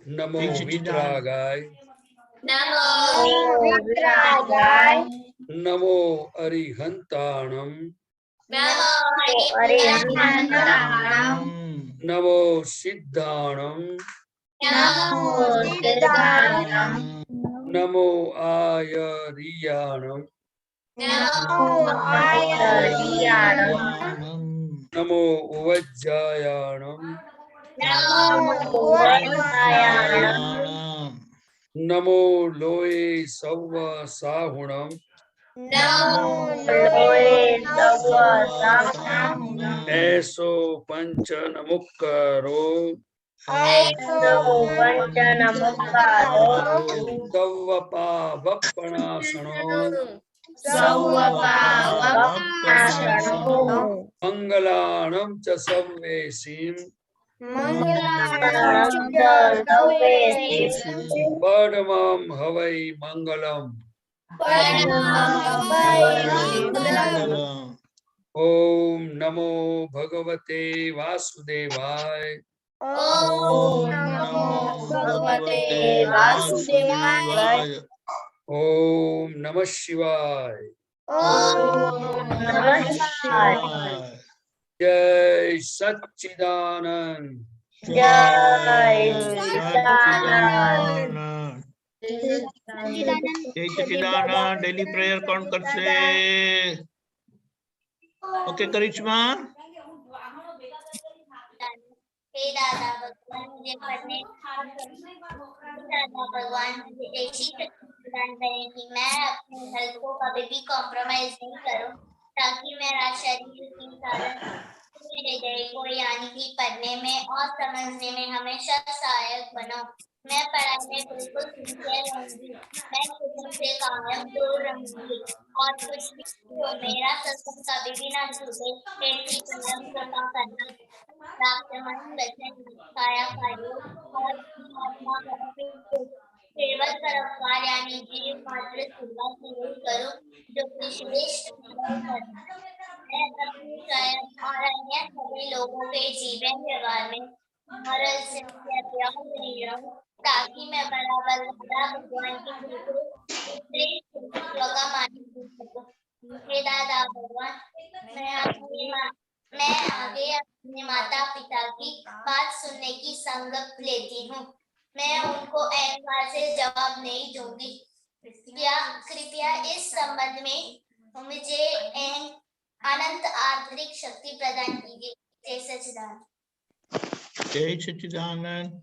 नमो वितरागाय, नमो वितरागाय, नमो अरिहंताणम, नमो अरिहंताणम, नमो सिद्धाणम, नमो सिद्धाणम, नमो आयरियाणम, नमो आयरियाणम, नमो वज्जायाणम, नमो वज्रायाणम, नमो लोये सव्व साहुणम, नमो लोये सव्व साहुणम, ऐसो पंच नमुक्करो, ऐसो पंचनमुक्कारो, सव्व पावपणासनो, सव्व पावपनाशनो, मंगलाणं च सव्वेसीं, मंगलानां च सर्वेषु, परमं हवै मंगलम्। परमं हवै मंगलम्। ओम नमो भगवते वासुदेवाय, ओम नमो भगवते वासुदेवाय, ओम नमः शिवाय, ओम नमः शिवाय, जय सच्चिदानंद, जय सच्चिदानंद, जय सच्चिदानंद। डेली प्रेयर कौन करते? ओके करिश्मा। हे दादा भगवान मुझे पढ़ने दादा भगवान मुझे ऐसी प्रदान करें कि मैं अपने हेल्थ को कभी भी कॉम्प्रोमाइज नहीं करूं, ताकि मेरा शरीर की कारण मेरे हृदय को यानी कि पढ़ने में और समझने में हमेशा सहायक बनो। मैं पढ़ाई में बिल्कुल सिंसियर रहूंगी, मैं किसी से कायम दूर रहूंगी और कुछ भी हो मेरा सत्संग कभी भी ना छूटे, ऐसी पूर्ण कृपा करना। प्राप्त मन वचन काया कार्यों और आत्मा केवल परोपकार यानी जीव मात्र सेवा से नहीं करूं, जो कि श्रेष्ठ मैं अपनी स्वयं और अन्य सभी लोगों के जीवन व्यवहार में मरल से अभ्यास नहीं रहूं, ताकि मैं बराबर दादा भगवान की का मालिक बन सकूं। हे दादा भगवान, मैं आगे अपने माता पिता की बात सुनने की संगत लेती हूँ। मैं उनको अहंकार से जवाब नहीं दूंगी। कृपया इस संबंध में मुझे अनंत आंतरिक शक्ति प्रदान कीजिए। जय सच्चिदानंद। जय सच्चिदानंद।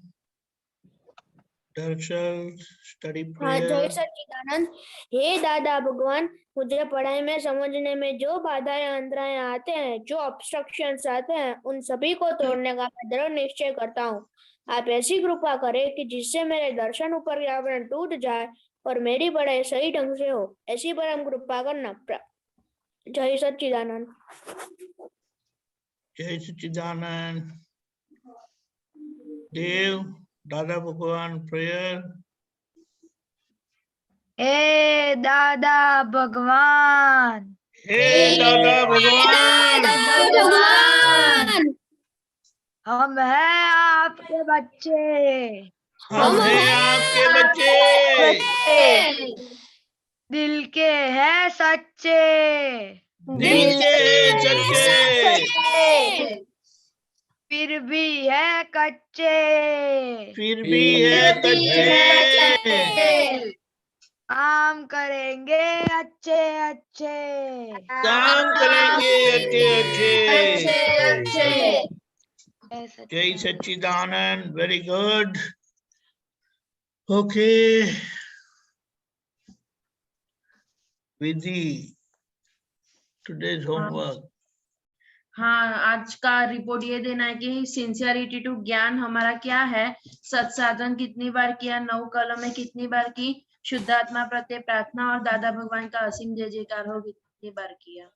स्टडी जय प्रेयर। सच्चिदानंद। हे दादा भगवान, मुझे पढ़ाई में समझने में जो बाधाएं अंतराएं आते हैं, जो ऑब्स्ट्रक्शंस आते हैं, उन सभी को तोड़ने का मैं दृढ़ निश्चय करता हूँ। आप ऐसी कृपा करें कि जिससे मेरे दर्शन ऊपर की आवरण टूट जाए और मेरी पढ़ाई सही ढंग से हो, ऐसी परम कृपा करना। जय सच्चिदानंद। जय सच्चिदानंद। देव, दादा भगवान प्रेयर। हे दादा भगवान, हे दादा भगवान, हम हैं आपके बच्चे, हम हैं आपके बच्चे, दिल के हैं सच्चे, दिल के हैं सच्चे, फिर भी है कच्चे, फिर भी है कच्चे, काम करेंगे अच्छे अच्छे, काम करेंगे अच्छे अच्छे। जय सच्चिदानंद। Very good. Okay Vidhi, today's homework. हाँ, आज का रिपोर्ट ये देना है कि सिंसियरिटी टू ज्ञान हमारा क्या है, सत्साधन कितनी बार किया, 9 कलम में कितनी बार की, शुद्धात्मा प्रत्यय प्रार्थना और दादा भगवान का असीम जय जयकार हो कितनी बार किया।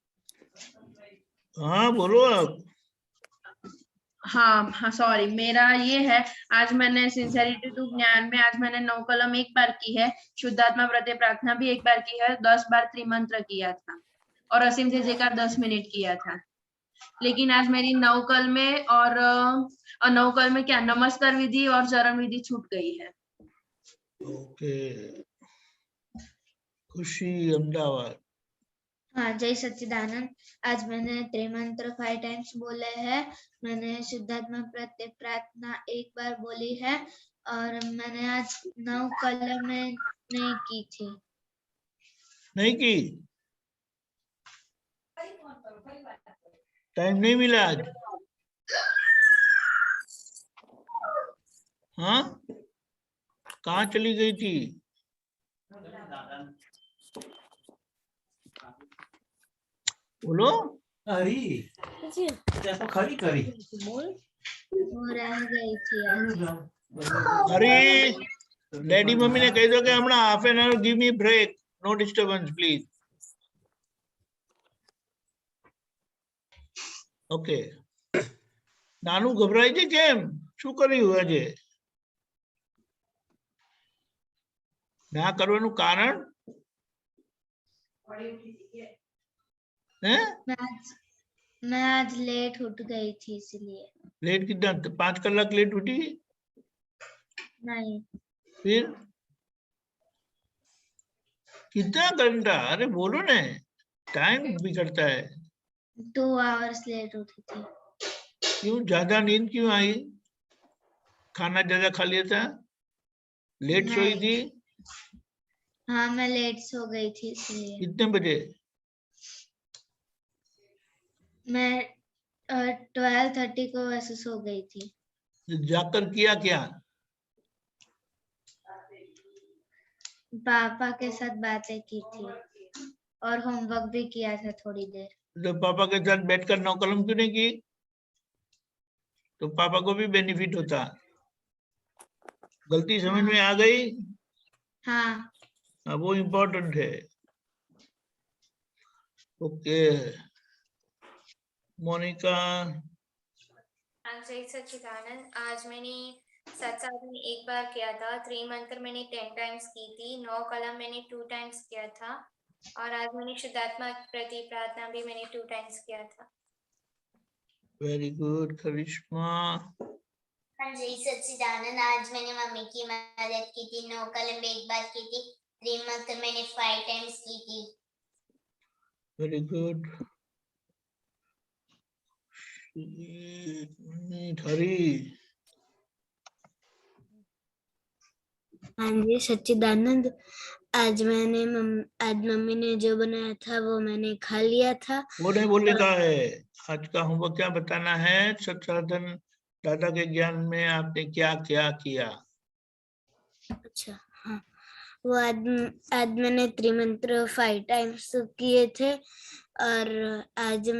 हाँ बोलो आप। हाँ सॉरी, मेरा ये है, आज मैंने सिंसियरिटी टू ज्ञान में आज मैंने 9 कलम 1 बार की है, शुद्धात्मा प्रत्यय प्रार्थना भी 1 बार की है, 10 बार त्रिमंत्र किया था और असीम जय जयकार 10 मिनट किया था। लेकिन आज मेरी नवकल में और नवकल में क्या नमस्कार विधि और चरण विधि छूट गई है। ओके, खुशी अहमदाबाद। हाँ, जय सच्चिदानंद। आज मैंने त्रिमंत्र 5 टाइम्स बोले हैं। मैंने शुद्धात्मा प्रत्यय प्रार्थना एक बार बोली है और मैंने आज 9 कलम में नहीं की थी। नहीं की? टाइम नहीं मिला आज? हाँ, कहाँ चली गई थी? बोलो। वो रह गई थी आज। अरे डैडी मम्मी ने कही दो कि हमने half an hour give me break, no disturbance please. Okay, नानू घबराई थी केम? શું કર્યું આજે? ના કરવાનું કારણ है? मैं आज लेट उठ गई थी इसलिए। लेट कितना? 5 कलाक लेट उठी? नहीं, फिर कितना घंटा? अरे बोलो ना, टाइम बिगड़ता है। 2 आवर्स लेट उठी थी। क्यों? ज्यादा नींद क्यों आई? खाना ज्यादा खा लिया था? लेट सोई थी? हाँ, मैं लेट सो गई थी इसलिए। कितने बजे? मैं 12:30 को वैसे सो गई थी। जाकर किया क्या? पापा के साथ बातें की थी और होमवर्क भी किया था थोड़ी देर। तो पापा के साथ बैठकर 9 कलम क्यों नहीं की? तो पापा को भी बेनिफिट होता। गलती समझ में आ गई? हाँ, वो इम्पोर्टेंट है। ओके, मोनिका। जय सच्चिदानंद। आज मैंने सत्साधन एक बार किया था, त्रिमंत्र मैंने 10 टाइम्स की थी, 9 कलम मैंने 2 टाइम्स किया था और आज मैंने शुद्धात्मा प्रति प्रार्थना भी मैंने 2 टाइम्स किया था। वेरी गुड करिश्मा। हाँ जय सच्चिदानंद। आज मैंने मम्मी की मदद की थी, 9 कलम एक बार की थी, त्रिमंत्र मैंने 5 टाइम्स की थी। Very good. हरी। हाँ जी सच्चिदानंद। आज मम्मी ने जो बनाया था वो मैंने खा लिया था। वो नहीं बोलने का है। आज का होमवर्क क्या बताना है? सत्साधन दादा के ज्ञान में आपने क्या क्या किया? अच्छा, हाँ, वो आज मैंने त्रिमंत्र 5 टाइम्स किए थे और आज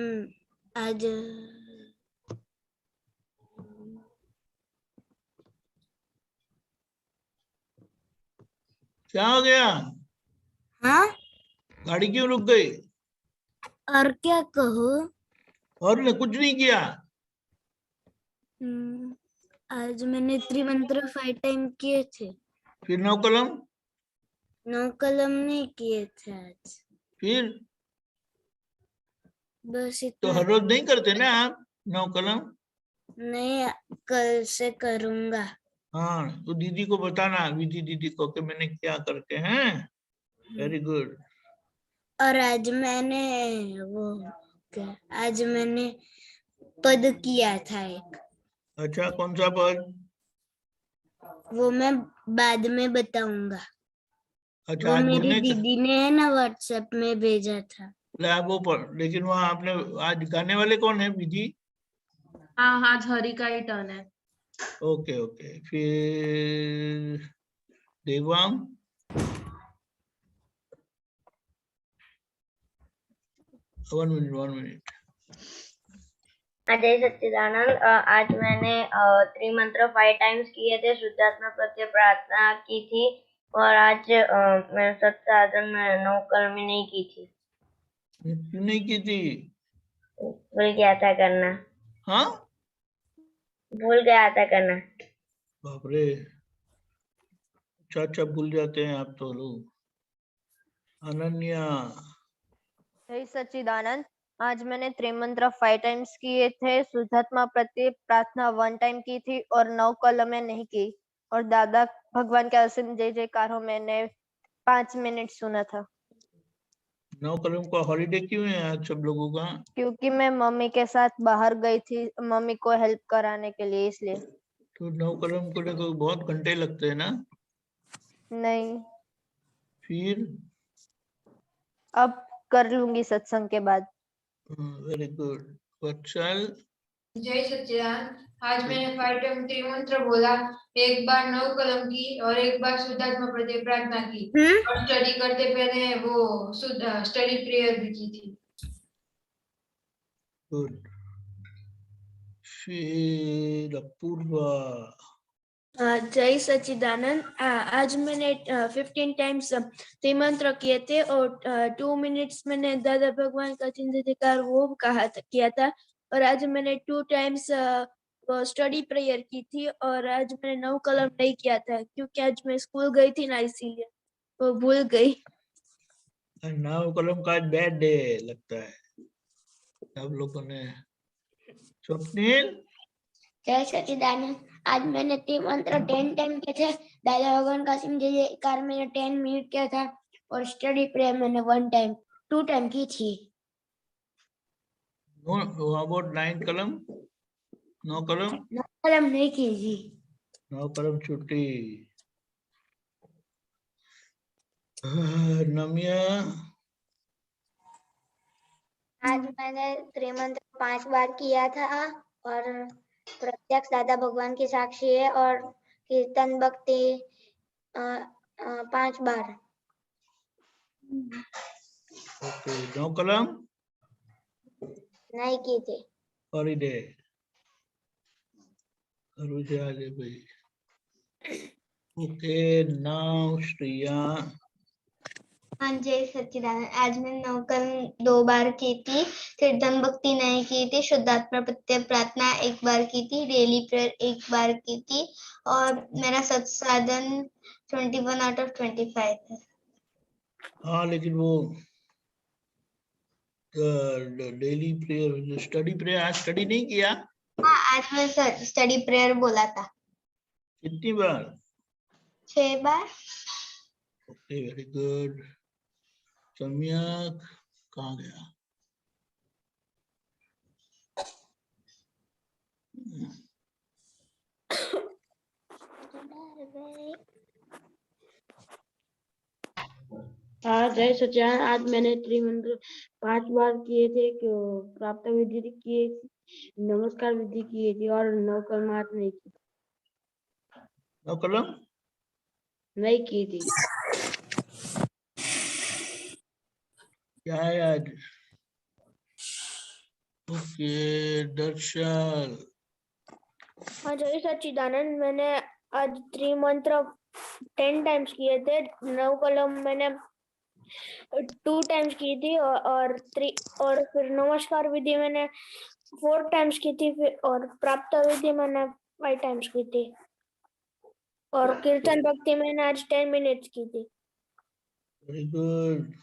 क्या हो गया? हाँ, गाड़ी क्यों रुक गई? और क्या कहूँ? और ने कुछ नहीं किया? आज मैंने त्रिमंत्र 5 टाइम किए थे। फिर 9 कलम? 9 कलम नहीं किए थे आज। फिर बस तो इतना। हर रोज नहीं करते ना आप 9 कलम? नहीं, कल से करूंगा। हाँ, तो दीदी को बताना, विधि दीदी को, कि मैंने क्या करके हैं। Very good. और आज मैंने पद किया था एक। अच्छा, कौन सा पद? वो मैं बाद में बताऊंगा। अच्छा, वो आज मेरी बोलने का? दीदी ने है ना व्हाट्सएप में भेजा था। वो पढ़, लेकिन वहाँ आपने आज गाने वाले कौन है? विधि? हाँ, आज हरि का ही टर्न है। Okay okay. फिर देवांग। One minute. जय सच्चिदानंद। आज मैंने त्रिमंत्र 5 टाइम्स किए थे, शुद्धात्मा प्रत्यय प्रार्थना की थी और आज मैं सत्साधन में 9 कलम नहीं की थी। क्यों नहीं की थी? भूल गया था करना। हाँ, भूल गया था करना। बाप रे, अच्छा भूल जाते हैं आप तो लोग। अनन्या। जय सच्चिदानंद। आज मैंने त्रिमंत्र 5 टाइम्स किए थे, शुद्धात्मा प्रति प्रार्थना 1 टाइम की थी और 9 कल में नहीं की। और दादा भगवान के असीम जय जयकार हो मैंने 5 मिनट सुना था। 9 कलम का हॉलीडे क्यों है आज सब लोगों का? क्योंकि मैं मम्मी के साथ बाहर गई थी, मम्मी को हेल्प कराने के लिए, इसलिए। तो 9 कलम को देखो बहुत घंटे लगते हैं ना? नहीं, फिर अब कर लूंगी सत्संग के बाद। Very good. वत्सल, जय सच्चिदानंद। आज मैंने 5 टाइम त्रिमंत्र बोला, एक बार 9 कलम की और एक बार शुद्धात्मा प्रति प्रार्थना की और स्टडी करते पहले वो स्टडी प्रेयर भी की थी। गुड। फिर अपूर्वा, जय सच्चिदानंद। आज मैंने 15 टाइम्स त्रिमंत्र किए थे और 2 मिनट्स मैंने दादा भगवान का चिंतन वो किया था। और आज मैंने 2 टाइम्स स्टडी प्रेयर की थी और आज मैंने 9 कलम नहीं किया था क्योंकि आज मैं स्कूल गई थी ना, इसीलिए वो भूल गई। 9 कलम का बैड डे लगता है सब लोगों ने। स्वप्निल, जय सच्चिदानंद। आज मैंने त्रिमंत्र 10 टाइम किए थे, दादा भगवान का सिम जय जयकार मैंने 10 मिनट किया था और स्टडी प्रेयर मैंने 2 टाइम की थी। नो अबाउट 9 कलम? 9 कलम? 9 कलम नहीं की जी। 9 कलम छुट्टी। नमिया, आज मैंने त्रिमंत्र 5 बार किया था और प्रत्यक्ष दादा भगवान की साक्षी है और कीर्तन भक्ति 5 बार। ओके। 9 कलम नहीं की थी। हॉलीडे करो जाए भाई। Okay, now Shreya. हाँ जय सच्चिदानंद। आज मैंने 9 कलम 2 बार की थी, कीर्तन भक्ति नहीं की थी, शुद्धात्मा प्रत्यय प्रार्थना 1 बार की थी, डेली प्रेयर 1 बार की थी और मेरा सत्साधन 21 आउट ऑफ 25 है। हाँ, लेकिन वो डेली प्रेयर, स्टडी प्रेयर आज स्टडी नहीं किया? हाँ, आज मैं स्टडी प्रेयर बोला था। कितनी बार? 6 बार। Okay, very good. सम्यक कहाँ गया? जय सच्चिदानंद। आज मैंने त्रिमंत्र 5 बार किए थे, प्राप्त विधि किए, नमस्कार विधि किए थी और 9 कलमात नहीं की। 9 कलम नहीं की थी। क्या है आज? ओके, दर्शन। हाँ जय सच्चिदानंद। मैंने आज त्रिमंत्र 10 टाइम्स किए थे, 9 कलम मैंने 2 टाइम्स की थी और फिर नमस्कार विधि मैंने 4 टाइम्स की थी, फिर और प्राप्त विधि मैंने 5 टाइम्स की थी और कीर्तन भक्ति मैंने आज 10 मिनट्स की थी। Very good.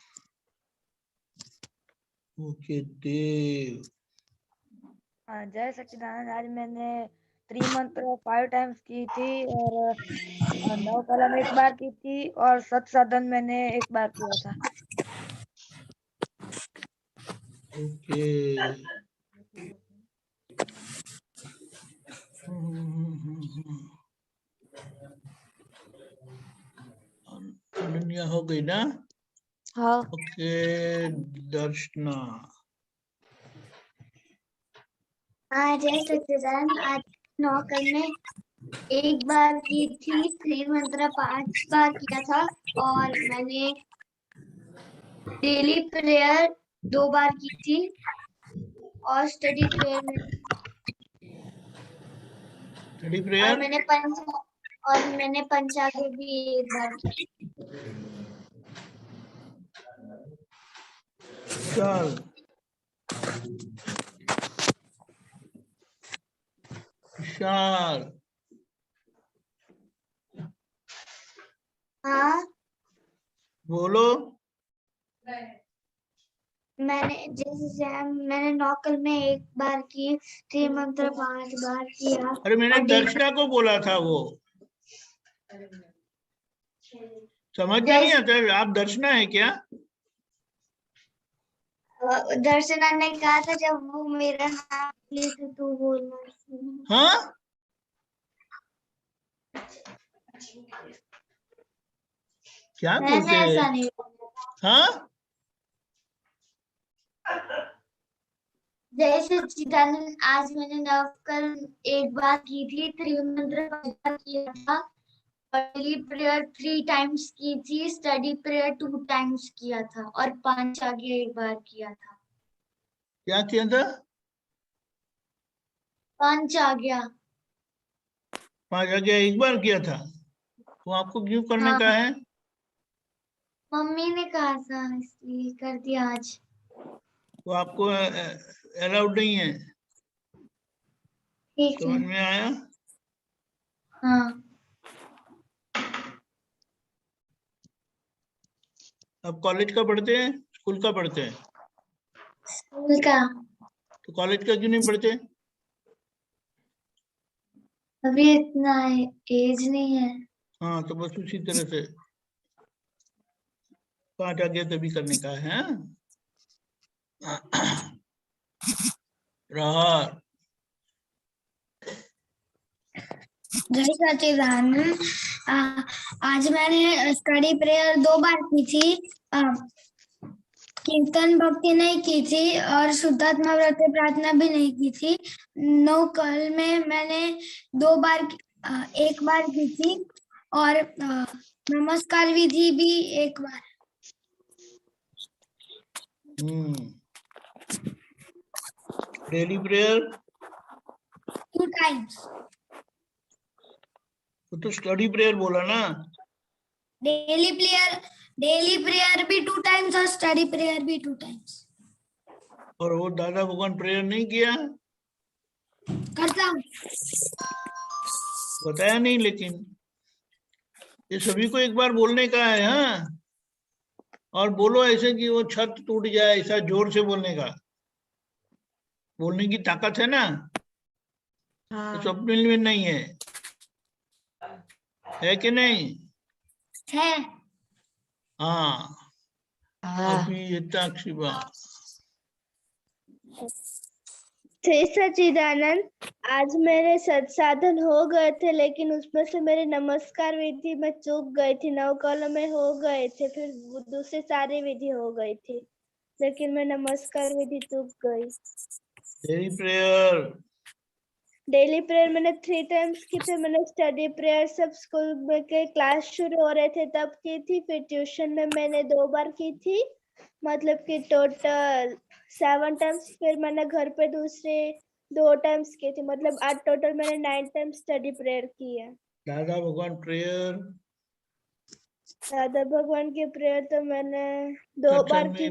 ओके, देव। जय सच्चिदानंद। आज मैंने त्रिमंत्र 5 टाइम्स की थी और 9 कलम 1 बार की थी और सत्साधन मैंने 1 बार किया था। ओके। अनन्या हो गई ना? हाँ। ओके, दर्शना। हाँ जय सच्चिदानंद। आज 9 कलम में 1 बार की थी, त्रिमंत्र 5 बार किया था और मैंने डेली प्रेयर 2 बार की थी और स्टडी प्रेयर में स्टडी प्रेयर और मैंने पंचांग भी 1 बार की। चल विशाल। हाँ बोलो। मैंने 9 कल में एक बार की, त्रिमंत्र मंत्र 5 बार किया। अरे मैंने और डेली दर्शना को बोला था, वो समझ में नहीं आता। आप दर्शना है क्या? दर्शना ने कहा था जब वो मेरा नाम ले तो तू बोलना। हाँ, क्या मैंने बोलते ऐसा हैं? नहीं बोला। हाँ, जय सच्चिदानंद, आज मैंने नवकल एक बार की थी, त्रिमंत्र 5 बार किया था, और डेली प्रेयर 3 टाइम्स की थी, स्टडी प्रेयर 2 टाइम्स किया था, और 5 आगे एक बार किया था। क्या किया था? 5 आ गया। 5 आ गया एक बार किया था। वो आपको क्यों करने हाँ, का है? मम्मी ने कहा था इसलिए कर दिया आज। वो आपको अलाउड नहीं है। ठीक है। समझ में आया? हाँ। अब कॉलेज का पढ़ते हैं, स्कूल का पढ़ते हैं? स्कूल का। तो कॉलेज का क्यों नहीं पढ़ते? अभी इतना एज नहीं है। हाँ, तो बस उसी तरह से 5 आ गया तभी करने का है। राहत। जय सच्चिदानंद, आज मैंने स्टडी प्रेयर 2 बार की थी, कीर्तन भक्ति नहीं की थी, और शुद्धात्मा व्रत प्रार्थना भी नहीं की थी। 9 कल में मैंने 2 बार एक बार की थी, और नमस्कार विधि भी एक बार। Daily prayer 2 times. तो स्टडी प्रेयर बोला ना। डेली प्रेयर भी 2 टाइम्स और स्टडी प्रेयर भी 2 टाइम्स। और वो दादा भगवान प्रेयर नहीं किया? करता हूँ। बताया नहीं, लेकिन ये सभी को एक बार बोलने का है। हाँ, और बोलो ऐसे कि वो छत टूट जाए, ऐसा जोर से बोलने का। बोलने की ताकत है ना। हाँ। स्वप्न में नहीं है कि नहीं? है। हाँ, अभी शिवा। जय सच्चिदानंद, आज मेरे सत्साधन हो गए थे, लेकिन उसमें से मेरे नमस्कार विधि में चूक गई थी। 9 कॉलम में हो गए थे, फिर दूसरी सारी विधि हो गई थी, लेकिन मैं नमस्कार विधि चूक गई। डेली प्रेयर मैंने 3 टाइम्स की थी। मैंने स्टडी प्रेयर सब स्कूल में के क्लास शुरू हो रहे थे तब की थी, फिर ट्यूशन में मैंने 2 बार की थी, मतलब कि टोटल 7 टाइम्स। फिर मैंने घर पे दूसरे 2 टाइम्स की थी, मतलब आज टोटल मैंने 9 टाइम्स स्टडी प्रेयर की है। दादा भगवान प्रेयर, दादा भगवान की प्रेयर तो मैंने 2 बार की थी।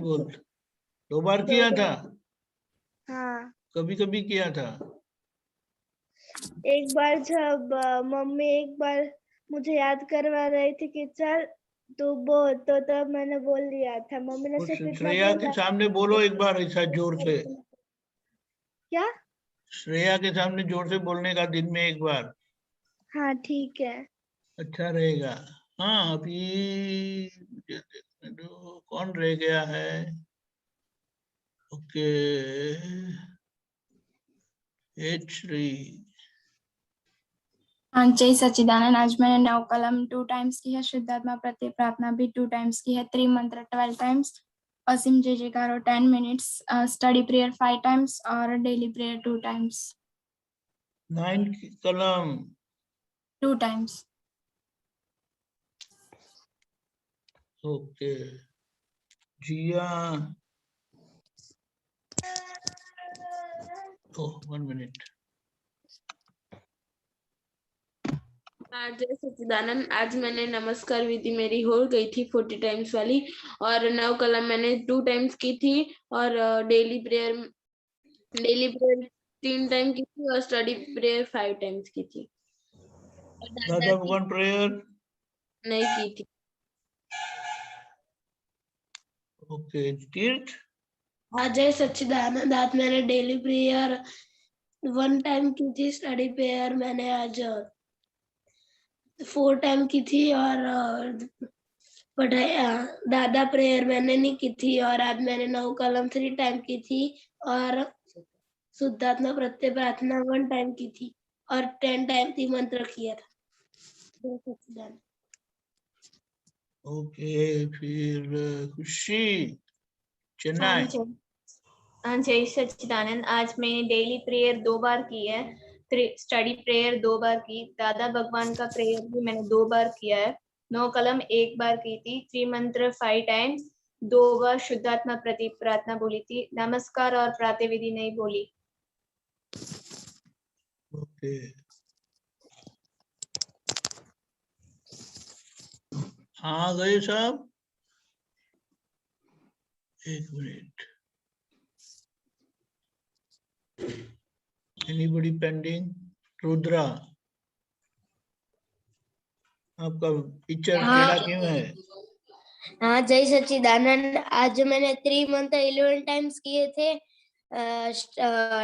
2 बार किया था? हाँ, कभी कभी किया था। एक बार जब मम्मी एक बार मुझे याद करवा रही थी कि चल तू बोल, तो तब मैंने बोल दिया था। मम्मी ने सिर्फ इतना श्रेया के बोला। सामने बोलो एक बार ऐसा जोर से। क्या? श्रेया के सामने जोर से बोलने का दिन में एक बार। हाँ, ठीक है। अच्छा रहेगा। हाँ, अभी मुझे देखने दो कौन रह गया है। ओके, श्री। हाँ, जय सच्चिदानंद, आज मैंने 9 कलम 2 टाइम्स की है, शुद्धात्मा प्रति प्रार्थना भी 2 टाइम्स की है, त्रिमंत्र 12 टाइम्स, असीम जय जयकारो 10 मिनट्स, स्टडी प्रेयर 5 टाइम्स और डेली प्रेयर 2 टाइम्स। 9 कलम 2 टाइम्स। ओके, जिया। 1 मिनट। जय सच्चिदानंद, आज मैंने नमस्कार विधि मेरी हो गई थी 40 टाइम्स वाली, और 9 कलम मैंने 2 टाइम्स की थी, और डेली प्रेयर 3 टाइम की थी, और स्टडी प्रेयर 5 टाइम्स की थी। दादा भगवान प्रेयर नहीं की थी। ओके, तीर्थ हाँ जय सच्चिदानंद। आज मैंने डेली प्रेयर 1 टाइम की थी। स्टडी प्रेयर मैंने आज 4 टाइम की थी। और पढ़ाई दादा प्रेयर मैंने नहीं की थी। और आज मैंने 9 कलम 3 टाइम की थी। और शुद्धात्मा प्रत्यय प्रार्थना 1 टाइम की थी। और 10 टाइम ती मंत्र किया था। जय सच्चिदानंद। ओके, फिर खुशी चेन्नई। जय सच्चिदानंद। आज मैंने डेली प्रेयर 2 बार की है। स्टडी प्रेयर 2 बार की। दादा भगवान का प्रेयर भी मैंने 2 बार किया है। 9 कलम 1 बार की थी। त्रिमंत्र 5 टाइम्स। 2 बार शुद्धात्मा प्रति प्रार्थना बोली थी। नमस्कार और प्रातःविधि नहीं बोली। ओके, हाँ गए साहब, एक मिनट। Anybody pending? रुद्रा, आपका पिक्चर टेढ़ा क्यों है? हाँ जय सच्चिदानंद। आज मैंने 3 मंत्र 11 टाइम्स किए थे।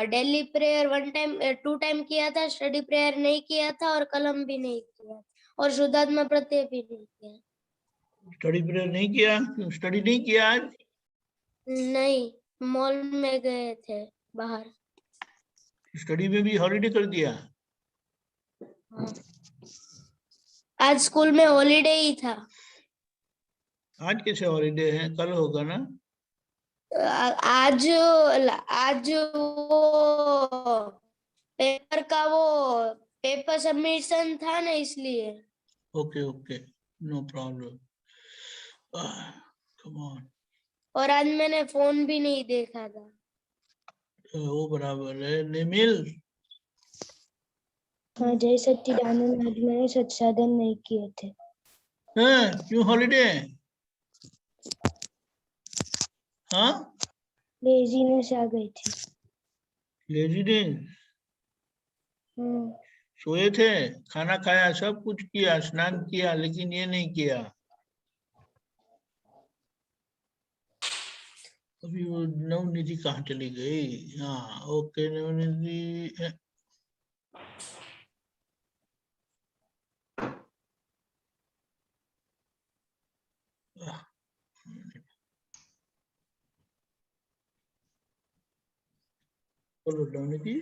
डेली प्रेयर 1 टाइम 2 टाइम किया था। स्टडी प्रेयर नहीं किया था और कलम भी नहीं किया और शुद्धात्मा प्रत्यय भी नहीं किया। स्टडी प्रेयर नहीं किया? क्यों स्टडी नहीं किया आज? नहीं, मॉल में गए थे बाहर। स्टडी में भी हॉलीडे कर दिया? हाँ। आज स्कूल में हॉलीडे ही था। आज कैसे हॉलीडे है? कल होगा ना? आज वो पेपर का वो पेपर सबमिशन था ना, इसलिए। Okay okay, no problem. Come on. और आज मैंने फोन भी नहीं देखा था। वो बराबर है। निमिल। हाँ जय सच्चिदानंद। आज मैंने सत्साधन नहीं किए थे। क्यों हॉलीडे? हाँ, लेजीनेस आ गई थी। लेजीनेस? सोए थे, खाना खाया, सब कुछ किया, स्नान किया, लेकिन ये नहीं किया। अभी वो नवनिधि कहाँ चली गई? हाँ ओके, नवनिधि। बोलो नवनिधि।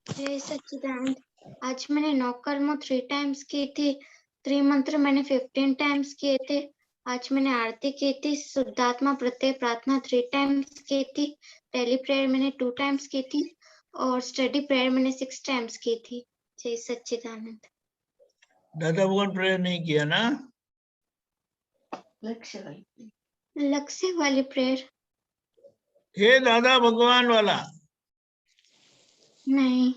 जय सच्चिदानंद। आज मैंने 9 कलम 3 टाइम्स की थी। त्रिमंत्र मैंने 15 टाइम्स किए थे। आज मैंने आरती की थी। शुद्धात्मा प्रत्यय प्रार्थना 3 टाइम्स की थी। डेली प्रेयर मैंने 2 टाइम्स की थी और स्टडी प्रेयर मैंने 6 टाइम्स की थी। जय सच्चिदानंद। दादा भगवान प्रेयर नहीं किया ना? लक्ष्य वाली प्रेयर हे दादा भगवान वाला नहीं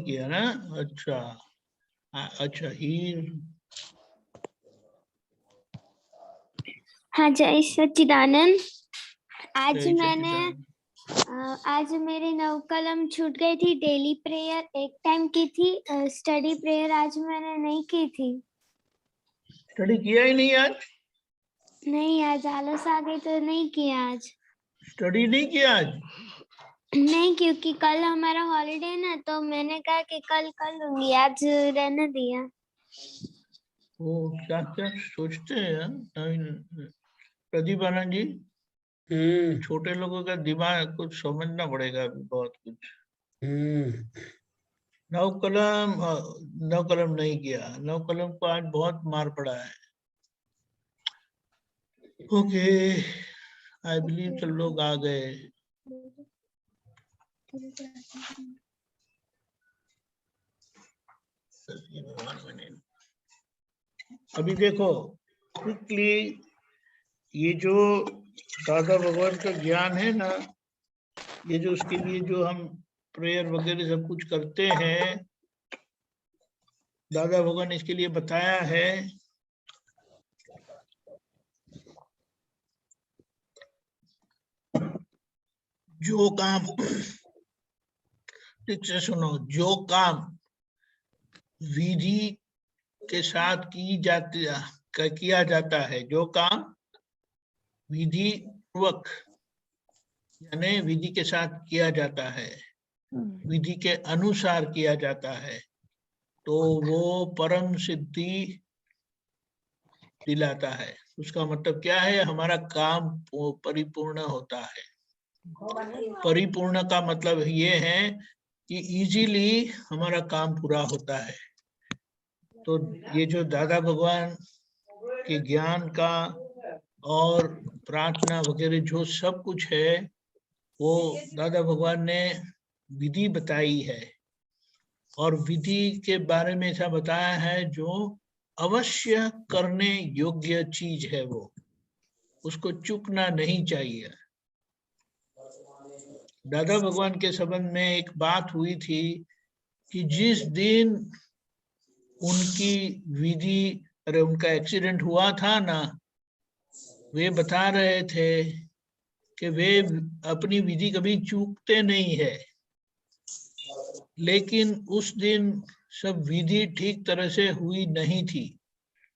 किया ना? अच्छा अच्छा, हीर। हाँ जय सच्चिदानंद। आज जय मैंने आज मेरी 9 कलम छूट गई थी। डेली प्रेयर 1 टाइम की थी। स्टडी प्रेयर आज मैंने नहीं की थी। स्टडी किया ही नहीं आज? नहीं, आज आलस आ गई तो नहीं किया आज। स्टडी नहीं किया आज? नहीं, क्योंकि कल हमारा हॉलीडे ना, तो मैंने कहा कि कल कर लूंगी, आज रहने दिया। वो क्या क्या सोचते हैं प्रदीप आनंद जी। छोटे लोगों का दिमाग कुछ समझना पड़ेगा अभी, बहुत कुछ। 9 कलम नहीं किया। 9 कलम को आज बहुत मार पड़ा है। ओके, आई बिलीव सब लोग आ गए। अभी देखो क्विकली, ये जो दादा भगवान का ज्ञान है ना, ये जो उसके लिए जो हम प्रेयर वगैरह सब कुछ करते हैं, दादा भगवान इसके लिए बताया है। जो काम, ठीक से सुनो, जो काम विधि के साथ किया जाता है, जो काम विधि पूर्वक यानी विधि के साथ किया जाता है, विधि के अनुसार किया जाता है, तो वो परम सिद्धि दिलाता है। उसका मतलब क्या है? हमारा काम परिपूर्ण होता है। परिपूर्ण का मतलब ये है कि इजीली हमारा काम पूरा होता है। तो ये जो दादा भगवान के ज्ञान का और प्रार्थना वगैरह जो सब कुछ है, वो दादा भगवान ने विधि बताई है, और विधि के बारे में ऐसा बताया है जो अवश्य करने योग्य चीज है, वो उसको चूकना नहीं चाहिए। दादा भगवान के संबंध में एक बात हुई थी कि जिस दिन उनकी विधि, अरे उनका एक्सीडेंट हुआ था ना, वे बता रहे थे कि वे अपनी विधि कभी चूकते नहीं है, लेकिन उस दिन सब विधि ठीक तरह से हुई नहीं थी।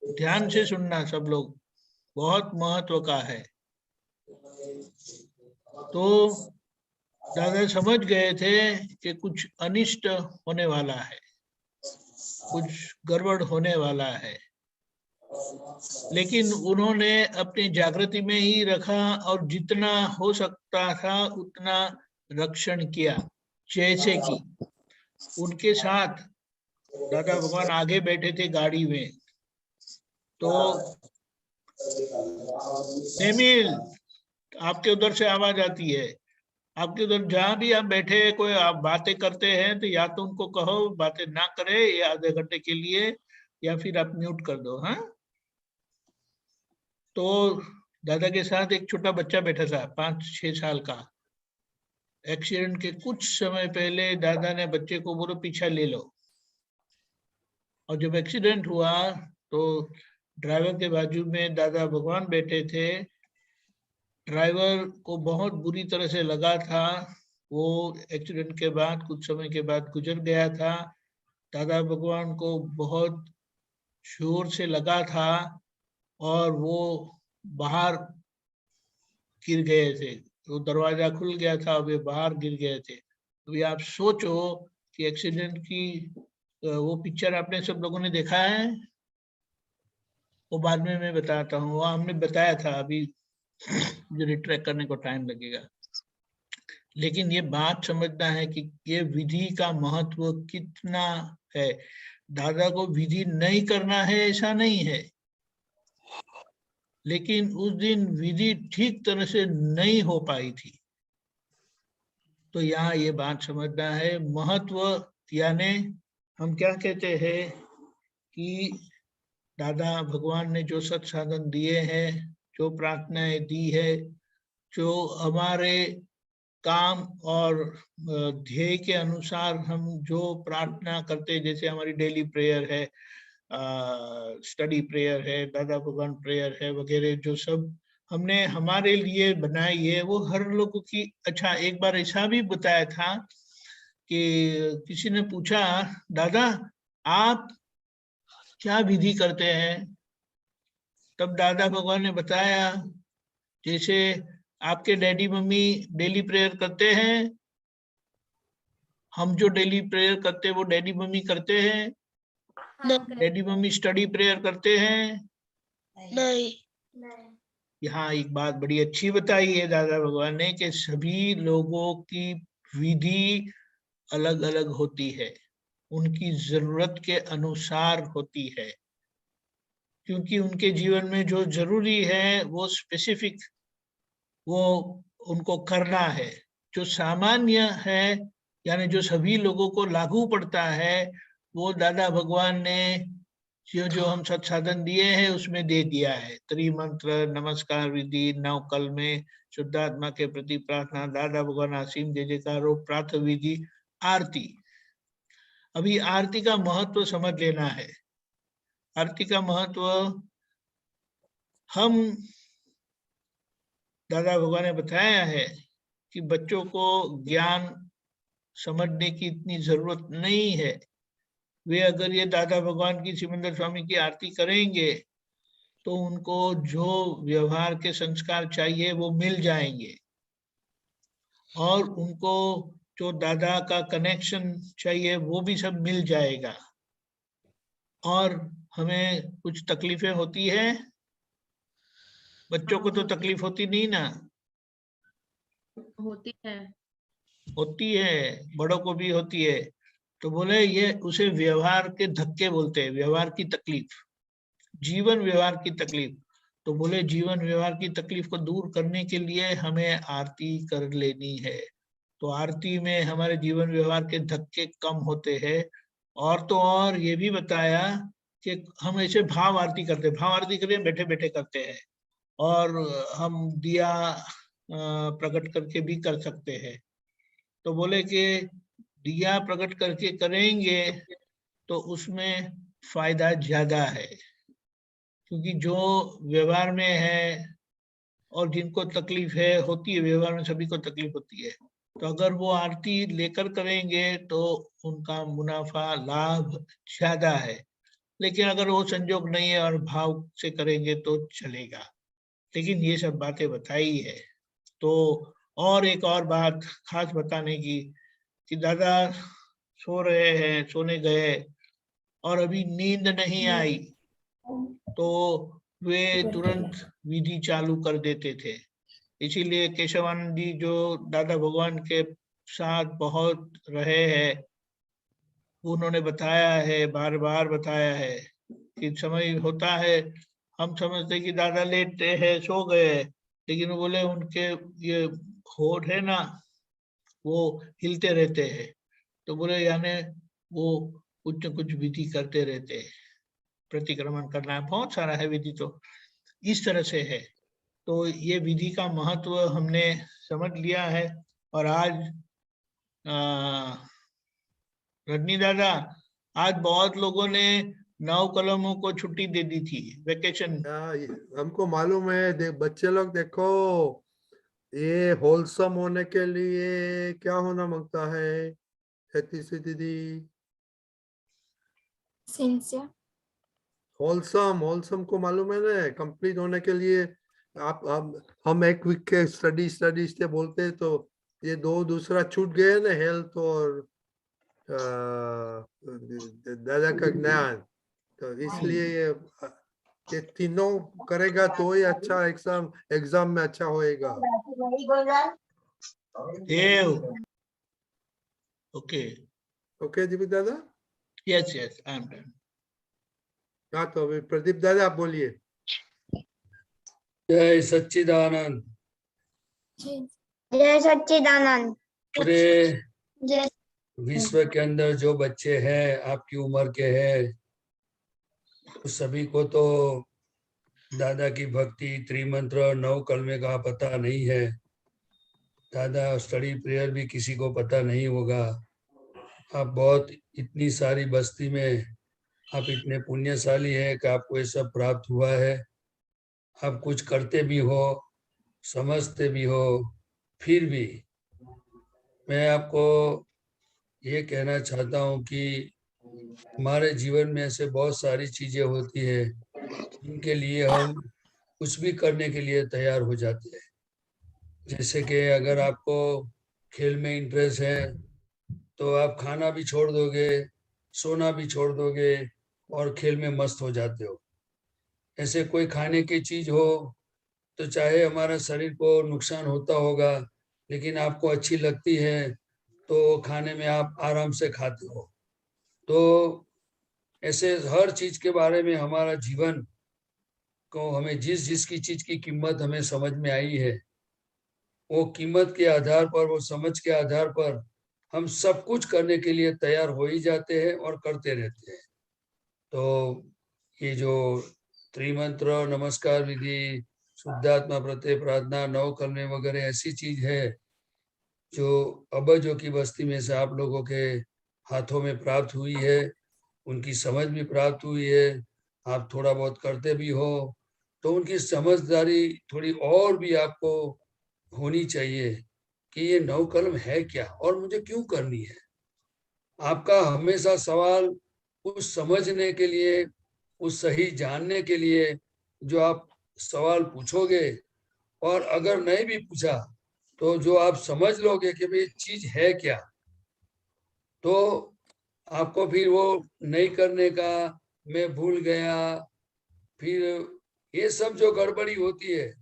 ध्यान से सुनना सब लोग, बहुत महत्व का है। तो दादा समझ गए थे कि कुछ अनिष्ट होने वाला है, कुछ गड़बड़ होने वाला है, लेकिन उन्होंने अपनी जागृति में ही रखा और जितना हो सकता था उतना रक्षण किया। जैसे कि उनके साथ दादा भगवान आगे बैठे थे गाड़ी में, तो नेमिल आपके उधर से आवाज आती है, आपके उधर जहां भी आप बैठे कोई आप बातें करते हैं तो या तो उनको कहो बातें ना करे या आधे घंटे के लिए, या फिर आप म्यूट कर दो। हाँ, तो दादा के साथ एक छोटा बच्चा बैठा था 5-6 साल का। एक्सीडेंट के कुछ समय पहले दादा ने बच्चे को बोलो पीछा ले लो, और जब एक्सीडेंट हुआ तो ड्राइवर के बाजू में दादा भगवान बैठे थे। ड्राइवर को बहुत बुरी तरह से लगा था, वो एक्सीडेंट के बाद कुछ समय के बाद गुजर गया था। दादा भगवान को बहुत जोर से लगा था और वो बाहर गिर गए थे, तो दरवाजा खुल गया था, वे बाहर गिर गए थे। तो आप सोचो कि एक्सीडेंट की वो पिक्चर आपने सब लोगों ने देखा है, वो बाद में मैं बताता हूँ, वो हमने बताया था, अभी मुझे रिट्रैक्ट करने को टाइम लगेगा। लेकिन ये बात समझना है कि ये विधि का महत्व कितना है। दादा को विधि नहीं करना है ऐसा नहीं है, लेकिन उस दिन विधि ठीक तरह से नहीं हो पाई थी। तो यहाँ ये बात समझना है महत्व, यानी हम क्या कहते हैं कि दादा भगवान ने जो सत साधन दिए हैं, जो प्रार्थनाएं दी है, जो हमारे काम और ध्येय के अनुसार हम जो प्रार्थना करते हैं, जैसे हमारी डेली प्रेयर है, स्टडी प्रेयर है, दादा भगवान प्रेयर है वगैरह, जो सब हमने हमारे लिए बनाई है, वो हर लोगों की। अच्छा, एक बार ऐसा भी बताया था कि किसी ने पूछा, दादा आप क्या विधि करते हैं? तब दादा भगवान ने बताया, जैसे आपके डैडी मम्मी डेली प्रेयर करते हैं, हम जो डेली प्रेयर करते हैं वो डैडी मम्मी करते हैं? डैडी मम्मी स्टडी प्रेयर करते हैं? नहीं। यहाँ एक बात बड़ी अच्छी बताई है दादा भगवान ने कि सभी लोगों की विधि अलग अलग होती है, उनकी जरूरत के अनुसार होती है, क्योंकि उनके जीवन में जो जरूरी है वो स्पेसिफिक वो उनको करना है। जो सामान्य है यानी जो सभी लोगों को लागू पड़ता है, वो दादा भगवान ने जो हम सत्साधन दिए हैं उसमें दे दिया है। त्रिमंत्र, नमस्कार विधि, 9 कल में शुद्धात्मा के प्रति प्रार्थना, दादा भगवान असीम जय जयकारो, प्रातः विधि, आरती। अभी आरती का महत्व समझ लेना है। आरती का महत्व हम दादा भगवान ने बताया है कि बच्चों को ज्ञान समझने की इतनी जरूरत नहीं है। वे अगर ये दादा भगवान की सिमंदर स्वामी की आरती करेंगे तो उनको जो व्यवहार के संस्कार चाहिए वो मिल जाएंगे, और उनको जो दादा का कनेक्शन चाहिए वो भी सब मिल जाएगा। और हमें कुछ तकलीफें होती है, बच्चों को तो तकलीफ होती नहीं ना? होती है। होती है, बड़ों को भी होती है। तो बोले ये उसे व्यवहार के धक्के बोलते हैं, व्यवहार की तकलीफ, जीवन व्यवहार की तकलीफ। तो बोले जीवन व्यवहार की तकलीफ को दूर करने के लिए हमें आरती कर लेनी है। तो आरती में हमारे जीवन व्यवहार के धक्के कम होते हैं। और तो और ये भी बताया कि हम ऐसे भाव आरती करते हैं, भाव आरती करें बैठे बैठे करते हैं, और हम दिया प्रकट करके भी कर सकते हैं। तो बोले कि दिया प्रकट करके करेंगे तो उसमें फायदा ज्यादा है, क्योंकि जो व्यवहार में है और जिनको तकलीफ है होती है, व्यवहार में सभी को तकलीफ होती है, तो अगर वो आरती लेकर करेंगे तो उनका मुनाफा लाभ ज्यादा है। लेकिन अगर वो संजोग नहीं है और भाव से करेंगे तो चलेगा। लेकिन ये सब बातें बताई है। तो और एक और बात खास बताने की कि दादा सो रहे हैं, सोने गए और अभी नींद नहीं आई, तो वे तुरंत विधि चालू कर देते थे। इसीलिए केशवानंद जी जो दादा भगवान के साथ बहुत रहे हैं, उन्होंने बताया है, बार बार बताया है कि समय होता है हम समझते कि दादा लेटे हैं, सो गए, लेकिन वो बोले उनके ये होठ है ना वो हिलते रहते हैं। तो बोले यानी वो कुछ न कुछ विधि करते रहते हैं, प्रतिक्रमण करना है, बहुत सारा है विधि। तो इस तरह से है। तो ये विधि का महत्व हमने समझ लिया है। और आज रजनी दादा, आज बहुत लोगों ने 9 कलमों को छुट्टी दे दी थी, वेकेशन। हमको मालूम है। बच्चे लोग देखो, ये होलसम होने के लिए क्या होना मांगता है दीदी? सिंसियर। होलसम को मालूम है ना, कंप्लीट होने के लिए आप हम एक वीक के स्टडी से बोलते हैं, तो ये दो दूसरा छूट गए ना, हेल्थ और दादा का ज्ञान। तो इसलिए ये तीनों करेगा तो ही अच्छा एग्जाम में अच्छा होएगा। ओके दीपक दादा। Yes I am done. हाँ, तो अभी प्रदीप दादा आप बोलिए। जय सच्चिदानंद। जय सच्चिदानंद। पूरे जय विश्व के अंदर जो बच्चे हैं आपकी उम्र के हैं, उस सभी को तो दादा की भक्ति, त्रिमंत्र, 9 कलमे का पता नहीं है। दादा स्टडी प्रेयर भी किसी को पता नहीं होगा। आप बहुत इतनी सारी बस्ती में आप इतने पुण्यशाली हैं कि आपको ये सब प्राप्त हुआ है। आप कुछ करते भी हो, समझते भी हो, फिर भी मैं आपको ये कहना चाहता हूँ कि हमारे जीवन में ऐसे बहुत सारी चीजें होती है जिनके लिए हम कुछ भी करने के लिए तैयार हो जाते हैं। जैसे कि अगर आपको खेल में इंटरेस्ट है तो आप खाना भी छोड़ दोगे, सोना भी छोड़ दोगे और खेल में मस्त हो जाते हो। ऐसे कोई खाने की चीज हो तो चाहे हमारा शरीर को नुकसान होता होगा, लेकिन आपको अच्छी लगती है तो खाने में आप आराम से खाते हो। तो ऐसे हर चीज के बारे में हमारा जीवन को हमें जिसकी चीज की कीमत हमें समझ में आई है, वो कीमत के आधार पर, वो समझ के आधार पर हम सब कुछ करने के लिए तैयार हो ही जाते हैं और करते रहते हैं। तो ये जो त्रिमंत्र, नमस्कार विधि, शुद्धात्मा प्रत्यय प्रार्थना, 9 कलमे वगैरह ऐसी चीज है जो अबजों की बस्ती में से आप लोगों के हाथों में प्राप्त हुई है, उनकी समझ भी प्राप्त हुई है, आप थोड़ा बहुत करते भी हो, तो उनकी समझदारी थोड़ी और भी आपको होनी चाहिए कि ये 9 कलम है क्या और मुझे क्यों करनी है। आपका हमेशा सवाल उस समझने के लिए, उस सही जानने के लिए जो आप सवाल पूछोगे, और अगर नहीं भी पूछा तो जो आप समझ लोगे कि भाई चीज है क्या, तो आपको फिर वो नहीं करने का, मैं भूल गया, फिर ये सब जो गड़बड़ी होती है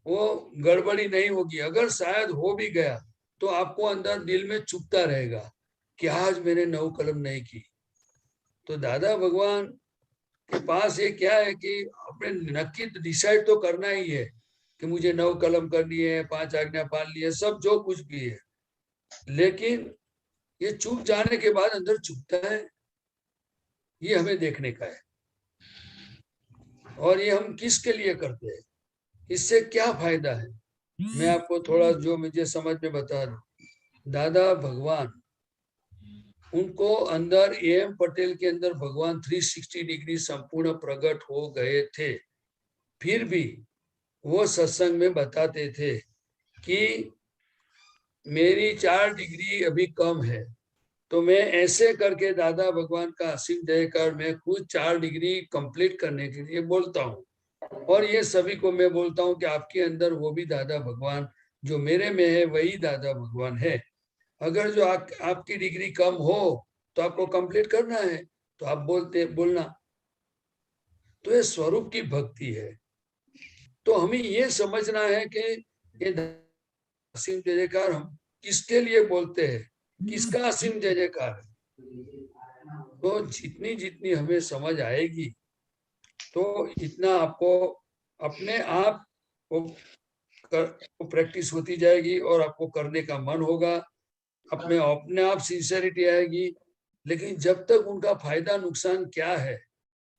वो गड़बड़ी नहीं होगी। अगर शायद हो भी गया तो आपको अंदर दिल में चुभता रहेगा कि आज मैंने 9 कलम नहीं की। तो दादा भगवान के पास ये क्या है कि अपने नक्की डिसाइड तो करना ही है कि मुझे 9 कलम करनी है, 5 आज्ञा पालनी है, सब जो कुछ भी है, लेकिन ये चूक जाने के बाद अंदर चुभता है, ये हमें देखने का है। और ये हम किसके लिए करते हैं, इससे क्या फायदा है, मैं आपको थोड़ा जो मुझे समझ में बता दूं। दादा भगवान, उनको अंदर एम पटेल के अंदर भगवान 360 डिग्री संपूर्ण प्रकट हो गए थे, फिर भी वो सत्संग में बताते थे कि मेरी 4 डिग्री अभी कम है, तो मैं ऐसे करके दादा भगवान का असीम जयकार मैं खुद 4 डिग्री कंप्लीट करने के लिए बोलता हूँ। और ये सभी को मैं बोलता हूँ कि आपके अंदर वो भी दादा भगवान जो मेरे में है वही दादा भगवान है। अगर जो आपकी डिग्री कम हो तो आपको कंप्लीट करना है, तो आप बोलना। तो ये स्वरूप की भक्ति है। तो हमें ये समझना है कि ये असीम जय जयकार हम किसके लिए बोलते हैं, किसका असीम जय जयकार है। तो जितनी जितनी हमें समझ आएगी तो इतना आपको अपने आप को प्रैक्टिस होती जाएगी और आपको करने का मन होगा, अपने आप सिंसियरिटी आएगी। लेकिन जब तक उनका फायदा नुकसान क्या है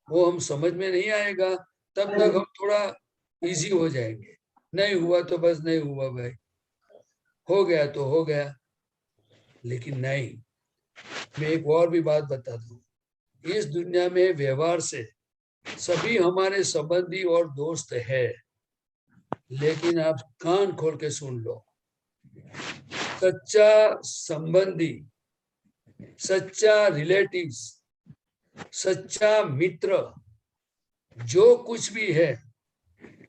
वो हम समझ में नहीं आएगा, तब तक हम थोड़ा इजी हो जाएंगे। नहीं हुआ तो बस नहीं हुआ भाई, हो गया तो हो गया। लेकिन नहीं, मैं एक और भी बात बता दूं, इस दुनिया में व्यवहार से सभी हमारे संबंधी और दोस्त है, लेकिन आप कान खोल के सुन लो, सच्चा संबंधी, सच्चा रिलेटिव्स, सच्चा मित्र जो कुछ भी है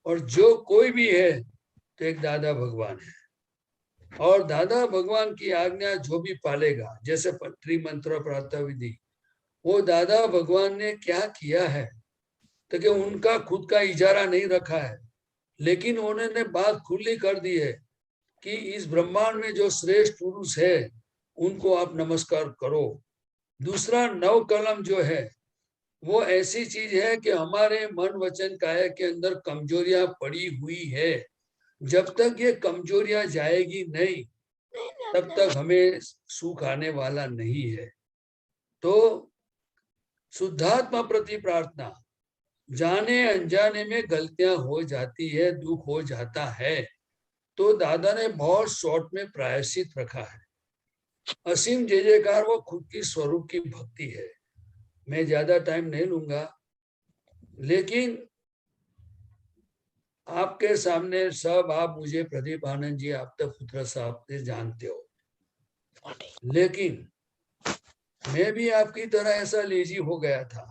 और जो कोई भी है तो एक दादा भगवान है। और दादा भगवान की आज्ञा जो भी पालेगा, जैसे त्रिमंत्र प्रातः विधि, वो दादा भगवान ने क्या किया है तो कि उनका खुद का इजारा नहीं रखा है, लेकिन उन्होंने बात खुली कर दी है कि इस ब्रह्मांड में जो श्रेष्ठ पुरुष है उनको आप नमस्कार करो। दूसरा 9 कलम जो है वो ऐसी चीज है कि हमारे मन वचन काया के अंदर कमजोरियां पड़ी हुई है। जब तक ये कमजोरियां जाएगी नहीं तब तक हमें सुख आने वाला नहीं है। तो शुद्धात्मा प्रति प्रार्थना, जाने अनजाने में गलतियां हो जाती है, दुख हो जाता है, तो दादा ने बहुत शॉर्ट में प्रायश्चित रखा है। असीम जय जयकार वो खुद की स्वरूप की भक्ति है। मैं ज्यादा टाइम नहीं लूंगा, लेकिन आपके सामने सब, आप मुझे प्रदीप आनंद जी आपका पुत्र साहब से जानते हो, लेकिन मैं भी आपकी तरह ऐसा लेजी हो गया था।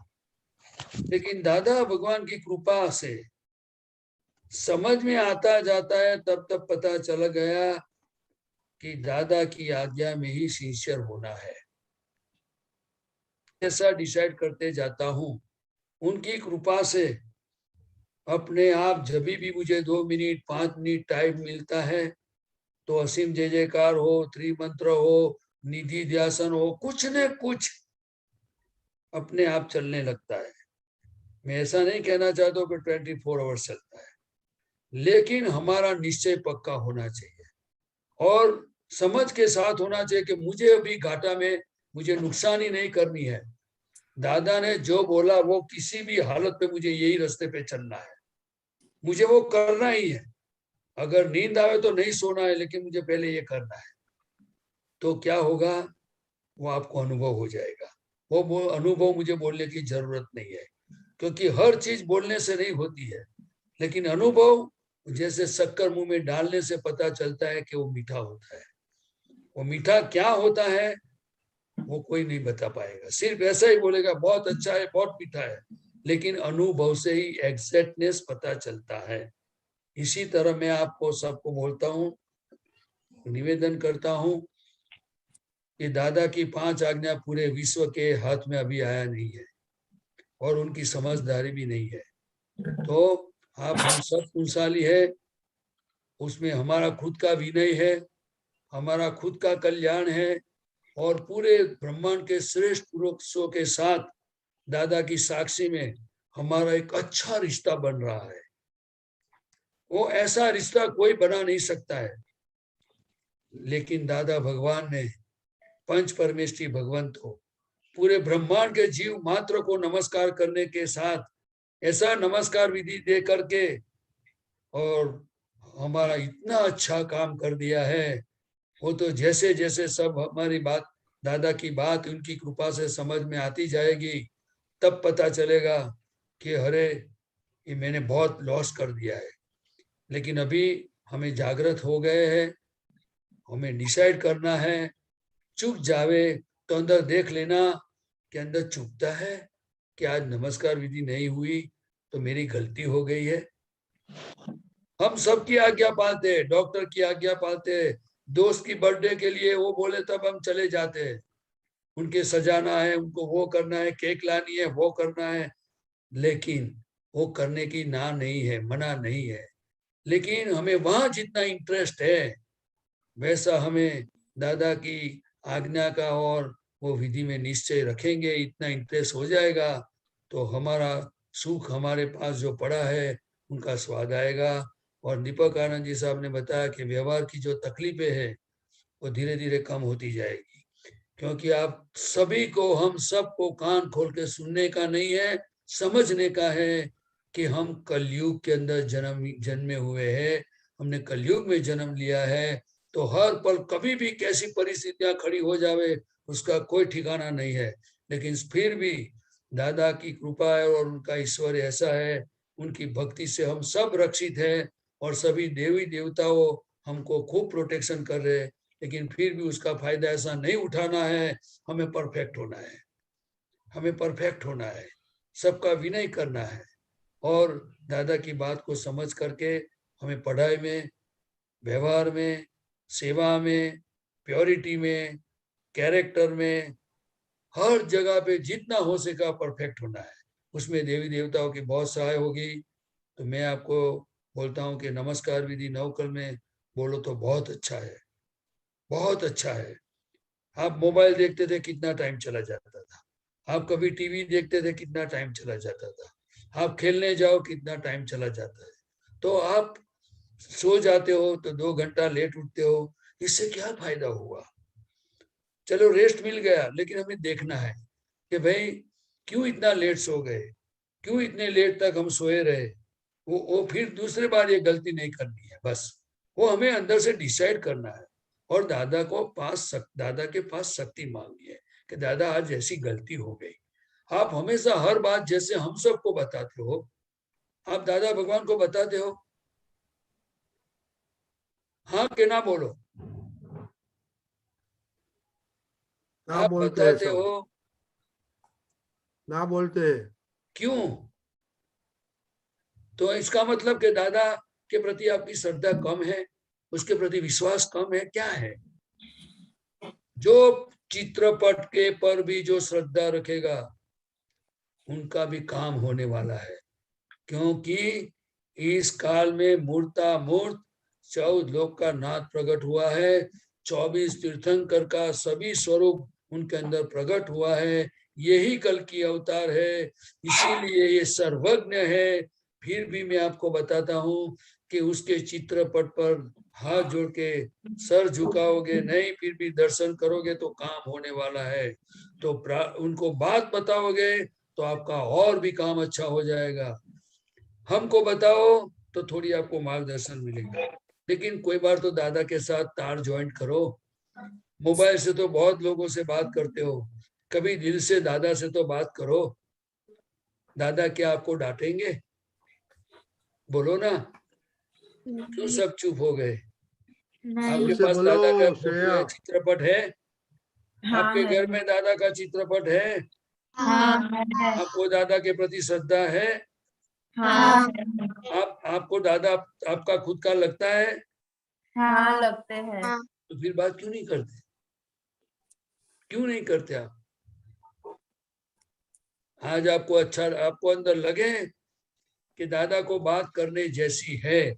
लेकिन दादा भगवान की कृपा से समझ में आता जाता है, तब तब पता चल गया कि दादा की आज्ञा में ही सिंसियर होना है। ऐसा डिसाइड करते जाता हूँ उनकी कृपा से। अपने आप जब भी मुझे 2 मिनट 5 मिनट टाइम मिलता है तो असीम जय जयकार हो, त्रिमंत्र हो, निधि ध्यासन हो, कुछ न कुछ अपने आप चलने लगता है। मैं ऐसा नहीं कहना चाहता हूँ कि 24 आवर्स चलता है, लेकिन हमारा निश्चय पक्का होना चाहिए और समझ के साथ होना चाहिए कि मुझे अभी घाटा में मुझे नुकसानी नहीं करनी है। दादा ने जो बोला वो किसी भी हालत पे मुझे यही रास्ते पे चलना है, मुझे वो करना ही है। अगर नींद आवे तो नहीं सोना है, लेकिन मुझे पहले ये करना है। तो क्या होगा, वो आपको अनुभव हो जाएगा। वो अनुभव मुझे बोलने की जरूरत नहीं है, क्योंकि हर चीज बोलने से नहीं होती है, लेकिन अनुभव जैसे शक्कर मुंह में डालने से पता चलता है कि वो मीठा होता है। वो मीठा क्या होता है वो कोई नहीं बता पाएगा, सिर्फ ऐसा ही बोलेगा बहुत अच्छा है, बहुत मीठा है, लेकिन अनुभव से ही एग्जैक्टनेस पता चलता है। इसी तरह मैं आपको सबको बोलता हूँ, निवेदन करता हूँ कि दादा की 5 आज्ञा पूरे विश्व के हाथ में अभी आया नहीं है और उनकी समझदारी भी नहीं है। तो आप हम सब पुण्यशाली है, उसमें हमारा खुद का विनय है, हमारा खुद का कल्याण है और पूरे ब्रह्मांड के श्रेष्ठ पुरुषों के साथ दादा की साक्षी में हमारा एक अच्छा रिश्ता बन रहा है। वो ऐसा रिश्ता कोई बना नहीं सकता है, लेकिन दादा भगवान ने पंच परमेष्ठी भगवंत को पूरे ब्रह्मांड के जीव मात्र को नमस्कार करने के साथ ऐसा नमस्कार विधि दे करके और हमारा इतना अच्छा काम कर दिया है। वो तो जैसे जैसे सब हमारी बात, दादा की बात उनकी कृपा से समझ में आती जाएगी, तब पता चलेगा कि अरे ये मैंने बहुत लॉस कर दिया है। लेकिन अभी हमें जागृत हो गए हैं, हमें डिसाइड करना है। चुप जावे तो अंदर देख लेना कि अंदर चुपता है कि आज नमस्कार विधि नहीं हुई तो मेरी गलती हो गई है। हम सबकी आज्ञा पालते हैं, डॉक्टर की आज्ञा पालते हैं, दोस्त की बर्थडे के लिए वो बोले तब हम चले जाते हैं, उनके सजाना है, उनको वो करना है, केक लानी है, वो करना है, लेकिन वो करने की ना नहीं है, मना नहीं है। लेकिन हमें वहां जितना इंटरेस्ट है वैसा हमें दादा की आज्ञा का और वो विधि में निश्चय रखेंगे, इतना इंटरेस्ट हो जाएगा तो हमारा सुख हमारे पास जो पड़ा है उनका स्वाद आएगा। और दीपक आनंद जी साहब ने बताया कि व्यवहार की जो तकलीफें हैं वो धीरे धीरे कम होती जाएगी, क्योंकि आप सभी को, हम सबको कान खोल के सुनने का नहीं है, समझने का है कि हम कलयुग के अंदर जन्मे हुए हैं, हमने कलयुग में जन्म लिया है, तो हर पल कभी भी कैसी परिस्थितियां खड़ी हो जावे उसका कोई ठिकाना नहीं है। लेकिन फिर भी दादा की कृपा है और उनका ईश्वर ऐसा है, उनकी भक्ति से हम सब रक्षित हैं और सभी देवी देवताओं हमको खूब प्रोटेक्शन कर रहे हैं। लेकिन फिर भी उसका फायदा ऐसा नहीं उठाना है, हमें परफेक्ट होना है, हमें परफेक्ट होना है, सबका विनय करना है और दादा की बात को समझ करके हमें पढ़ाई में, व्यवहार में, सेवा में, प्योरिटी में, कैरेक्टर में, हर जगह पे जितना हो सका परफेक्ट होना है। उसमें देवी देवताओं की बहुत सहाय होगी। तो मैं आपको बोलता हूँ कि नमस्कार विधि नवकल में बोलो तो बहुत अच्छा है, बहुत अच्छा है। आप मोबाइल देखते थे कितना टाइम चला जाता था, आप कभी टीवी देखते थे कितना टाइम चला जाता था, आप खेलने जाओ कितना टाइम चला जाता है, तो आप सो जाते हो तो 2 घंटा लेट उठते हो, इससे क्या फायदा हुआ? चलो रेस्ट मिल गया, लेकिन हमें देखना है कि भाई क्यों इतना लेट सो गए, क्यों इतने लेट तक हम सोए रहे। वो फिर दूसरे बार ये गलती नहीं करनी है, बस वो हमें अंदर से डिसाइड करना है और दादा के पास शक्ति मांगनी है कि दादा आज ऐसी गलती हो गई। आप हमेशा हर बात जैसे हम सबको बताते हो, आप दादा भगवान को बताते हो? हाँ के ना बोलो, ना आप बोलते हैं बताते सब, हो? ना बोलते हैं। क्यों? तो इसका मतलब कि दादा के प्रति आपकी श्रद्धा कम है, उसके प्रति विश्वास कम है, क्या है? जो चित्रपट के पर भी जो श्रद्धा रखेगा उनका भी काम होने वाला है, क्योंकि इस काल में मूर्ता मूर्त 14 लोक का नाथ प्रकट हुआ है, 24 तीर्थंकर का सभी स्वरूप उनके अंदर प्रकट हुआ है। यही कल की अवतार है, इसीलिए ये सर्वज्ञ है। फिर भी मैं आपको बताता हूँ कि उसके चित्रपट पर हाथ जोड़ के सर झुकाओगे नहीं, फिर भी दर्शन करोगे तो काम होने वाला है। तो उनको बात बताओगे तो आपका और भी काम अच्छा हो जाएगा। हमको बताओ तो थोड़ी आपको मार्गदर्शन मिलेगा, लेकिन कोई बार तो दादा के साथ तार ज्वाइंट करो। मोबाइल से तो बहुत लोगों से बात करते हो, कभी दिल से दादा से तो बात करो। दादा क्या आपको डांटेंगे? बोलो ना, क्यों सब चुप हो गए? आपके पास दादा का फोटो है, चित्रपट है? हाँ आपके है। घर में दादा का चित्रपट है? हाँ है। आपको दादा के प्रति श्रद्धा है? हाँ आपको दादा आपका खुद का लगता है? हाँ लगते हैं। तो फिर बात क्यों नहीं करते? क्यों नहीं करते आप? आज आपको अच्छा, आपको अंदर लगे कि दादा को बात करने जैसी है,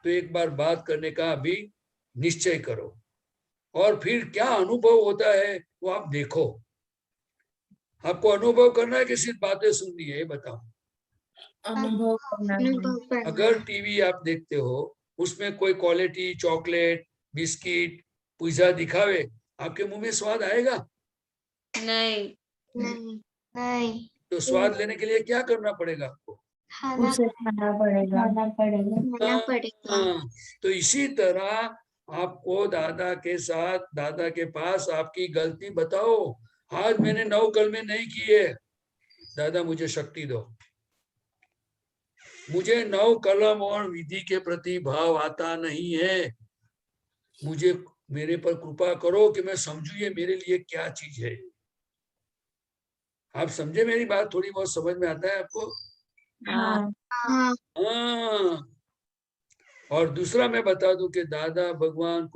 तो एक बार बात करने का भी निश्चय करो, और फिर क्या अनुभव होता है वो आप देखो। आपको अनुभव करना है कि सिर्फ बातें सुननी है, ये बताओ। अनुभव करना है। अगर टीवी आप देखते हो, उसमें कोई क्वालिटी चॉकलेट, बिस्किट, पिज्जा दिखावे, आपके मुंह में स्वाद आएगा? नहीं नहीं। तो स्वाद लेने के लिए क्या करना पड़ेगा आपको? उसे खाना पड़ेगा। हाँ, तो इसी तरह आपको दादा के साथ, दादा के पास आपकी गलती बताओ। आज मैंने 9 कलमे नहीं किए, दादा मुझे शक्ति दो। मुझे 9 कलम और विधि के प्रति भाव आता नहीं है, मुझे मेरे पर कृपा करो कि मैं समझू ये मेरे लिए क्या चीज है। आप समझे मेरी बात? थोड़ी बहुत समझ में आता है आपको? हाँ हाँ। और दूसरा मैं बता दूं कि दादा भगवान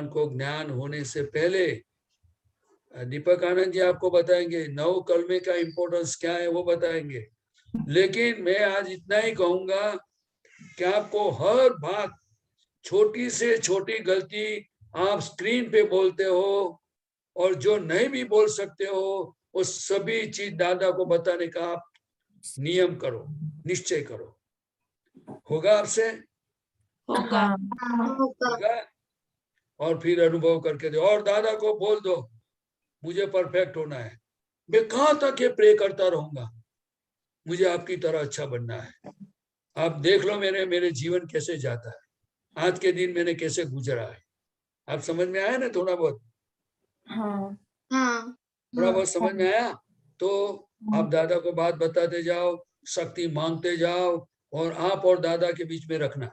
को ज्ञान होने से पहले दीपक आनंद जी आपको बताएंगे 9 कलमे का इंपॉर्टेंस क्या है, वो बताएंगे। लेकिन मैं आज इतना ही कहूंगा कि आपको हर बात, छोटी से छोटी गलती आप स्क्रीन पे बोलते हो, और जो नहीं भी बोल सकते हो वो सभी चीज दादा को बताने का आप नियम करो, निश्चय करो। होगा आपसे? होगा। और फिर अनुभव करके दो, और दादा को बोल दो मुझे परफेक्ट होना है, मैं कहां तक ये प्रे करता रहूंगा, मुझे आपकी तरह अच्छा बनना है। आप देख लो मेरे जीवन कैसे जाता है, आज के दिन मैंने कैसे गुजरा है। आप समझ में आया ना? थोड़ा बहुत थोड़ा बहुत समझ में आया? तो आप दादा को बात बताते जाओ, शक्ति मांगते जाओ, और आप और दादा के बीच में रखना।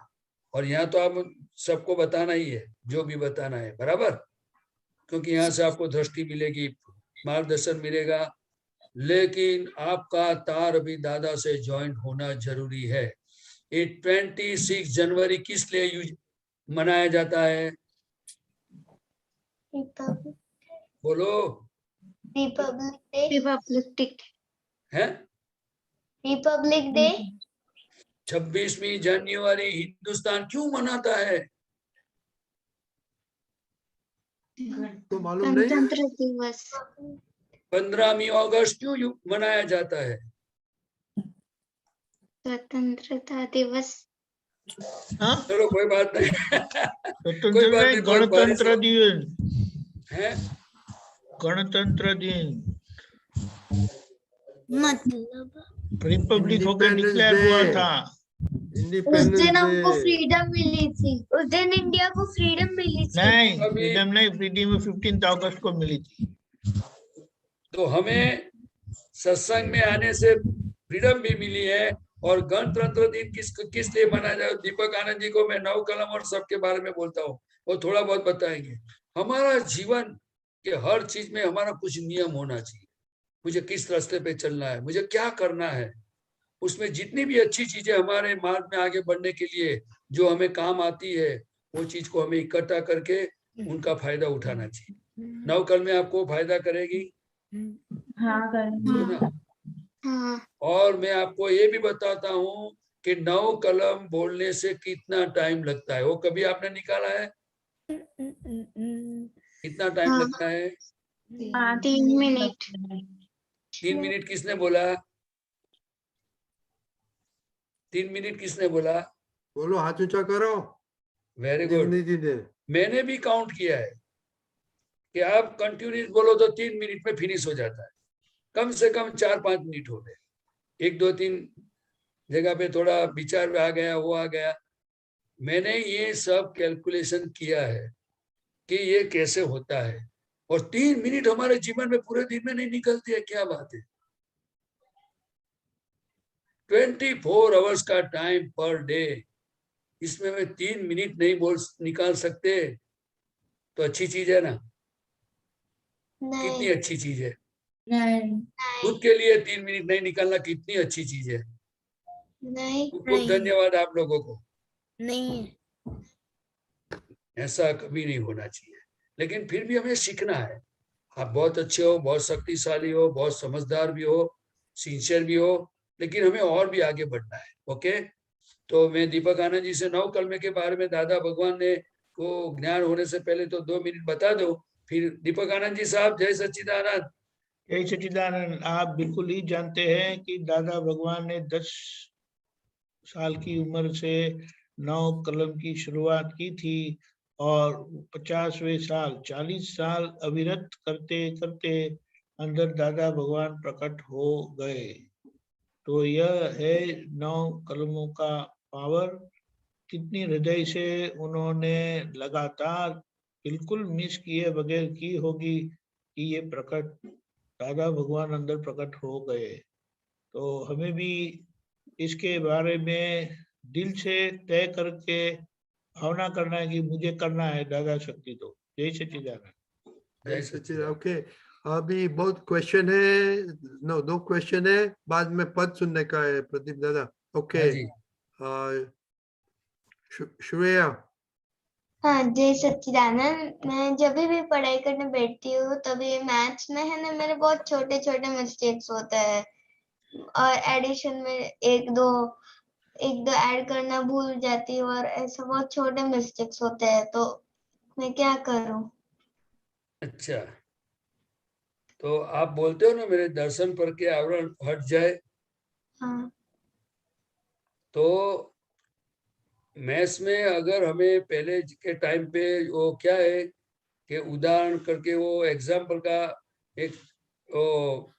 और यहाँ तो आप सबको बताना ही है जो भी बताना है, बराबर, क्योंकि यहाँ से आपको दृष्टि मिलेगी, मार्गदर्शन मिलेगा। लेकिन आपका तार भी दादा से ज्वाइंट होना जरूरी है। ये 26 जनवरी किस लिए मनाया जाता है? बोलो। रिपब्लिक है? डे। 26वीं जनवरी हिंदुस्तान क्यों मनाता है? तो मालूम नहीं है? गणतंत्र दिवस। 15वीं अगस्त क्यों मनाया जाता है? स्वतंत्रता दिवस। चलो कोई बात नहीं। कोई बात नहीं, गणतंत्र दिन है। गणतंत्र दिन मतलब रिपब्लिक होकर डिक्लेयर हुआ था। उस दिन हमको फ्रीडम मिली थी, उस दिन इंडिया को फ्रीडम मिली थी। नहीं, फ्रीडम नहीं, फ्रीडम 15 अगस्त को मिली थी। तो हमें सत्संग में आने से फ्रीडम भी मिली है। और गणतंत्र दिन किस लिए मनाया जाए? दीपक आनंद जी को मैं 9 कलम और सबके बारे में बोलता हूँ, वो थोड़ा बहुत बताएंगे। हमारा जीवन के हर चीज में हमारा कुछ नियम होना चाहिए। मुझे किस रास्ते पे चलना है, मुझे क्या करना है, उसमें जितनी भी अच्छी चीजें हमारे मार्ग में आगे बढ़ने के लिए जो हमें काम आती है, वो चीज को हमें इकट्ठा करके उनका फायदा उठाना चाहिए। 9 कलम में आपको फायदा करेगी। हाँ करेंगे। और मैं आपको ये भी बताता हूँ कि 9 कलम बोलने से कितना टाइम लगता है, वो कभी आपने निकाला है? कितना टाइम लगता है? 3 मिनट। 3 मिनट किसने बोला? 3 मिनट किसने बोला? बोलो, हाथ ऊंचा करो। Very good. मैंने भी काउंट किया है कि आप कंटिन्यूस बोलो तो 3 मिनट में फिनिश हो जाता है। कम से कम 4-5 मिनट हो गए। 1, 2, 3 जगह पे थोड़ा विचार आ गया, वो आ गया। मैंने ये सब कैलकुलेशन किया है कि ये कैसे होता है। और 3 मिनट हमारे जीवन में पूरे दिन में नहीं निकलती है, क्या बात है। 24 आवर्स का टाइम पर डे, इसमें मैं 3 मिनट नहीं निकाल सकते तो अच्छी चीज है ना? कितनी अच्छी चीज है। नहीं खुद के लिए 3 मिनट नहीं निकालना कितनी अच्छी चीज है। नहीं खूब धन्यवाद आप लोगों को। नहीं ऐसा कभी नहीं होना चाहिए, लेकिन फिर भी हमें सीखना है। आप बहुत अच्छे हो, बहुत शक्तिशाली हो, बहुत समझदार भी हो, सिंसियर भी हो, लेकिन हमें और भी आगे बढ़ना है। ओके, तो मैं दीपक आनंद जी से 9 कलमे के बारे में दादा भगवान ने को ज्ञान होने से पहले तो 2 मिनट बता दो। फिर दीपक आनंद जी साहब, जय सच्चिदानंद। जय सच्चिदानंद। आप बिल्कुल ही जानते हैं कि दादा भगवान ने 10 साल की उम्र से 9 कलम की शुरुआत की थी और 50वें साल 40 साल अविरत करते करते अंदर दादा भगवान प्रकट हो गए। तो यह है 9 कलमों का पावर। कितनी हृदय से उन्होंने लगातार बिल्कुल मिस किए बगैर की होगी कि ये प्रकट दादा भगवान अंदर प्रकट हो गए। तो हमें भी इसके बारे में दिल से तय करके भावना करना है कि मुझे करना है दादा शक्ति। तो जय सच्चिदानंद। जय सच्चिदानंद। ओके, अभी बहुत क्वेश्चन है। 2 क्वेश्चन है, बाद में पद सुनने का है प्रदीप दादा। ओके, श्रेया। हाँ जय सच्चिदानंद। मैं जब भी पढ़ाई करने बैठती हूँ तभी मैथ्स में है ना मेरे बहुत छोटे छोटे मिस्टेक्स होते हैं और एडिशन में एक दो ऐड करना भूल जाती हूँ और ऐसा बहुत छोटे मिस्टेक्स होते हैं। तो मैं क्या करूँ? अच्छा, तो आप बोलते हो ना मेरे दर्शन पर के आवरण हट जाए। हाँ। तो मैथ्स में अगर हमें पहले के टाइम पे वो क्या है कि उदाहरण करके वो एग्जाम्पल का एक वो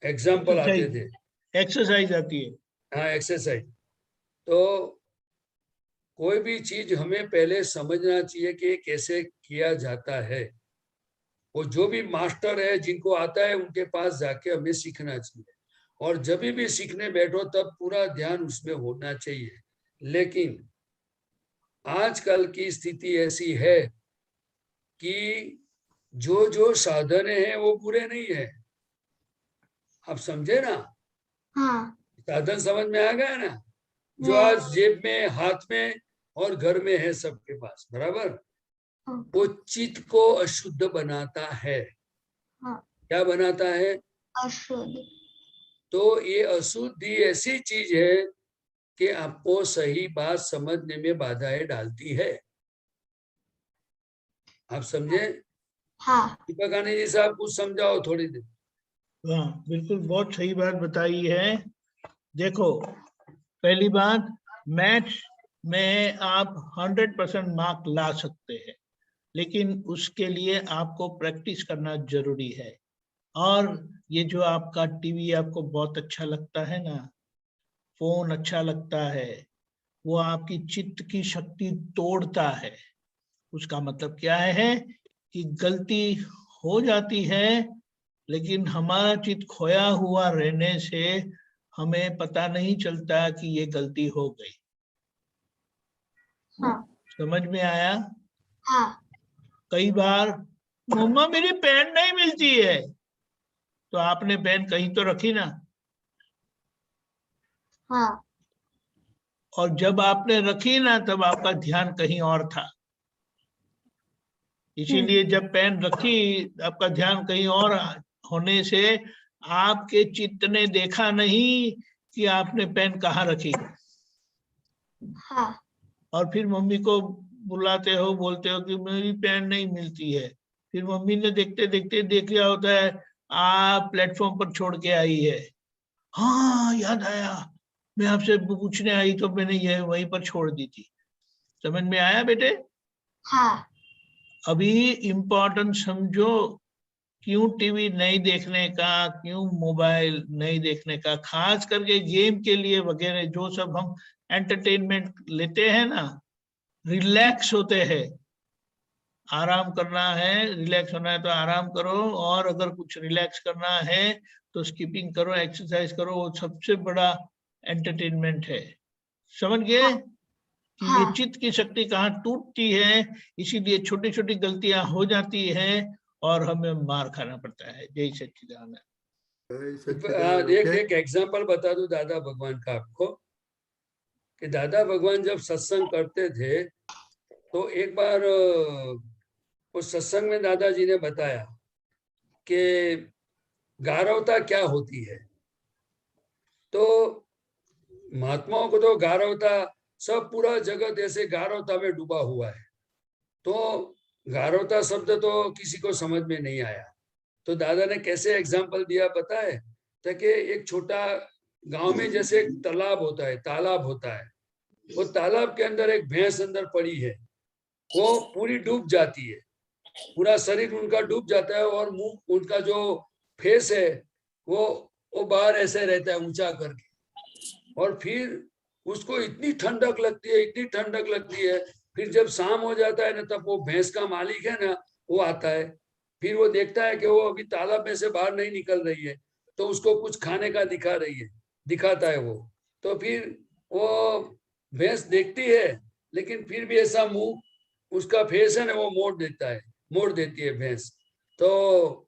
एग्जाम्पल आते थे, एक्सरसाइज आती है। हाँ एक्सरसाइज। तो कोई भी चीज हमें पहले समझना चाहिए कि कैसे किया जाता है। वो जो भी मास्टर है जिनको आता है उनके पास जाके हमें सीखना चाहिए, और जब भी सीखने बैठो तब पूरा ध्यान उसमें होना चाहिए। लेकिन आजकल की स्थिति ऐसी है कि जो साधन है वो पूरे नहीं है। आप समझे ना? हाँ। साधन समझ में आ गया ना? जो आज जेब में, हाथ में और घर में है सबके पास, बराबर, वो चित्त को अशुद्ध बनाता है। हाँ। क्या बनाता है? अशुद्ध। तो ये अशुद्धि ऐसी चीज है कि आपको सही बात समझने में बाधाएं डालती है। आप समझे? हाँ। दीपक आनंद जी साहब कुछ समझाओ थोड़ी देर। हाँ बिल्कुल, बहुत सही बात बताई है। देखो, पहली बात, मैथ्स में आप 100% मार्क ला सकते हैं, लेकिन उसके लिए आपको प्रैक्टिस करना जरूरी है। और ये जो आपका टीवी आपको बहुत अच्छा लगता है ना, फोन अच्छा लगता है, वो आपकी चित्त की शक्ति तोड़ता है। उसका मतलब क्या है कि गलती हो जाती है, लेकिन हमारा चित्त खोया हुआ रहने से हमें पता नहीं चलता कि ये गलती हो गई। हाँ। समझ में आया? हाँ। कई बार मम्मा मेरी पेन नहीं मिलती है, तो आपने पेन कहीं तो रखी ना। हाँ। और जब आपने रखी ना तब आपका ध्यान कहीं और था। इसीलिए जब पेन रखी आपका ध्यान कहीं और होने से आपके चित्त ने देखा नहीं कि आपने पेन कहाँ रखी। हाँ। और फिर मम्मी को बुलाते हो, बोलते हो कि मेरी पेन नहीं मिलती है। फिर मम्मी ने देखते देखते देख लिया होता है आप प्लेटफॉर्म पर छोड़ के आई है। हाँ याद आया, मैं आपसे पूछने आई तो मैंने ये वहीं पर छोड़ दी थी। समझ में आया बेटे? हाँ। अभी इम्पोर्टेंट समझो, क्यों टीवी नहीं देखने का, क्यों मोबाइल नहीं देखने का, खास करके गेम के लिए वगैरह जो सब हम एंटरटेनमेंट लेते हैं ना, रिलैक्स होते हैं। आराम करना है, रिलैक्स होना है तो आराम करो, और अगर कुछ रिलैक्स करना है तो स्किपिंग करो, एक्सरसाइज करो, वो सबसे बड़ा एंटरटेनमेंट है। समझ गए कि ये चित्त की शक्ति कहाँ टूटती है, इसीलिए छोटी छोटी गलतियां हो जाती है और हमें मार खाना पड़ता है। जय सच्चिदानंद। एक एग्जांपल बता दूं दादा भगवान का आपको, कि दादा भगवान जब सत्संग करते थे तो एक बार उस सत्संग में दादाजी ने बताया कि गारवता क्या होती है। तो महात्माओं को तो गारवता, सब पूरा जगत ऐसे गारवता में डूबा हुआ है, तो गारवता शब्द तो किसी को समझ में नहीं आया। तो दादा ने कैसे एग्जाम्पल दिया पता है, ताकि एक छोटा गांव में जैसे एक तालाब होता है, तालाब होता है, वो तालाब के अंदर एक भैंस अंदर पड़ी है, वो पूरी डूब जाती है, पूरा शरीर उनका डूब जाता है और मुंह उनका जो फेस है वो बाहर ऐसे रहता है ऊंचा करके, और फिर उसको इतनी ठंडक लगती है, इतनी ठंडक लगती है। फिर जब शाम हो जाता है ना, तब वो भैंस का मालिक है ना, वो आता है, फिर वो देखता है कि वो अभी तालाब में से बाहर नहीं निकल रही है, तो उसको कुछ खाने का दिखाता है वो। तो फिर वो भैंस देखती है, लेकिन फिर भी ऐसा मुंह, उसका फेस है ना, वो मोड़ देती है भैंस। तो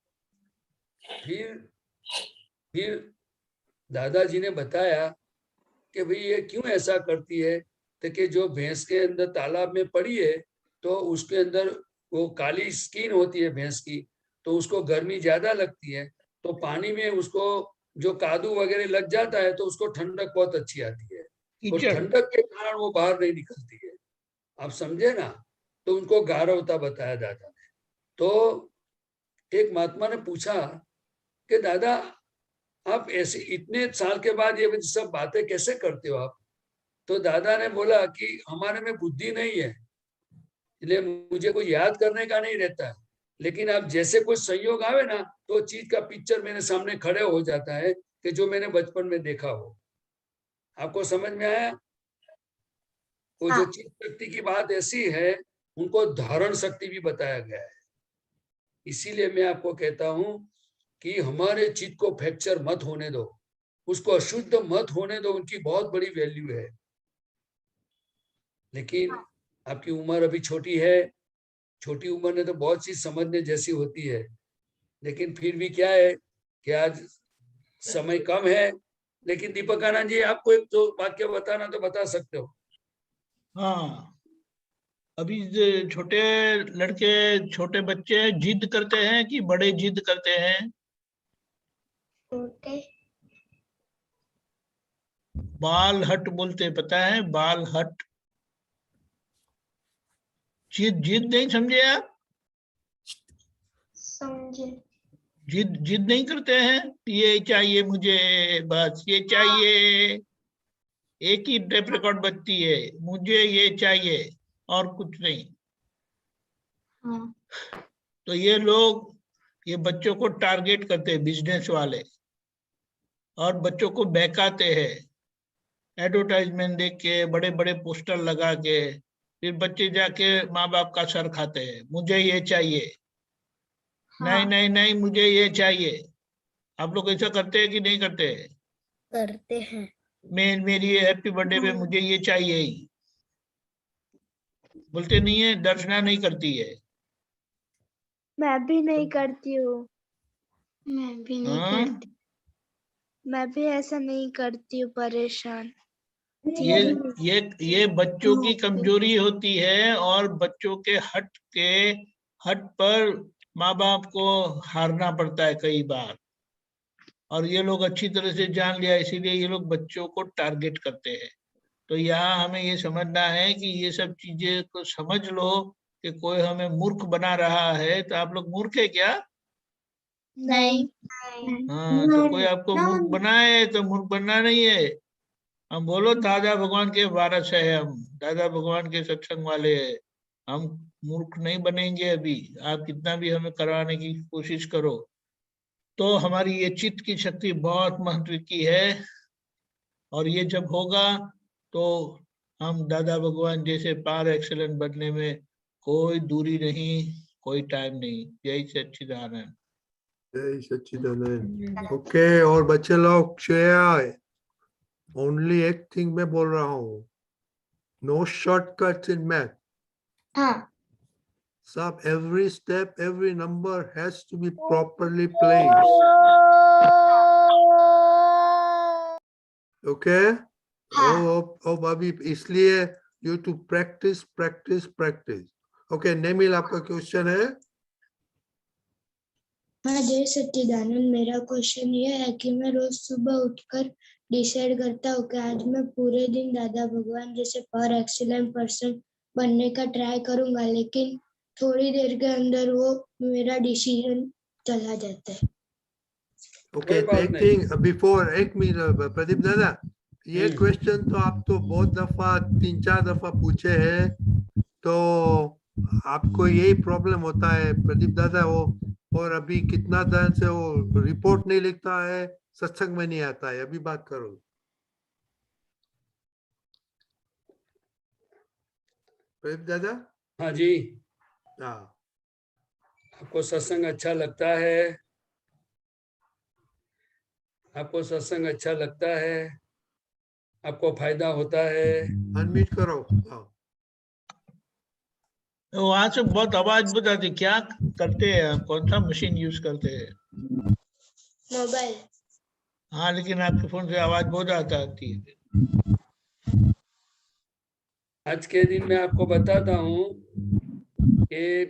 फिर दादाजी ने बताया कि भाई ये क्यों ऐसा करती है, तो कि जो भैंस के अंदर तालाब में पड़ी है, तो उसके अंदर वो काली स्किन होती है भैंस की, तो उसको गर्मी ज्यादा लगती है, तो पानी में उसको जो कादू वगैरह लग जाता है तो उसको ठंडक बहुत अच्छी आती है, और ठंडक के कारण वो बाहर नहीं निकलती है। आप समझे ना? तो उनको गारवता बताया दादा ने। तो एक महात्मा ने पूछा कि दादा आप ऐसे इतने साल के बाद ये सब बातें कैसे करते हो आप? तो दादा ने बोला कि हमारे में बुद्धि नहीं है, इसलिए मुझे कोई याद करने का नहीं रहता है, लेकिन अब जैसे कोई संयोग आवे ना, तो चीज का पिक्चर मेरे सामने खड़े हो जाता है कि जो मैंने बचपन में देखा हो। आपको समझ में आया? वो जो चित्त शक्ति की बात ऐसी है, उनको धारण शक्ति भी बताया गया है। इसीलिए मैं आपको कहता हूं कि हमारे चित्त को फ्रैक्चर मत होने दो, उसको अशुद्ध मत होने दो, उनकी बहुत बड़ी वैल्यू है। लेकिन आपकी उम्र अभी छोटी है, छोटी उम्र में तो बहुत चीज समझने जैसी होती है, लेकिन फिर भी क्या है कि आज समय कम है। लेकिन दीपक आनंद जी, आपको एक दो वाक्य बताना तो बता सकते हो। हाँ, अभी छोटे लड़के, छोटे बच्चे जिद करते हैं कि बड़े जिद करते हैं? बाल हट बोलते, पता है? बाल हट, जिद नहीं समझे आप? समझे। जिद नहीं करते हैं, ये चाहिए मुझे, बस ये चाहिए, एक ही टेप रिकॉर्ड बजती है, मुझे ये चाहिए और कुछ नहीं। तो ये लोग, ये बच्चों को टारगेट करते हैं, बिजनेस वाले, और बच्चों को बहकाते हैं एडवर्टाइजमेंट देख के, बड़े बड़े पोस्टर लगा के। फिर बच्चे जाके माँ बाप का सर खाते हैं, मुझे ये चाहिए, नहीं नहीं नहीं मुझे ये चाहिए। आप लोग ऐसा करते हैं कि नहीं करते? करते हैं। मेरी हैप्पी बर्थडे पे मुझे ये चाहिए ही बोलते नहीं है? दर्शना नहीं करती है। मैं भी नहीं करती हूँ। मैं भी नहीं करती। मैं भी ऐसा नहीं करती हूँ, परेशान। ये बच्चों की कमजोरी होती है, और बच्चों के हट पर माँ बाप को हारना पड़ता है कई बार, और ये लोग अच्छी तरह से जान लिया, इसीलिए ये लोग बच्चों को टारगेट करते हैं। तो यहाँ हमें ये समझना है कि ये सब चीजें को समझ लो कि कोई हमें मूर्ख बना रहा है, तो आप लोग मूर्ख है क्या? नहीं। हाँ, तो कोई आपको मूर्ख बनाए तो मूर्ख बनना नहीं है। हम बोलो दादा भगवान के वारस है, हम दादा भगवान के सत्संग वाले हैं, हम मूर्ख नहीं बनेंगे। अभी आप कितना भी हमें करवाने की कोशिश करो, तो हमारी ये चित्त की शक्ति बहुत महत्व की है, और ये जब होगा तो हम दादा भगवान जैसे पार एक्सीलेंट बनने में कोई दूरी नहीं, कोई टाइम नहीं। जय सच्चिदानंद। जय सच्चिदानंद। ओके, और बच्चे लोग, शेयर ओनली एक थिंग मैं बोल रहा हूँ, नो शॉर्टकट्स इन मैथ। हाँ। सब every step, every number has to be properly placed. Okay? Oh Bobby, इसलिए you to practice. Okay, नेमिल आपका क्वेश्चन है? हाँ जय सच्चिदानंद, मेरा क्वेश्चन ये है कि मैं रोज सुबह उठकर डिसाइड करता हूँ कि आज मैं पूरे दिन दादा भगवान जैसे पर एक्सीलेंट पर्सन बनने का ट्राई करूंगा, लेकिन थोड़ी देर के अंदर वो मेरा डिसीजन चला जाता है। ओके, एक थिंग बिफोर, एक मिनट प्रदीप दादा, ये क्वेश्चन तो आप तो बहुत दफा 3-4 दफा पूछे हैं, तो आपको यही प्रॉब्लम होता है प्रदीप दादा, वो और अभी कितना दिन से वो रिपोर्ट नहीं लिखता है, सत्संग में नहीं आता है, अभी बात करो। प्रदीप दादा? हाँ जी। हाँ, आपको सत्संग अच्छा लगता है? आपको सत्संग अच्छा लगता है? आपको फायदा होता है? अनम्यूट करो। वहां से बहुत आवाज बहुत आती, क्या करते हैं आप? कौन सा मशीन यूज करते हैं? मोबाइल। हाँ, लेकिन आपके फोन से आवाज बहुत आती है। आज के दिन मैं आपको बताता हूँ कि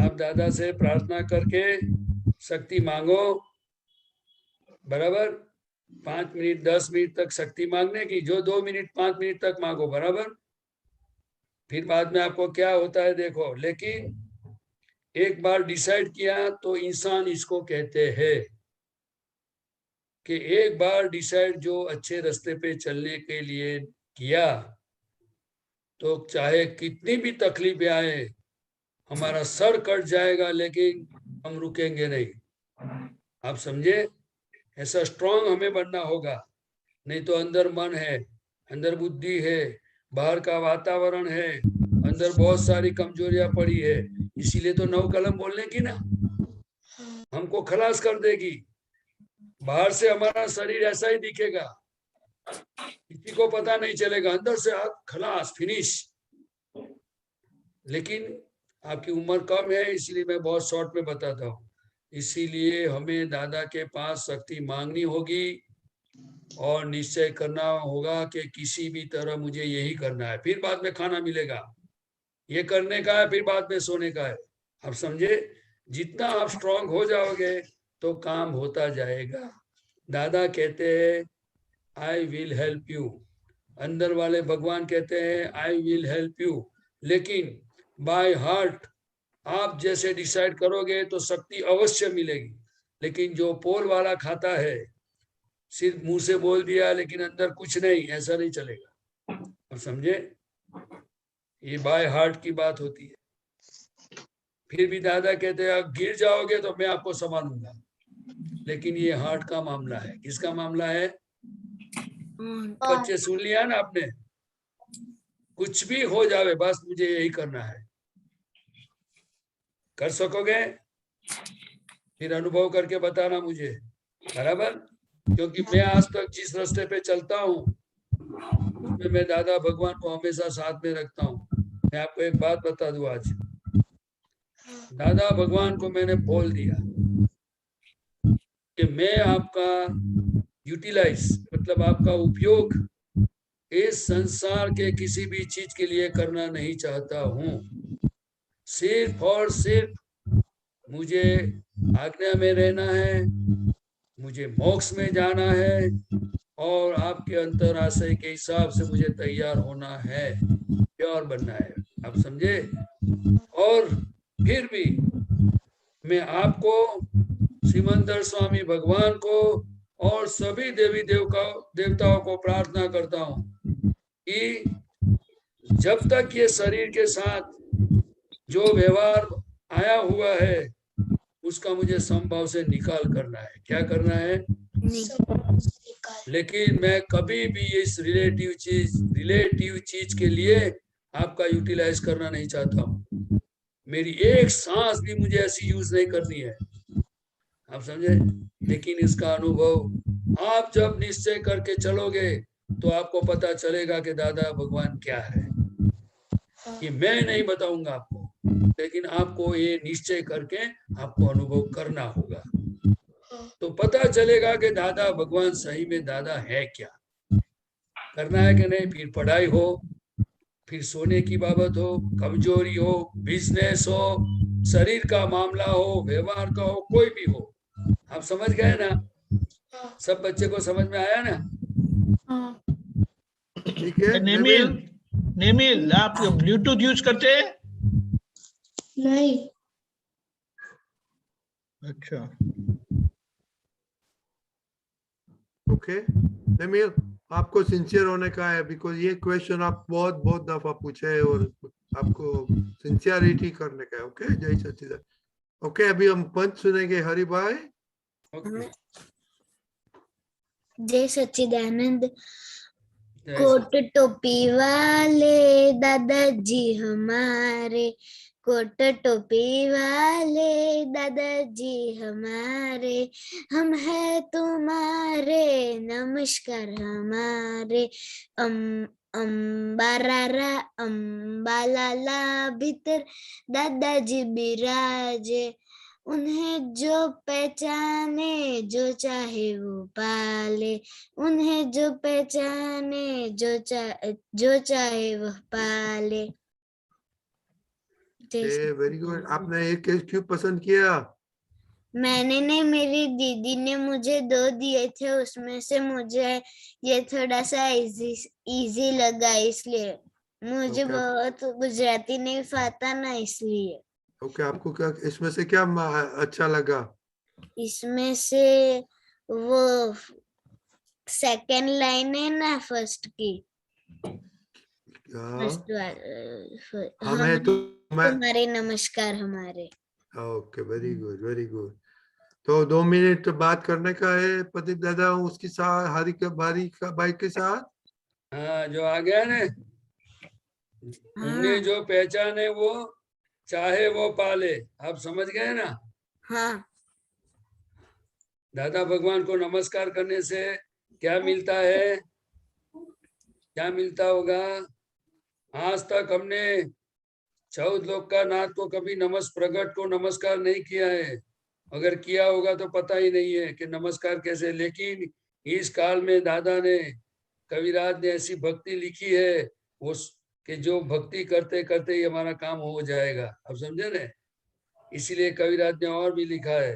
आप दादा से प्रार्थना करके शक्ति मांगो, बराबर? 5 मिनट 10 मिनट तक शक्ति मांगने की, जो 2 मिनट 5 मिनट तक मांगो, बराबर? फिर बाद में आपको क्या होता है देखो। लेकिन एक बार डिसाइड किया तो इंसान इसको कहते हैं कि एक बार डिसाइड जो अच्छे रास्ते पे चलने के लिए किया, तो चाहे कितनी भी तकलीफें आए, हमारा सर कट जाएगा लेकिन हम रुकेंगे नहीं। आप समझे? ऐसा स्ट्रांग हमें बनना होगा, नहीं तो अंदर मन है, अंदर बुद्धि है, बाहर का वातावरण है, अंदर बहुत सारी कमजोरियां पड़ी है, इसीलिए तो 9 कलम बोलने की ना, हमको खलास कर देगी। बाहर से हमारा शरीर ऐसा ही दिखेगा, किसी को पता नहीं चलेगा, अंदर से खलास, फिनिश। लेकिन आपकी उम्र कम है, इसीलिए मैं बहुत शॉर्ट में बताता हूँ। इसीलिए हमें दादा के पास शक्ति मांगनी होगी और निश्चय करना होगा कि किसी भी तरह मुझे यही करना है, फिर बाद में खाना मिलेगा, ये करने का है, फिर बाद में सोने का है। आप समझे? जितना आप स्ट्रांग हो जाओगे तो काम होता जाएगा। दादा कहते हैं आई विल हेल्प यू, अंदर वाले भगवान कहते हैं आई विल हेल्प यू, लेकिन बाय हार्ट आप जैसे डिसाइड करोगे तो शक्ति अवश्य मिलेगी। लेकिन जो पोल वाला खाता है, सिर्फ मुंह से बोल दिया लेकिन अंदर कुछ नहीं, ऐसा नहीं चलेगा। आप समझे? ये बाय हार्ट की बात होती है। फिर भी दादा कहते हैं आप गिर जाओगे तो मैं आपको संभालूंगा, लेकिन ये हार्ट का मामला है। किसका मामला है? बच्चे सुन लिया ना आपने? कुछ भी हो जावे, बस मुझे यही करना है। कर सकोगे? फिर अनुभव करके बताना मुझे, बराबर? क्योंकि मैं आज तक जिस रास्ते पे चलता हूँ उसमें मैं दादा भगवान को हमेशा साथ में रखता हूँ। मैं आपको एक बात बता दूं, आज दादा भगवान को मैंने बोल दिया कि मैं आपका यूटिलाइज, मतलब आपका उपयोग इस संसार के किसी भी चीज के लिए करना नहीं चाहता हूँ। सिर्फ और सिर्फ मुझे आज्ञा में रहना है, मुझे मोक्ष में जाना है और आपके अंतराशय के हिसाब से मुझे तैयार होना है, प्योर बनना है। आप समझे? और फिर भी मैं आपको, सिमंदर स्वामी भगवान को और सभी देवी देवताओं को प्रार्थना करता हूँ कि जब तक ये शरीर के साथ जो व्यवहार आया हुआ है उसका मुझे संभव से निकाल करना है। क्या करना है? लेकिन मैं कभी भी इस रिलेटिव चीज के लिए आपका यूटिलाइज करना नहीं चाहता हूँ। मेरी एक सांस भी मुझे ऐसी यूज नहीं करनी है। आप समझे? लेकिन इसका अनुभव आप जब निश्चय करके चलोगे तो आपको पता चलेगा कि दादा भगवान क्या है। ये मैं नहीं बताऊंगा आपको, लेकिन आपको ये निश्चय करके आपको अनुभव करना होगा, तो पता चलेगा कि दादा भगवान सही में दादा है क्या, करना है कि नहीं। फिर पढ़ाई हो, फिर सोने की बाबत हो, कमजोरी हो, बिजनेस हो, शरीर का मामला हो, व्यवहार का हो, कोई भी हो, आप समझ गए ना? सब बच्चे को समझ में आया ना? ठीक है। नेमिल आप ब्लूटूथ यूज करते हैं? नहीं। अच्छा, ओके नेमिल, आपको सिंसियर होने का है, बिकॉज ये क्वेश्चन आप बहुत दफा पूछे हैं और आपको सिंसियरिटी करने का है। ओके, जय सच्चिदानंद। ओके, अभी हम पंच सुनेंगे। हरि भाई। जय सच्चिदानंद। कोट टोपी वाले दादाजी हमारे, कोट टोपी वाले दादाजी हमारे, हम है तुम्हारे नमस्कार हमारे। अंबारारा अंबालाला भीतर दादाजी बिराजे, उन्हें जो पहचाने जो चाहे वो पाले, उन्हें जो पहचाने जो चाहे वो पाले। Very good. आपने एक क्यों पसंद किया? मैंने नहीं, मेरी दीदी ने मुझे 2 दिए थे, उसमें से मुझे ये थोड़ा सा इजी लगा, इसलिए मुझे बहुत गुजराती नहीं आता ना, इसलिए। ओके, आपको क्या इसमें से क्या अच्छा लगा? इसमें से वो सेकंड लाइन है ना फर्स्ट की, हमें तुम्हारे नमस्कार हमारे। Okay, very good very good. तो 2 मिनट बात करने का है प्रदीप दादा उसके साथ, हरि का भाई के साथ। हाँ, जो आ गया ना, उन्हें जो पहचाने वो चाहे वो पाले, आप समझ गए ना? हाँ। दादा भगवान को नमस्कार करने से क्या मिलता है? क्या मिलता होगा? आज तक हमने 14 लोक का नाथ को कभी प्रगट को नमस्कार नहीं किया है, अगर किया होगा तो पता ही नहीं है कि नमस्कार कैसे। लेकिन इस काल में दादा ने, कविराज ने ऐसी भक्ति लिखी है वो कि जो भक्ति करते करते ही हमारा काम हो जाएगा, अब समझे ना? इसीलिए कविराज ने और भी लिखा है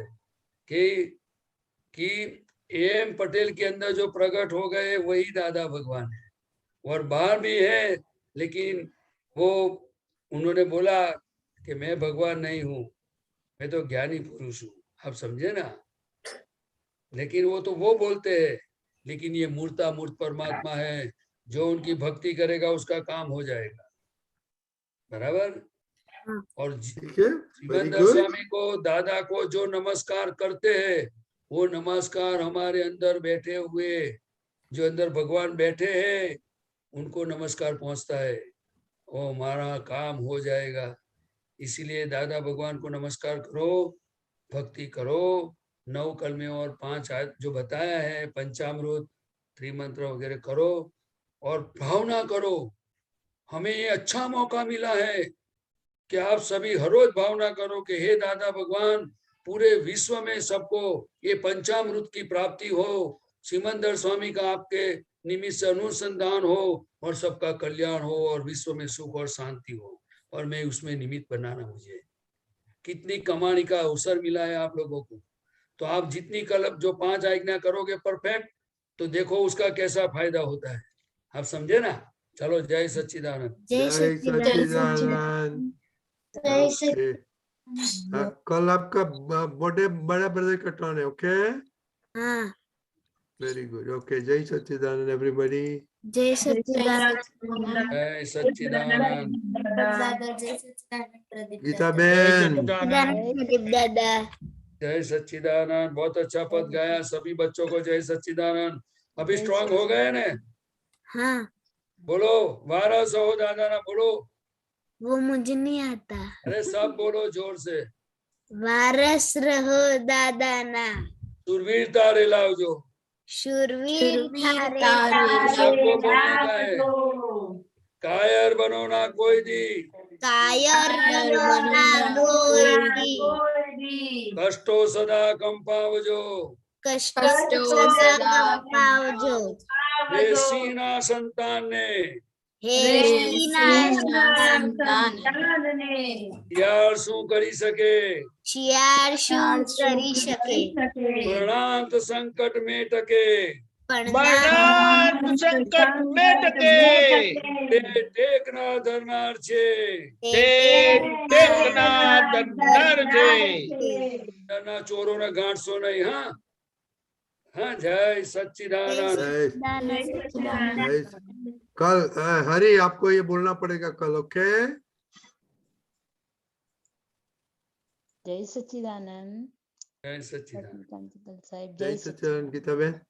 कि एम पटेल के अंदर जो प्रकट हो गए वही दादा भगवान है, और बाहर भी है, लेकिन वो उन्होंने बोला कि मैं भगवान नहीं हूँ, मैं तो ज्ञानी पुरुष हूँ, आप समझे ना? लेकिन वो तो वो बोलते हैं, लेकिन ये मूर्त परमात्मा है, जो उनकी भक्ति करेगा उसका काम हो जाएगा, बराबर। और सिमंदर स्वामी को, दादा को जो नमस्कार करते हैं, वो नमस्कार हमारे अंदर बैठे हुए, जो अंदर भगवान बैठे हैं, उनको नमस्कार पहुंचता है, वो हमारा काम हो जाएगा। इसीलिए दादा भगवान को नमस्कार करो, भक्ति करो, 9 कलमे और 5 आयत जो बताया है, पंचामृत, त्रिमंत्र वगैरह करो और भावना करो। हमें ये अच्छा मौका मिला है कि आप सभी हर रोज भावना करो कि हे दादा भगवान, पूरे विश्व में सबको ये पंचामृत की प्राप्ति हो, सिमंदर स्वामी का आपके निमित्त से अनुसंधान हो, और सबका कल्याण हो, और विश्व में सुख और शांति हो, और मैं उसमें निमित्त बनाना। मुझे कितनी कमाने का अवसर मिला है आप लोगों को। तो आप जितनी कल्प जो 5 आज्ञा करोगे परफेक्ट, तो देखो उसका कैसा फायदा होता है, आप समझे ना? चलो, जय सच्चिदानंद। जय सच्चिदानंद। कल आपका बर्थडे, बड़ा ब्रदर का टर्न है। ओके, हाँ, वेरी गुड। ओके, जय सच्चिदानंद एवरीबॉडी। जय सच्चिदानंद। जय सच्चिदानंद। गीता बहन। दादा जय सच्चिदानंद। बहुत अच्छा पद गाया, सभी बच्चों को जय सच्चिदानंद। अभी स्ट्रांग हो गए ना? हाँ। बोलो, वारस हो दादा ना, बोलो। वो मुझे नहीं आता। अरे सब बोलो जोर से। वारस रहो दादा ना, शूरवीर तारे लाओ जो, शूरवीर सबको बोलने का है। कायर बनो ना कोई दी, કષ્ટો સદા કંપાવજો દેશીના સંતાનને શિયાળ શું કરી શકે પ્રણાંત સંકટ में टके संकट में टके ટેકના ધરનાર છે ટેકના ધરનાર છે ચોરોને ગાંઠશો નહીં હા हाँ जय सच्चिदानंद जय कल हरि आपको ये बोलना पड़ेगा कल ओके जय सच्चिदानंद जय सच्चिदानंद साहिब जय सच्चिदानंद गीताबेन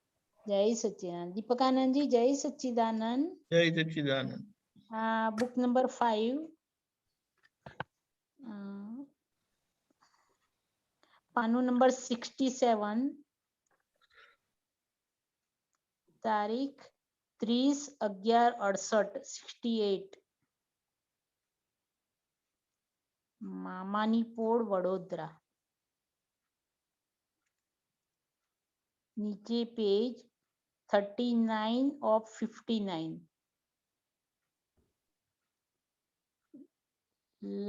जय सच्चिदानंद दीपकानंद जी जय सच्चिदानंद जय सच्चिदानंद बुक नंबर 5 पानो नंबर 67 तारीख 30/11/68 मामानीपोड़ वडोदरा नीचे page 39 of 59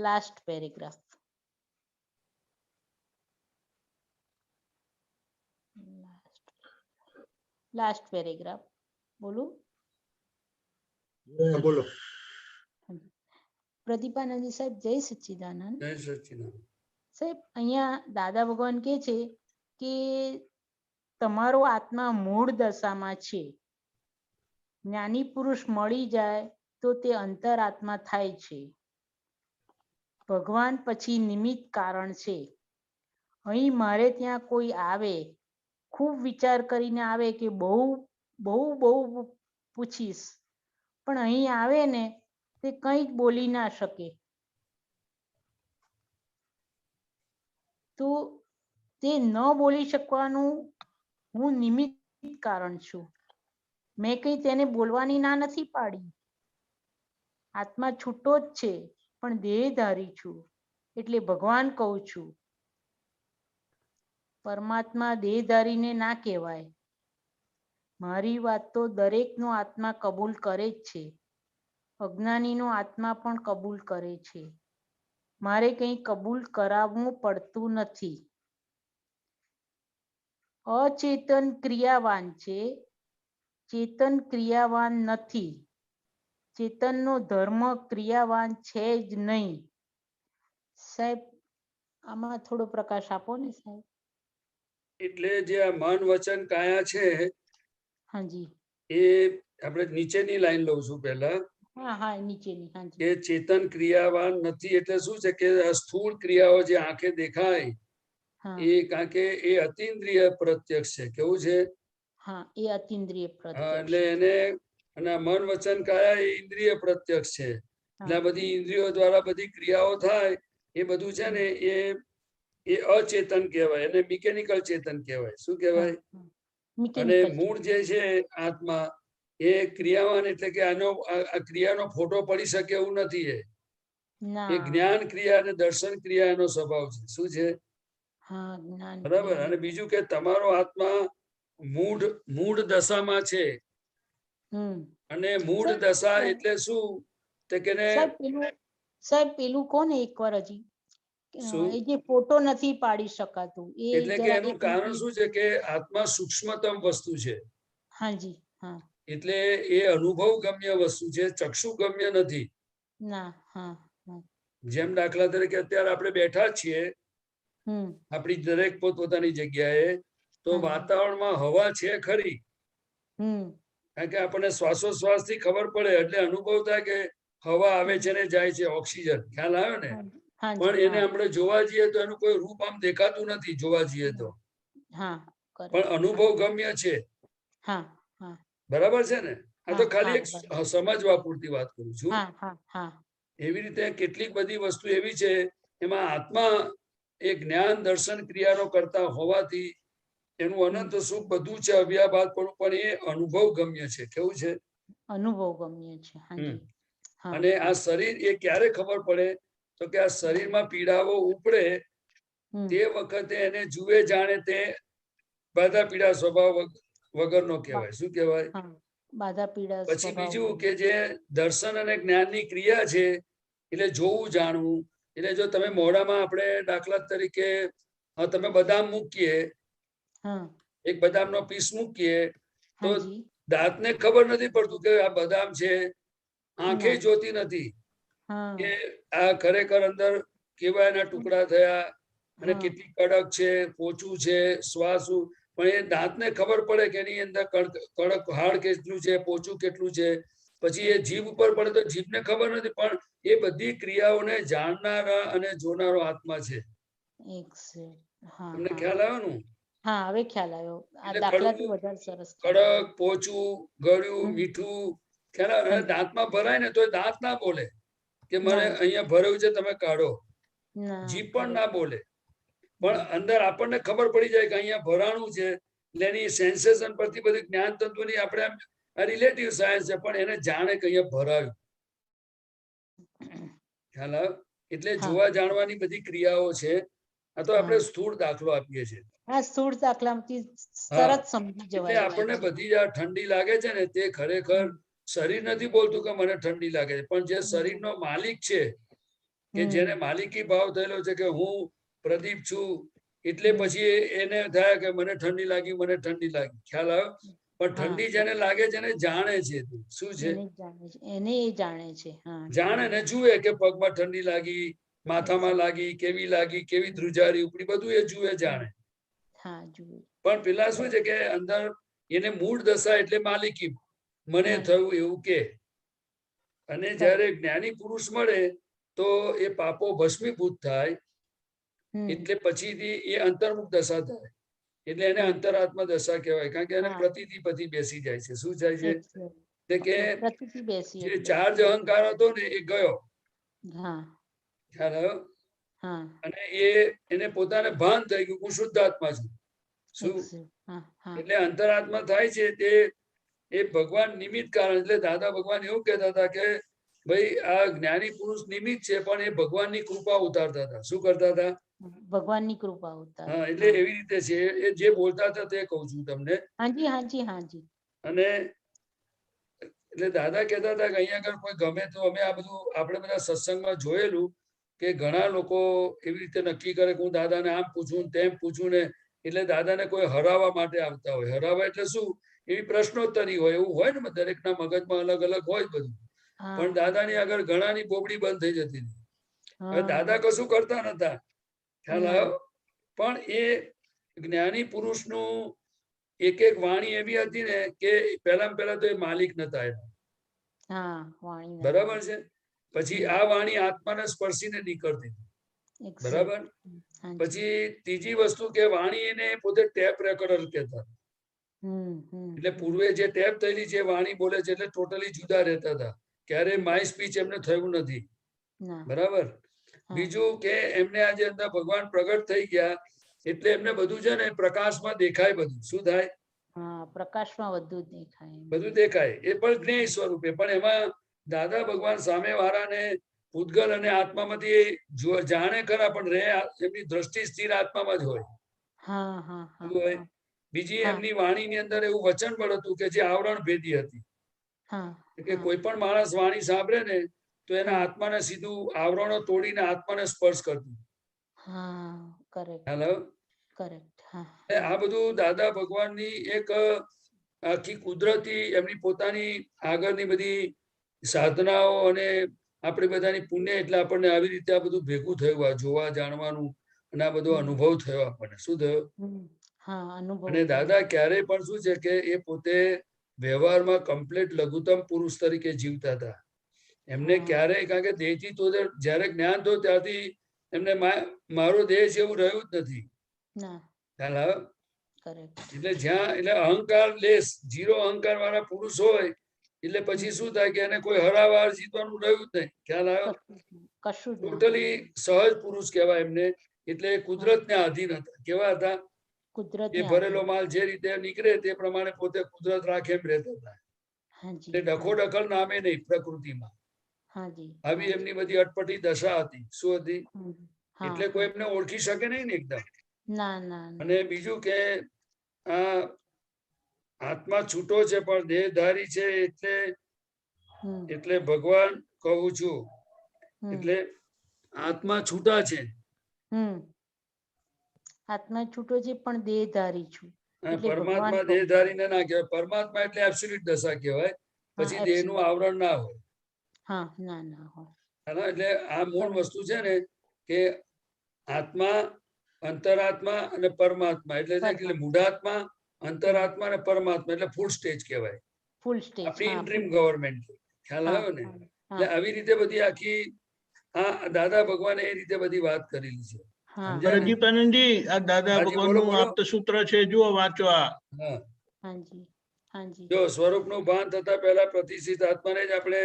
last paragraph last paragraph बोलो बोलो પ્રદીપાનંદજી સાહેબ જય સચ્ચિદાનંદ જય સચ્ચિદાનંદ સાહેબ અહીંયા દાદા ભગવાન કહે છે કે તમારો આત્મા મૂળ દશામાં છે જ્ઞાની પુરુષ મળી જાય તો તે અંતરાત્મા થાય છે ભગવાન પછી નિમિત્ત કારણ છે અહીં મારે ત્યાં કોઈ આવે ખૂબ વિચાર કરીને આવે કે બહુ બહુ બહુ પૂછીશ પણ અહીં આવે ને તે કંઈક બોલી ના શકે તો તે ન બોલી શકવાનું હું નિમિત્ત કારણ છું મેં કઈ તેને બોલવાની ના નથી પાડી આત્મા છૂટો જ છે પણ દેહધારી છું એટલે ભગવાન કહું છું પરમાત્મા દેહધારીને ના કહેવાય મારી વાત તો દરેકનો આત્મા કબૂલ કરે જ છે અજ્ઞાનીનો આત્મા પણ કબૂલ કરે છે મારે કંઈ કબૂલ કરાવવું પડતું નથી અચેતન ક્રિયાવાન છે ચેતન ક્રિયાવાન નથી ચેતનનો ધર્મ ક્રિયાવાન છે જ નહીં સાહેબ આમાં થોડો પ્રકાશ આપો ને સાહેબ એટલે જે આ મન વચન કાયા છે હાજી એ આપણે નીચેની લાઈન લઉં છું પહેલા હા હા નીચેની હાજી કે ચેતન ક્રિયાવાન નથી એટલે શું છે કે સ્થૂળ ક્રિયાઓ જે આંખે દેખાય એ કારણ કે એ અતિન્દ્રિય પ્રત્યક્ષ છે કેવું છે હા એ અતિન્દ્રિય પ્રત્યક્ષ એટલે એને અને મન વચન કાયા એ ઇન્દ્રિય પ્રત્યક્ષ છે એટલે આ બધી ઇન્દ્રિયો દ્વારા બધી ક્રિયાઓ થાય એ બધું છે ને એ અચેતન કહેવાય અને મિકેનિકલ ચેતન કહેવાય શું કહેવાય અને મૂળ જે છે આત્મા એ ક્રિયાવાન એટલે કે આનો આ ક્રિયાનો ફોટો પડી શકે એવું નથી એ જ્ઞાન ક્રિયા અને દર્શન ક્રિયા એનો સ્વભાવ છે શું છે બરાબર અને બીજું કે તમારો આત્મા મૂળ દશામાં છે અને મૂળ દશા એટલે શું તે કે સાહેબ પેલું કોને એકવાર હજી એ જે ફોટો નથી પાડી શકાતું એટલે કે એનું કારણ શું છે કે આત્મા સૂક્ષ્મતમ વસ્તુ છે હાજી હા એટલે એ અનુભવ ગમ્ય વસ્તુ છે ચક્ષુ ગમ્ય નથી ના હા જેમ દાખલા તરીકે અત્યારે આપણે બેઠા છીએ આપણી દરેક પોતપોતાની જગ્યાએ તો વાતાવરણમાં હવા છે ખરી કારણ કે આપણને શ્વાસોશ્વાસ થી ખબર પડે એટલે અનુભવ થાય કે હવા આવે છે ને જાય છે ઓક્સિજન ખ્યાલ આવ્યો ને પણ એને આપણે જોવા જઈએ તો એનું કોઈ રૂપ આમ દેખાતું નથી જોવા જઈએ તો પણ અનુભવ ગમ્ય છે બરાબર છે ને આ તો ખાલી એક સમજવા પૂરતી વાત કરું છું એવી રીતે કેટલીક બધી વસ્તુ એવી છે એમાં આત્મા એ જ્ઞાન દર્શન ક્રિયાનો કરતા હોવાથી એનું અનંત સુખ બધું છે અવ્યાભાત પણ એ અનુભવ ગમ્ય છે કેવું છે અનુભવ ગમ્ય છે અને આ શરીર એ ક્યારે ખબર પડે તો કે આ શરીરમાં પીડાઓ ઉપડે તે વખતે એને જુએ જાણે તે બાધા પીડા સ્વભાવ વગરનો કહેવાય. શું કહેવાય? બાધા પીડા. પછી બીજું કે જે દર્શન અને જ્ઞાનની ક્રિયા છે એટલે જોવું જાણવું. એટલે જો તમે મોઢામાં આપણે દાખલા તરીકે તમે બદામ મૂકીએ, એક બદામનો પીસ મૂકીએ તો દાંતને ખબર નથી પડતું કે આ બદામ છે, આંખે જોતી નથી કે આ ખરેખર અંદર કેવા એના ટુકડા થયા અને કેટલી કડક છે, પોચું છે, શ્વાસું. પણ એ દાંતને ખબર પડે કે એની અંદર કડક હાડ કેટલું છે, પોચું કેટલું છે. પછી એ જીભ ઉપર પડે તો જીભને ખબર નથી, પણ એ બધી ક્રિયાઓને જાણનારા અને જોનારો આત્મા છે. તમને ખ્યાલ આવ્યો ને? હા, હવે ખ્યાલ આવ્યો. આ દાખલાથી વધારે સરસ. કડક, પોચું, ગળ્યું, મીઠું ખ્યાલ આવે. દાંતમાં ભરાય ને તો દાંત ના બોલે કે મને અહીંયા ભર્યું છે તમે કાઢો. જીભ પણ ના બોલે, પણ અંદર આપણને ખબર પડી જાય કે અહીંયા ભરાણું છે. એટલે એની સેન્સેશન પરથી બધી જ્ઞાન તત્વની આપણે રિલેટિવ સાયન્સ છે, પણ એને જાણે કે અહીંયા ભરાયું. ખ્યાલ આવે? એટલે જોવા જાણવાની બધી ક્રિયાઓ છે. આ તો આપણે સ્થૂળ દાખલો આપીએ છીએ. હા, સ્થૂળ દાખલામાંથી તરત સમજી જવાય. આપણને બધી આ ઠંડી લાગે છે ને તે ખરેખર શરીર નથી બોલતું કે મને ઠંડી લાગે છે, પણ જે શરીરનો માલિક છે કે જેને માલિકી ભાવ થયેલો છે કે હું પ્રદીપ છું, એટલે પછી એને થાય કે મને ઠંડી લાગી, મને ઠંડી લાગી. ખ્યાલ આવ્યો? પણ ઠંડી જેને લાગે છે ને જાણે છે. શું છે? એને એ જાણે છે. જાણે ને જુએ કે પગમાં ઠંડી લાગી, માથામાં લાગી, કેવી ધ્રુજારી ઉપડી, બધું એ જુએ જાણે. પણ પેલા શું છે કે અંદર એને મૂળ દશા એટલે માલિકી, મને થયું એવું કે. અને જયારે જ્ઞાની પુરુષ મળે તો એ પાપો ભસ્મીભૂત થાય, એટલે પછીથી એ અંતર્મુખ દશા થાય. એટલે એને અંતરાત્મા દશા કહેવાય, કારણ કે એને પ્રતિથી પછી બેસી જાય છે. શું જાય છે? એટલે કે જે ચાર્જ અહંકાર હતો ને એ ગયો. ખ્યાલ આવ્યો? અને એને પોતાને ભાન થઈ ગયું હું શુદ્ધાત્મા છું. શું? એટલે અંતરાત્મા થાય છે તે એ ભગવાન નિમિત્ત કારણ. એટલે દાદા ભગવાન એવું કહેતા હતા કે ભાઈ આ જ્ઞાની પુરુષ નિમિત્ત છે, પણ એ ભગવાનની કૃપા ઉતારતા હતા. શું કરતા હતા? ભગવાનની કૃપા ઉતાર. હા, એટલે એવી રીતે છે એ જે બોલતા હતા તે કહું છું તમને. હાજી હાજી હાજી. અને એટલે દાદા કહેતા હતા કે અહીંયા આગળ કોઈ ગમે તો અમે આ બધું આપણે બધા સત્સંગમાં જોયેલું કે ઘણા લોકો એવી રીતે નક્કી કરે કે હું દાદાને આમ પૂછું તેમ પૂછું ને, એટલે દાદાને કોઈ હરાવવા માટે આવતા હોય. હરાવવા એટલે શું? એવી પ્રશ્નોત્તરી હોય, એવું હોય ને, દરેકના મગજમાં અલગ અલગ હોય બધું. પણ દાદાની આગળ ઘણાની બોબડી બંધ થઈ જતી હતી. હવે દાદા કશું કરતા નતા. ખ્યાલ આવ્યો? પણ એ જ્ઞાની પુરુષનું એક એક વાણી એવી હતી ને કે પહેલા તો એ માલિક નતા એના. બરાબર છે? પછી આ વાણી આત્માને સ્પર્શીને નીકળતી. બરાબર? પછી ત્રીજી વસ્તુ કે વાણી એને પોતે ટેપ રેકોર્ડર કહેતા. એટલે પૂર્વે જે ટેપ થયેલી છે વાણી બોલે છે, એટલે ટોટલી જુદા રહેતા હતા. ક્યારે માય સ્પીચ એમને થયું નથી. બરાબર? બીજું કે એમને આજે અંદર ભગવાન પ્રગટ થઈ ગયા એટલે એમને બધું છે ને પ્રકાશમાં દેખાય. બધું શું થાય? પ્રકાશમાં બધું દેખાય. બધું દેખાય. એ પણ જ્ઞેય સ્વરૂપે. પણ એમાં દાદા ભગવાન સામે વાળાને પૂતગલ અને આત્મામાંથી જાણે ખરા, પણ રહે એમની દ્રષ્ટિ સ્થિર આત્મામાં જ હોય. બીજી એમની વાણીની અંદર એવું વચન પણ હતું કે જે આવરણ ભેદી હતી. કે કોઈ પણ માણસ વાણી સાંભળે ને તો એના આત્માને સીધું આવરણો તોડીને આત્માને સ્પર્શ કરતું. આ બધું દાદા ભગવાનની એક આખી કુદરતી એમની પોતાની આગળની બધી સાધનાઓ અને આપણે બધાની પુણ્ય એટલે આપણને આવી રીતે આ બધું ભેગું થયું, આ જોવા જાણવાનું અને આ બધો અનુભવ થયો આપણને. શું થયો? અને દાદા ક્યારેય પણ શું છે કે એ પોતે વ્યવહારમાં કમ્પ્લીટ લઘુત્તમ પુરુષ તરીકે જીવતા હતા. એમને ક્યારેય, કારણ કે દેહથી તો જયારે જ્ઞાન થયું ત્યારથી એમને મારો દેહ છે એવું રહ્યું જ નથી. એટલે જ્યાં એટલે અહંકાર લેસ, ઝીરો અહંકાર વાળા પુરુષ હોય એટલે પછી શું થાય કે એને કોઈ હરાવાર જીતવાનું રહ્યું જ નહીં. ખ્યાલ આવ્યો? ટોટલી સહજ પુરુષ કહેવાય એમને. એટલે કુદરતને આધીન હતા. કેવા હતા? એ ભરેલો માલ જે રીતે નીકળે તે પ્રમાણે પોતે કુદરત રાખે એમ રહેતા હતા. એટલે ડખો દખલ નામે નહીં પ્રકૃતિમાં. હાજી આવી એમની બધી અટપટી દશા હતી. શું હતી? હા એટલે કોઈ એમને ઓળખી શકે નહીં ને એકદમ. ના ના ના. અને બીજું કે આ આત્મા છૂટો છે પણ દેહધારી છે એટલે ભગવાન કહું છું એટલે આત્મા છૂટા છે. આત્મા છૂટો છે પણ દેહધારી છું. એટલે પરમાત્મા ભગવાન દેહધારી ને ના કહેવાય. પરમાત્મા એટલે એબ્સોલ્યુટ દશા કહેવાય. પછી દેહનું આવરણ ના હોય. હા ના ના હોય. એટલે આ મૂળ વસ્તુ છે ને કે આત્મા, અંતરાત્મા અને પરમાત્મા એટલે મૂઢાત્મા, અંતરાત્મા અને પરમાત્મા એટલે ફૂલ સ્ટેજ કહેવાય. ફૂલ સ્ટેજ આપણી ઇન્ટ્રીમ ગવર્મેન્ટ. ખ્યાલ આવ્યો ને? એટલે આવી રીતે બધી આખી આ દાદા ભગવાને એ રીતે બધી વાત કરેલી છે. પ્રદીપ આનંદજી, આ દાદા ભગવાન નું આપ્ત સૂત્ર છે, જુઓ વાંચો. જો સ્વરૂપનું ભાન થતા પહેલા પ્રતિષ્ઠિત આત્માને જ આપણે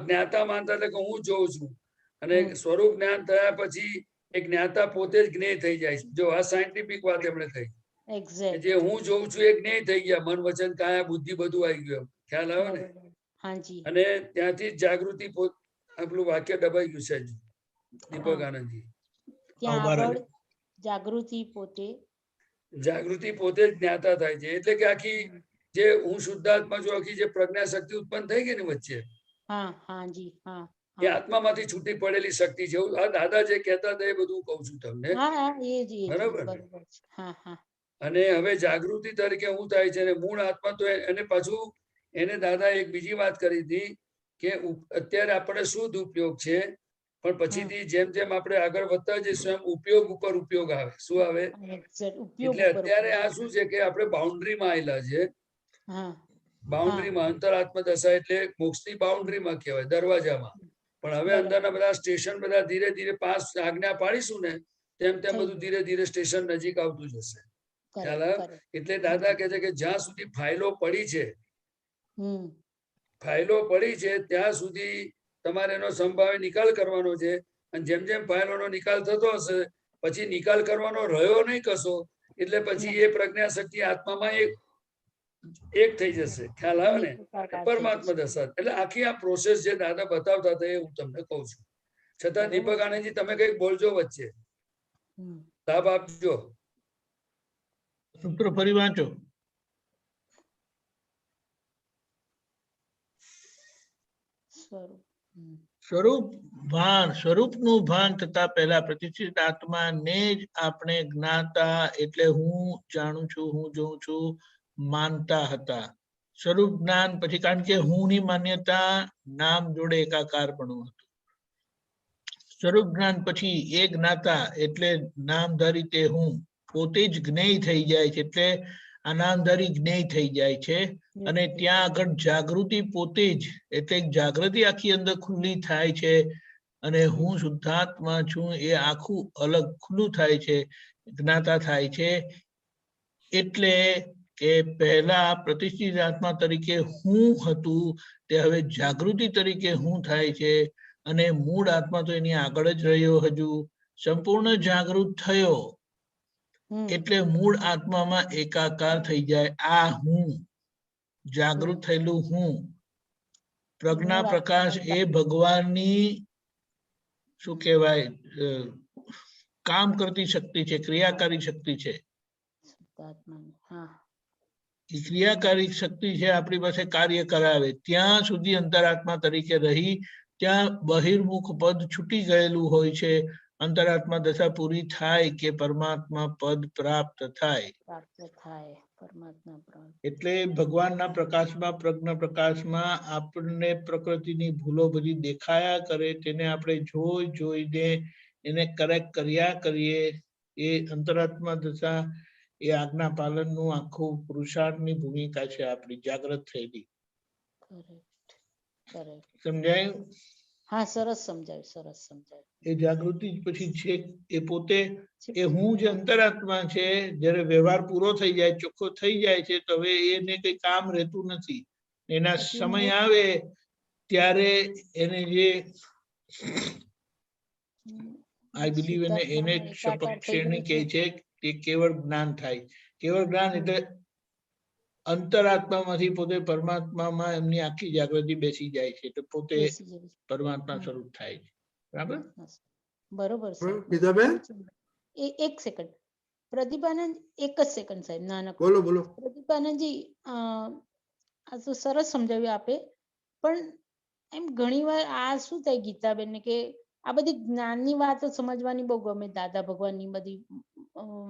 જ્ઞાતા માનતા, એટલે કે હું જોઉં છું. અને સ્વરૂપ જ્ઞાન થયા પછી એ જ્ઞાતા પોતે જ જ્ઞેય થઈ જાય છે. જો આ સાયન્ટિફિક વાત એમણે થઈ. જે હું જોઉં છું એ જ્ઞેય થઈ ગયા. મન, વચન, કાયા, બુદ્ધિ બધું આવી ગયું. ખ્યાલ આવ્યો ને? અને ત્યાંથી જાગૃતિ આપણું વાક્ય દબાઈ ગયું છે. દીપક આનંદજી, જાગૃતિ પોતે જ જ્ઞાતા થાય છે. એટલે કે આખી જે હું શુદ્ધાત્મા છું, આખી જે પ્રજ્ઞા શક્તિ ઉત્પન્ન થઈ ગઈ ને વચ્ચે, એ આત્મામાંથી છૂટી પડેલી શક્તિ છે. આ દાદા જે કહેતા હતા એ બધું કઉ છું તમને. બરાબર. અને હવે જાગૃતિ તરીકે હું થાય છે. મૂળ આત્મા તો એને પાછું એને દાદા એક બીજી વાત કરી હતી કે અત્યારે આપણે શુદ્ધ ઉપયોગ છે, પણ પછીથી જેમ જેમ આપણે આગળ વધતા જઈશું એમ ઉપયોગ ઉપર ઉપયોગ આવે. શું આવે? એટલે અત્યારે આ શું છે કે આપણે બાઉન્ડ્રીમાં આવેલા છે. બાઉન્ડ્રીમાં અંતરાત્મા દશા એટલે મોક્ષની બાઉન્ડ્રીમાં કહેવાય, દરવાજામાં. પણ હવે અંદરના બધા સ્ટેશન બધા ધીરે ધીરે પાસ આજ્ઞા પાડીશું ને તેમ તેમ બધું ધીરે ધીરે સ્ટેશન નજીક આવતું જશે. ખ્યાલ આવે? એટલે દાદા કહે છે કે જ્યાં સુધી ફાઇલો પડી છે, ત્યાં સુધી તમારે એનો સંભાવે નિકાલ કરવાનો છે. અને જેમ જેમ ફાઇલોનો નિકાલ થતો હશે પછી નિકાલ કરવાનો રહ્યો નહીં કશો, એટલે પછી એ પ્રજ્ઞા શક્તિ આત્મામાં એક થઈ જશે. ખ્યાલ આવે ને? પરમાત્મા દશા. એટલે આખી આ પ્રોસેસ જે દાદા બતાવતા હતા એ હું તમને કઉ છું. છતાં દીપક આનંદજી તમે કઈક બોલજો વચ્ચે, લાભ આપજો. સૂત્ર ફરી વાંચો. સ્વરૂપનું ભાન થતા પહેલા પ્રતિષ્ઠિત આત્માને જ આપણે જ્ઞાતા એટલે હું જાણું છું, હું જોઉં છું માનતા હતા. સ્વરૂપ જ્ઞાન પછી, કારણ કે હું ની માન્યતા નામ જોડે એકાકારપણું હતું. સ્વરૂપ જ્ઞાન પછી એ જ્ઞાતા એટલે નામધારી તે હું પોતે જ જ્ઞેય થઈ જાય છે. એટલે આ નામધારી જ્ઞેય થઈ જાય છે. અને ત્યાં આગળ જાગૃતિ પોતે જ એટલે જાગૃતિ આખી અંદર ખુલ્લી થાય છે. અને હું શુદ્ધાત્મા છું એ આખું અલગ ખુલ્લું થાય છે, જ્ઞાતા થાય છે. એટલે કે પહેલા પ્રતિષ્ઠિત આત્મા તરીકે હું હતું તે હવે જાગૃતિ તરીકે હું થાય છે. અને મૂળ આત્મા તો એની આગળ જ રહ્યો, હજુ સંપૂર્ણ જાગૃત થયો એટલે મૂળ આત્મામાં એકાકાર થઈ જાય. આ હું જાગૃત થયેલું હું પ્રજ્ઞા પ્રકાશ એ ભગવાનની શું કહેવાય કામ કરતી શક્તિ છે, ક્રિયાકારી શક્તિ છે. ક્રિયાકારી શક્તિ છે, આપણી પાસે કાર્ય કરાવે. ત્યાં સુધી અંતરાત્મા તરીકે રહી, ત્યાં બહિર્મુખ પદ છૂટી ગયેલું હોય છે. અંતરાત્મા દશા પૂરી થાય કે પરમાત્મા પદ પ્રાપ્ત થાય. એટલે ભગવાનના પ્રકાશમાં, પ્રજ્ઞા પ્રકાશમાં આપણને પ્રકૃતિની ભૂલો બધી દેખાયા કરે, તેને આપણે જોઈને એને કરેક્ટ કર્યા કરીએ. એ અંતરાત્મા દશા એ આજ્ઞા પાલનનું આખું પુરુષાર્થની ભૂમિકા છે આપણી જાગૃત થયેલી. સમજાયું? હા, સરસ સમજાયું, સરસ સમજાયું. એ જાગૃતિ પછી છે એ પોતે એ હું જે અંતરાત્મા છે, જયારે વ્યવહાર પૂરો થઈ જાય, ચોખ્ખો થઈ જાય છે, તો હવે એને કઈ કામ રહેતું નથી. એના સમય આવે ત્યારે એને જે આઈ બિલીવ એને શપથ ક્ષેણી કહે છે કે કેવળ જ્ઞાન થાય. કેવળ જ્ઞાન એટલે અંતરાત્મામાંથી પોતે પરમાત્મામાં એમની આખી જાગૃતિ બેસી જાય છે તો પોતે બેસી જાય છે. પરમાત્મા સ્વરૂપ થાય છે. બરાબર? બરોબર સાહેબ. ગીતાબેન એક સેકન્ડ પ્રદીપાનંદ, એક જ સેકન્ડ સાહેબ. નાના બોલો બોલો. પ્રદીપાનંદજી, આ તો સરસ સમજાવ્યું આપે, પણ એમ ઘણી વાર આ શું થાય ગીતાબેન ને કે આ બધી જ્ઞાનની વાતો સમજવાની બહુ ગમે, દાદા ભગવાનની બધી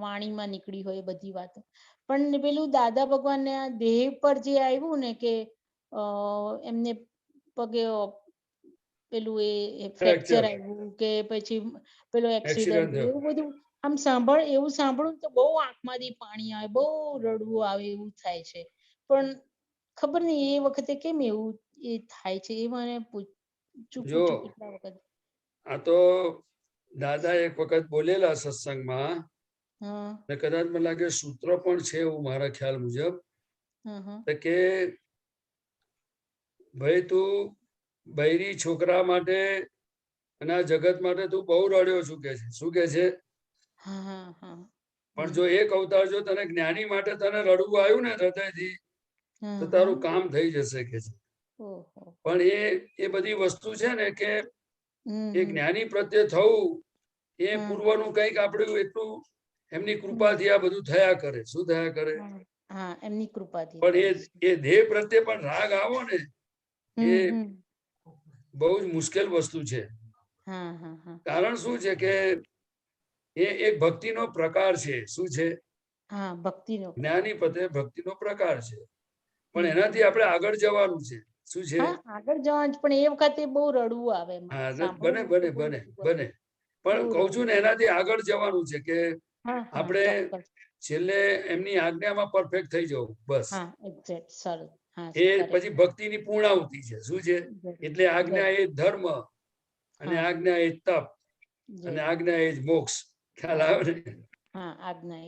વાણીમાં નીકળી હોય બધી વાતો, પણ પેલું દાદા ભગવાનને આ દેહ પર જે આવ્યું ને કે એમને પગે પેલું એ ફ્રેક્ચર આવ્યું કે પછી પેલો એક્સિડન્ટ, એવું બધું આમ એવું સાંભળું તો બહુ આંખમાંથી પાણી આવે, બહુ રડવું આવે એવું થાય છે. પણ ખબર નહીં એ વખતે કેમ એવું એ થાય છે, એ મને જો આ તો દાદા એક વખત બોલેલા સત્સંગમાં, ને કદાચ મને લાગે સૂત્ર પણ છે એવું મારા ખ્યાલ મુજબ, કે ભાઈ તું બૈરી છોકરા માટે અને આ જગત માટે તું બહુ રડ્યો છું કે છે. શું કે છે? પણ જો એક અવતાર જો તને જ્ઞાની માટે તને રડવું આવ્યું ને હૃદયથી, તો તારું કામ થઈ જશે કે છે. પણ એ બધી વસ્તુ છે ને કે એ જ્ઞાની પ્રત્યે થવું એ પૂર્વનું કંઈક આપણું એટલું એમની કૃપાથી આ બધું થયા કરે. શું થયા કરે? એમની કૃપાથી. પણ એ દેહ પ્રત્યે પણ રાગ આવો ને એ બહુ જ મુશ્કેલ વસ્તુ છે. કારણ શું છે કે એ એક ભક્તિનો પ્રકાર છે. શું છે? ભક્તિનો. જ્ઞાની પ્રત્યે ભક્તિનો પ્રકાર છે, પણ એનાથી આપણે આગળ જવાનું છે. શું છે? આગળ જવાનું, પણ એ વખતે બહુ રડવું આવે. બને બને બને બને પણ કઉ છું ને એનાથી આગળ જવાનું છે કે આપણે છેલ્લે એમની આજ્ઞામાં પરફેક્ટ થઈ જવું. બસ એ પછી ભક્તિની પૂર્ણાહુતિ છે. શું છે? એટલે આજ્ઞા એ ધર્મ, અને આજ્ઞા એ તપ, અને આજ્ઞા એ જ મોક્ષ. ખ્યાલ આવે ને?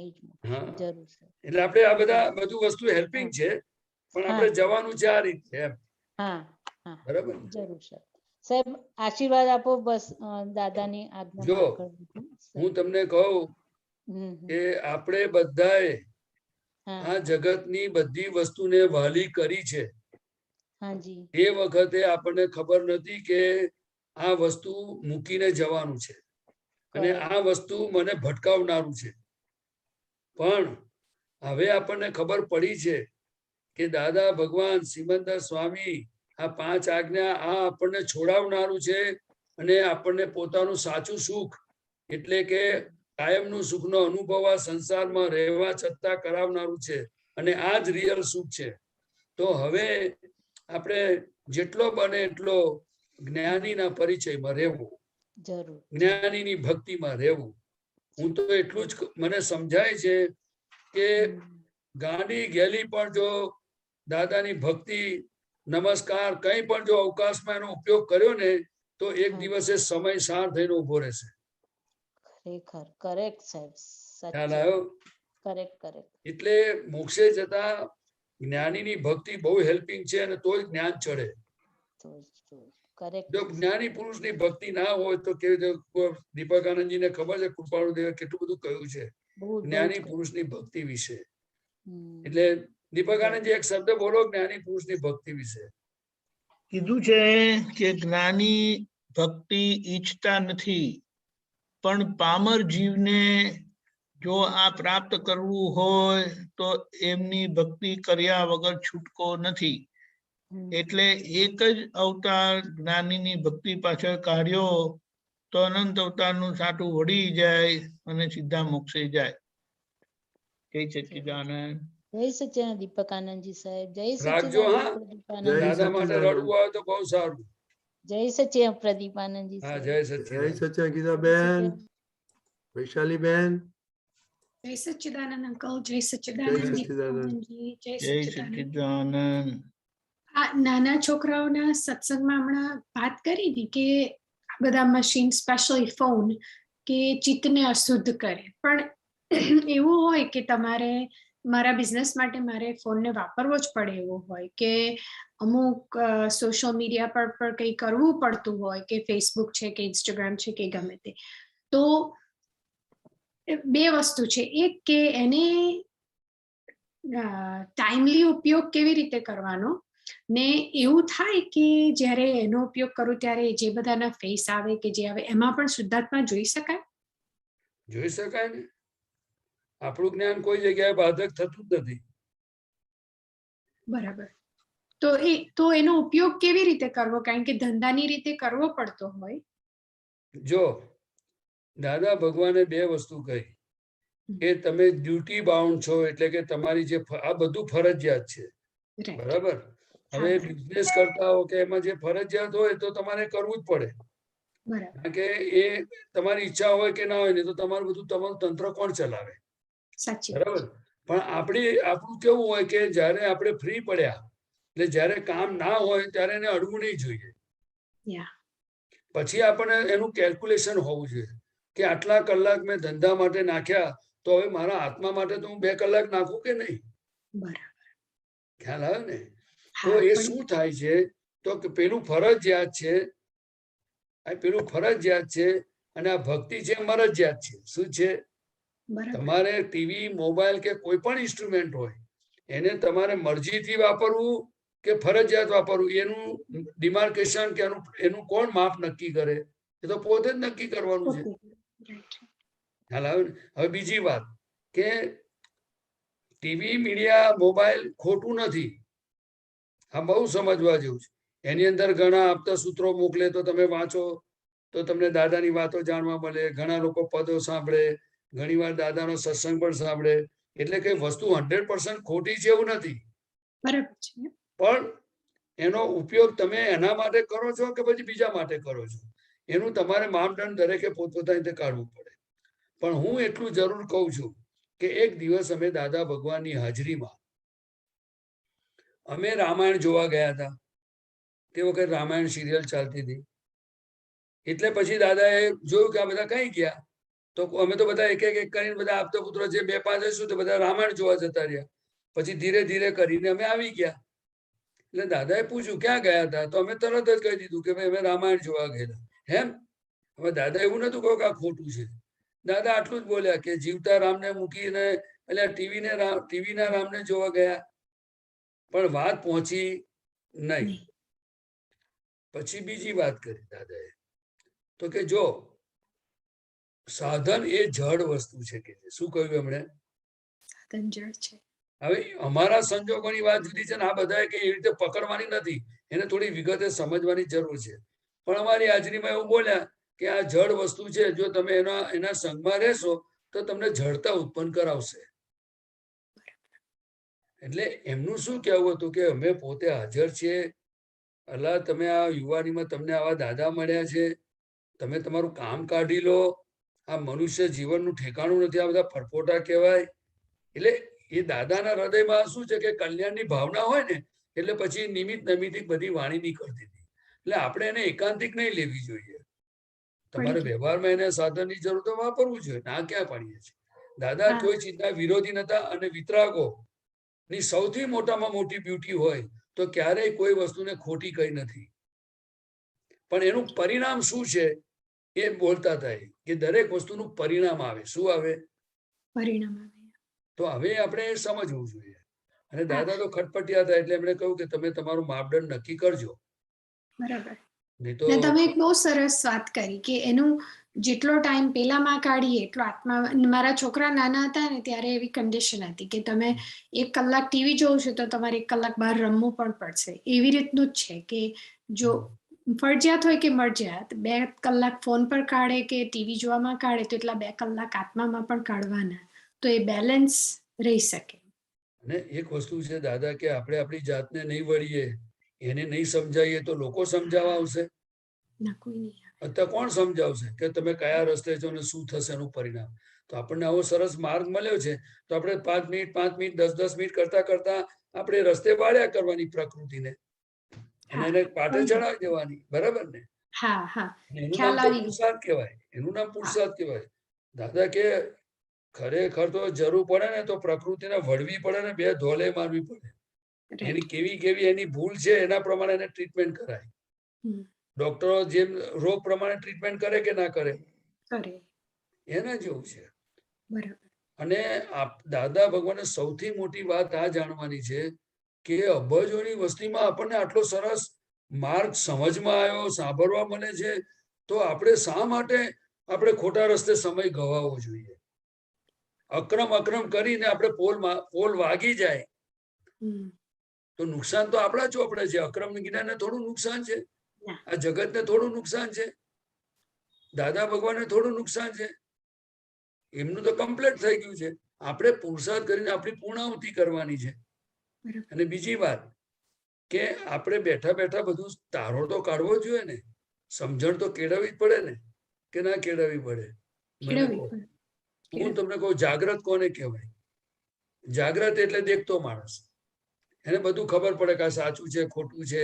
એટલે આપણે આ બધું વસ્તુ હેલ્પિંગ છે, પણ આપણે જવાનું છે આ રીતે એમ. બરાબર? જરૂર છે સાહેબ. આશીર્વાદ આપો બસ દાદાની આજ્ઞા. જો હું તમને કહું કે આપણે બધાએ આ જગતની બધી વસ્તુને વાલી કરી છે. એ વખતે આપણને ખબર નથી કે આ વસ્તુ મૂકીને જવાનું છે, અને આ વસ્તુ મને ભટકાવનારું છે. પણ હવે આપણને ખબર પડી છે કે દાદા ભગવાન સિમંદર સ્વામી આ 5 આજ્ઞા આ આપણને છોડાવનારું છે, અને આપણને પોતાનું સાચું સુખ એટલે કે કાયમનું સુખનો અનુભવ આ સંસારમાં રહેવા છતાં કરાવનારું છે, અને આ જ રિયલ સુખ છે. તો હવે આપણે જેટલો બને એટલો જ્ઞાનીના પરિચયમાં રહેવું, જ્ઞાનીની ભક્તિમાં રહેવું. હું તો એટલું જ મને સમજાય છે કે ગાડી ગેલી પણ જો દાદાની ભક્તિ, નમસ્કાર, કંઈ પણ જો અવકાશમાં એનો ઉપયોગ કર્યો ને તો એક દિવસે સમય સાર થઈને ઉભો રહેશે. ખરેખર કરેક્ટ સાહેબ. ખ્યાલ આવ્યો? એટલે મોક્ષે જતા જ્ઞાનીની ભક્તિ બહુ હેલ્પિંગ છે, અને તો જ જ્ઞાન ચડે. જો જ્ઞાની પુરુષની ભક્તિ ના હોય તો કેવી દીપકાનંદજીને ખબર છે કૃપાળુ દેવે કેટલું બધું કહ્યું છે જ્ઞાની પુરુષની ભક્તિ વિશે. એટલે દીપકાનંદજી એક શબ્દ બોલો જ્ઞાની પુરુષની ભક્તિ વિશે. કીધું છે કે જ્ઞાની ભક્તિ ઈચ્છતા નથી, પણ પામર જીવને જો આ પ્રાપ્ત કરવું હોય તો એમની ભક્તિ કર્યા વગર છૂટકો નથી. એટલે એક જ અવતાર જ્ઞાનીની ભક્તિ પાછળ કાઢ્યો તો અનંત અવતારનું સાટું વળી જાય અને સીધા મોક્ષે જાય. જય સચ્ચિદાનંદ. જય સચ્ચિદાનંદ દીપકાનંદજી સાહેબ. જય રાખજો. હા, દાદા માટે રડવું આવે તો બહુ સારું. જય સચ્ચિદાનંદ પ્રદીપાનંદજી. હા, જય સચ્ચિદાનંદ. જય સચ્ચિદાનંદ ગીતાબેન, વૈશાલીબેન. જય સચ્ચિદાનંદ અંકલ. જય સચ્ચિદાનંદ દીપકાનંદજી. જય સચ્ચિદાનંદ. આ નાના છોકરાઓના સત્સંગમાં હમણાં વાત કરી હતી કે આ બધા મશીન, સ્પેશિયલી ફોન, કે ચિત્તને અશુદ્ધ કરે. પણ એવું હોય કે તમારે મારા બિઝનેસ માટે મારે ફોનને વાપરવો જ પડે એવું હોય, કે અમુક સોશિયલ મીડિયા પર કંઈ કરવું પડતું હોય, કે ફેસબુક છે કે ઇન્સ્ટાગ્રામ છે કે ગમે તે, તો 2 વસ્તુ છે. એક કે એને ટાઈમલી ઉપયોગ કેવી રીતે કરવાનો, ને એવું થાય કે જ્યારે એનો ઉપયોગ કરું ત્યારે જે બધાના ફેસ આવે કે જે આવે એમાં પણ શુદ્ધાત્મા જોઈ શકાય? જોઈ શકાય ને. આપણું જ્ઞાન કોઈ જગ્યાએ બાધક થતું જ નથી. બરાબર. તો એનો ઉપયોગ કેવી રીતે કરવો, કારણ કે ધંધાની રીતે કરવો પડતો હોય. જો દાદા ભગવાને બે વસ્તુ કહી કે તમે ડ્યુટી બાઉન્ડ છો, એટલે કે તમારી જે આ બધું ફરજિયાત છે, બરાબર. હવે બિઝનેસ કરતા હો કે એમાં જે ફરજિયાત હોય તો તમારે કરવું જ પડે, કારણ કે એ તમારી ઈચ્છા હોય કે ના હોય ને તો તમારું બધું તમારું તંત્ર કોણ ચલાવે, બરાબર. પણ આપણું કેવું હોય કે જયારે આપણે ફ્રી પડ્યા, એટલે જયારે કામ ના હોય ત્યારે એને અડવું નહીં જોઈએ. પછી આપણે એનું કેલ્ક્યુલેશન હોવું જોઈએ કે આટલા કલાક મેં ધંધા માટે નાખ્યા, તો હવે મારા આત્મા માટે તો હું 2 કલાક નાખું કે નહીં. ખ્યાલ આવે ને? તો એ શું થાય છે તો કે પેલું ફરજિયાત છે, અને આ ભક્તિ છે મરજિયાત છે. શું છે? તમારે ટીવી, મોબાઈલ કે કોઈ પણ ઇન્સ્ટ્રુમેન્ટ હોય એને તમારે મરજીથી વાપરવું કે ફરજિયાત વાપરવું, એનું ડિમાર્કેશન કે એનું કોણ માપ નક્કી કરે? એ તો પોતે જ નક્કી કરવાનું છે. ખ્યાલ આવે ને? હવે બીજી વાત કે ટીવી, મીડિયા, મોબાઈલ ખોટું નથી, આ બહુ સમજવા જેવું છે. એની અંદર ઘણા આપતા સૂત્રો મોકલે તો તમે વાંચો તો તમને દાદાની વાતો જાણવા મળે. ઘણા લોકો પદો સાંભળે, ઘણીવાર દાદાનો સત્સંગ પણ સાંભળે. એટલે કે વસ્તુ 100% ખોટી છે એવું નથી, પણ એનો ઉપયોગ તમે એના માટે કરો છો કે પછી બીજા માટે કરો છો, એનું તમારે માપદંડ દરેકે પોતપોતાની રીતે કાઢવું પડે. પણ હું એટલું જરૂર કહું છું કે એક દિવસ અમે દાદા ભગવાનની હાજરીમાં અમે રામાયણ જોવા ગયા હતા. તે વખત રામાયણ સિરિયલ ચાલતી હતી. એટલે પછી દાદાએ જોયું કે આ બધા કઈ ગયા, તો અમે તો બધા એક એક કરીને બધા આપતા પુત્રો જે 2-5 હશું તો બધા રામાયણ જોવા જતા રહ્યા. પછી ધીરે ધીરે કરીને અમે આવી ગયા. એટલે દાદાએ પૂછ્યું ક્યાં ગયા હતા, તો અમે તરત જ કહી દીધું કે ભાઈ અમે રામાયણ જોવા ગયેલા. હેમ? હવે દાદા એવું નતું કહ્યું કે આ ખોટું છે. દાદા આટલું જ બોલ્યા કે જીવતા રામને મૂકીને એટલે ટીવીના રામને જોવા ગયા, પણ વાત પહોંચી નહીં. પછી બીજી વાત કરી દાદાએ, તો કે જો સાધન એ જડ વસ્તુ છે. કે શું કહ્યું એમણે? સાધન જડ છે. હવે અમારા સંજોગોની વાત જુદી છે ને આ બધાએ કે એવી રીતે પકડવાની નથી, એને થોડી વિગતે સમજવાની જરૂર છે. પણ અમારી હાજરીમાં એવું બોલ્યા કે આ જડ વસ્તુ છે, જો તમે એના સંગમાં રહેશો તો તમને જડતા ઉત્પન્ન કરાવશે. એટલે એમનું શું કહેવું હતું કે અમે પોતે હાજર છીએ. અલ્લાહ, તમે આ યુવાનીમાં તમને આવા દાદા મળ્યા છે, તમે તમારું કામ કાઢી લો. આ મનુષ્ય જીવનનું ઠેકાણું નથી, આ બધા પરપોટા કહેવાય. એટલે એ દાદાના હૃદયમાં શું છે કે કલ્યાણની ભાવના હોય ને એટલે પછી નિમિત્ત નૈમિત્તિક બધી વાણી નીકળતી હતી. એટલે આપણે એને એકાંતિક નહીં લેવી જોઈએ. તમારે વ્યવહારમાં એને સાધનની જરૂર તો વાપરવું જોઈએ, ના ક્યાં પાડીએ છીએ. દાદા કોઈ ચીજના વિરોધી નતા, અને વિતરાગો ની સૌથી મોટામાં મોટી બ્યુટી હોય તો ક્યારેય કોઈ વસ્તુને ખોટી કહી નથી. પણ એનું પરિણામ શું છે એ બોલતા થાય કે દરેક વસ્તુનું પરિણામ આવે. શું આવે? પરિણામ આવે. તો હવે આપણે સમજવું જોઈએ. અને દાદા તો ખટપટિયા હતા, એટલે એમણે કહ્યું કે તમે તમારું માપદંડ નક્કી કરજો. બરાબર. તમે એક બહુ સરસ વાત કરી કે એનું જેટલો ટાઈમ પેલામાં કાઢીએ એટલો આત્મા. મારા છોકરા નાના હતા ને ત્યારે એવી કન્ડિશન હતી કે તમે 1 કલાક ટીવી જોવો છો તો તમારે 1 કલાક બહાર રમવું પણ પડશે. એવી રીતનું જ છે કે જો ફરજિયાત હોય કે મરજિયાત 2 કલાક ફોન પર કાઢે કે ટીવી જોવામાં કાઢે તો એટલા 2 કલાક આત્મામાં પણ કાઢવાના, તો એ બેલેન્સ રહી શકે. અને એક વસ્તુ છે દાદા કે આપણે આપણી જાતને નહીં વળીએ, એને નહીં સમજાવીએ તો લોકો સમજાવવા આવશે? અત્યારે કોણ સમજાવશે કે તમે કયા રસ્તે છો ને શું થશે એનું પરિણામ? તો આપણને આવો સરસ માર્ગ મળ્યો છે તો આપણે 5 મિનિટ 10 મિનિટ કરતા કરતા આપણે રસ્તે વાળ્યા કરવાની પ્રકૃતિને, અને એને પાટે ચડાવી દેવાની. બરાબર ને? એનું નામ તો પુરુષાર્થ કહેવાય. એનું નામ પુરુષાર્થ કહેવાય. દાદા કે ખરેખર તો જરૂર પડે ને તો પ્રકૃતિને વળવી પડે ને 2 ધોલે મારવી પડે. એની કેવી એની ભૂલ છે એના પ્રમાણે એને ટ્રીટમેન્ટ કરાય. ડોક્ટરો જેમ રોગ પ્રમાણે ટ્રીટમેન્ટ કરે કે ના કરે? એના જેવું છે. અને દાદા ભગવાને સૌથી મોટી વાત આ જાણવાની છે કે અબજોની વસ્તીમાં આપણને આટલો સરસ માર્ગ સમજમાં આવ્યો, સાંભળવા મળે છે, તો આપણે શા માટે આપણે ખોટા રસ્તે સમય ગવાવો જોઈએ? અક્રમ કરીને આપણે પોલ વાગી જાય તો નુકસાન તો આપણા ચોપડે છે. અક્રમ જ્ઞાનને થોડું નુકસાન છે, આ જગતને થોડું નુકસાન છે, દાદા ભગવાનને થોડું નુકસાન છે. એમનું તો કમ્પ્લીટ થઈ ગયું છે. આપણે પુરુષાર્થ કરીને આપણી પૂર્ણાહુતિ કરવાની છે. અને બીજી વાત કે આપણે બેઠા બેઠા બધું તારો તો કાઢવો જોઈએ ને, સમજણ તો કેળવવી જ પડે ને, કે ના કેળવવી પડે? હું તમને કહું, જાગ્રત કોને કહેવાય? જાગ્રત એટલે દેખતો માણસ. એને બધું ખબર પડે કે આ સાચું છે, ખોટું છે,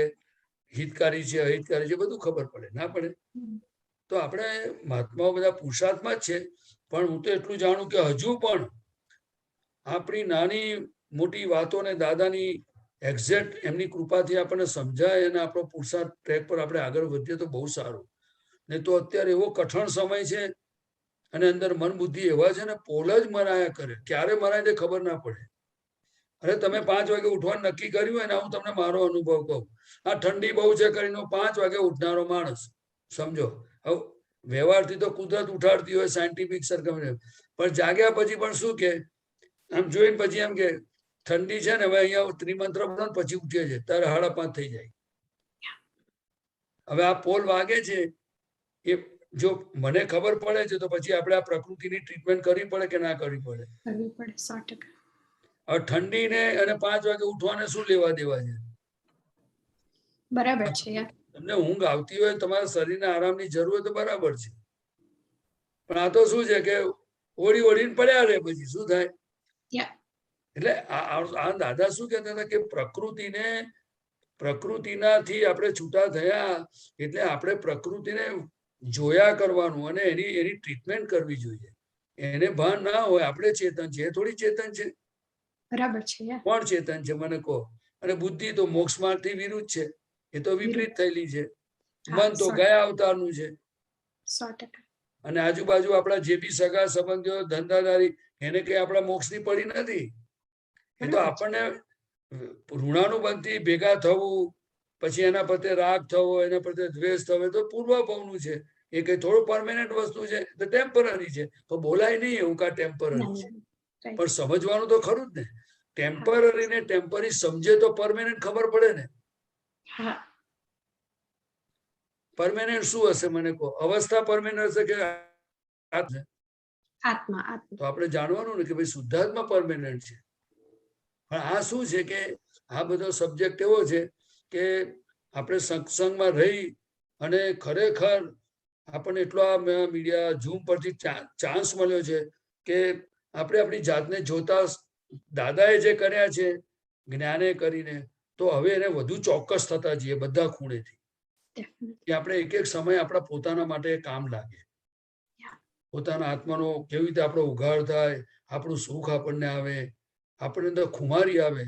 હિતકારી છે, અહિતકારી છે, બધું ખબર પડે. ના પડે? તો આપણે મહાત્માઓ બધા પુરુષાર્થમાં જ છે, પણ હું તો એટલું જાણું કે હજુ પણ આપણી નાની મોટી વાતોને દાદાની એક્ઝેક્ટ એમની કૃપાથી આપણને સમજાય અને આપણો પુરુષાર્થ ટ્રેક પર આપણે આગળ વધીએ તો બહુ સારું. નહીં તો અત્યારે એવો કઠણ સમય છે અને અંદર મન બુદ્ધિ એવા છે ને, પોલ જ મરાયા કરે. ક્યારે મરાય તે ખબર ના પડે. અરે તમે 5 વાગે ઉઠવાનું નક્કી કર્યું હોય ને, હું તમને મારો અનુભવ કહું. આ ઠંડી બહુ છે કરીને 5 વાગે ઉઠનારો માણસ, સમજો. હવે વ્યવહારથી તો કુદરત ઉઠાડતી હોય, સાયન્ટિફિક સરકમ, પણ જાગ્યા પછી પણ શું કે આમ જોઈને પછી એમ કે ઠંડી છે ને, હવે અહીંયા ત્રિમંત્ર બોલો પછી ઉઠે છે, ત્યારે 5:30 થઈ જાય. હવે આ પોલ વાગે છે, એ જો મને ખબર પડે છે તો પછી આપણે આ પ્રકૃતિની ટ્રીટમેન્ટ કરવી પડે કે ના કરવી પડે? કરવી પડે, 100%. હવે ઠંડીને અને 5 વાગે ઉઠવાને શું લેવા દેવા છે? બરાબર છે યાર. તમને ઊંઘ આવતી હોય, તમારા શરીરને આરામની જરૂર હોય તો બરાબર છે, પણ આ તો શું છે કે ઓળીને પડ્યા રહે, પછી શું થાય? એટલે આ દાદા શું કહેતા હતા કે પ્રકૃતિનાથી આપણે છૂટા થયા એટલે આપણે પ્રકૃતિને જોયા કરવાનું અને એની ટ્રીટમેન્ટ કરવી જોઈએ. એને ભાન ના હોય આપણે ચેતન છે, એ થોડી ચેતન છે. બરાબર છે. કોણ ચેતન છે મને કહો? અને બુદ્ધિ તો મોક્ષ માર્ગથી વિરુદ્ધ છે, એ તો વિપરીત થયેલી છે. મન તો ગયા અવતારનું છે. 100%. અને આજુબાજુ આપણા જે બી સગા સંબંધીઓ, ધંધાદારી, એને કઈ આપણા મોક્ષની પડી નથી. એ તો આપણને ઋણાનુબંધથી ભેગા થવું, પછી એના પ્રત્યે રાગ થવો, એના પ્રત્યે દ્વેષ થવો, એ તો પૂર્વભાવનું છે. એ કઈ થોડું પરમેનન્ટ વસ્તુ છે, તો ટેમ્પરરી છે. તો બોલાય નહીં એવું કા ટેમ્પરરી છે, પણ સમજવાનું તો ખરું જ ને. ટેમ્પરરી ને ટેમ્પરરી સમજે તો પરમેનન્ટ ખબર પડે ને. પરમેનન્ટ શું હશે મને કહો? અવસ્થા પરમેનન્ટ હશે કે આત્મા? તો આપણે જાણવાનું ને કે ભાઈ શુદ્ધાત્મા પરમેનન્ટ છે. પણ આ શું છે કે આ બધો સબ્જેક્ટ એવો છે કે આપણે સત્સંગમાં રહી અને ખરેખર આપણને એટલો આ મીડિયા ઝૂમ પરથી ચાન્સ મળ્યો છે કે આપણે આપણી જાતને જોતા, દાદાએ જે કર્યા છે જ્ઞાને કરીને, તો હવે એને વધુ ચોક્કસ થતા જઈએ બધા ખૂણેથી, કે આપણે એક એક સમય આપણા પોતાના માટે કામ લાગે. પોતાના આત્માનો કેવી રીતે આપણો ઉઘાડ થાય, આપણું સુખ આપણને આવે, આપણને અંદર ખુમારી આવે.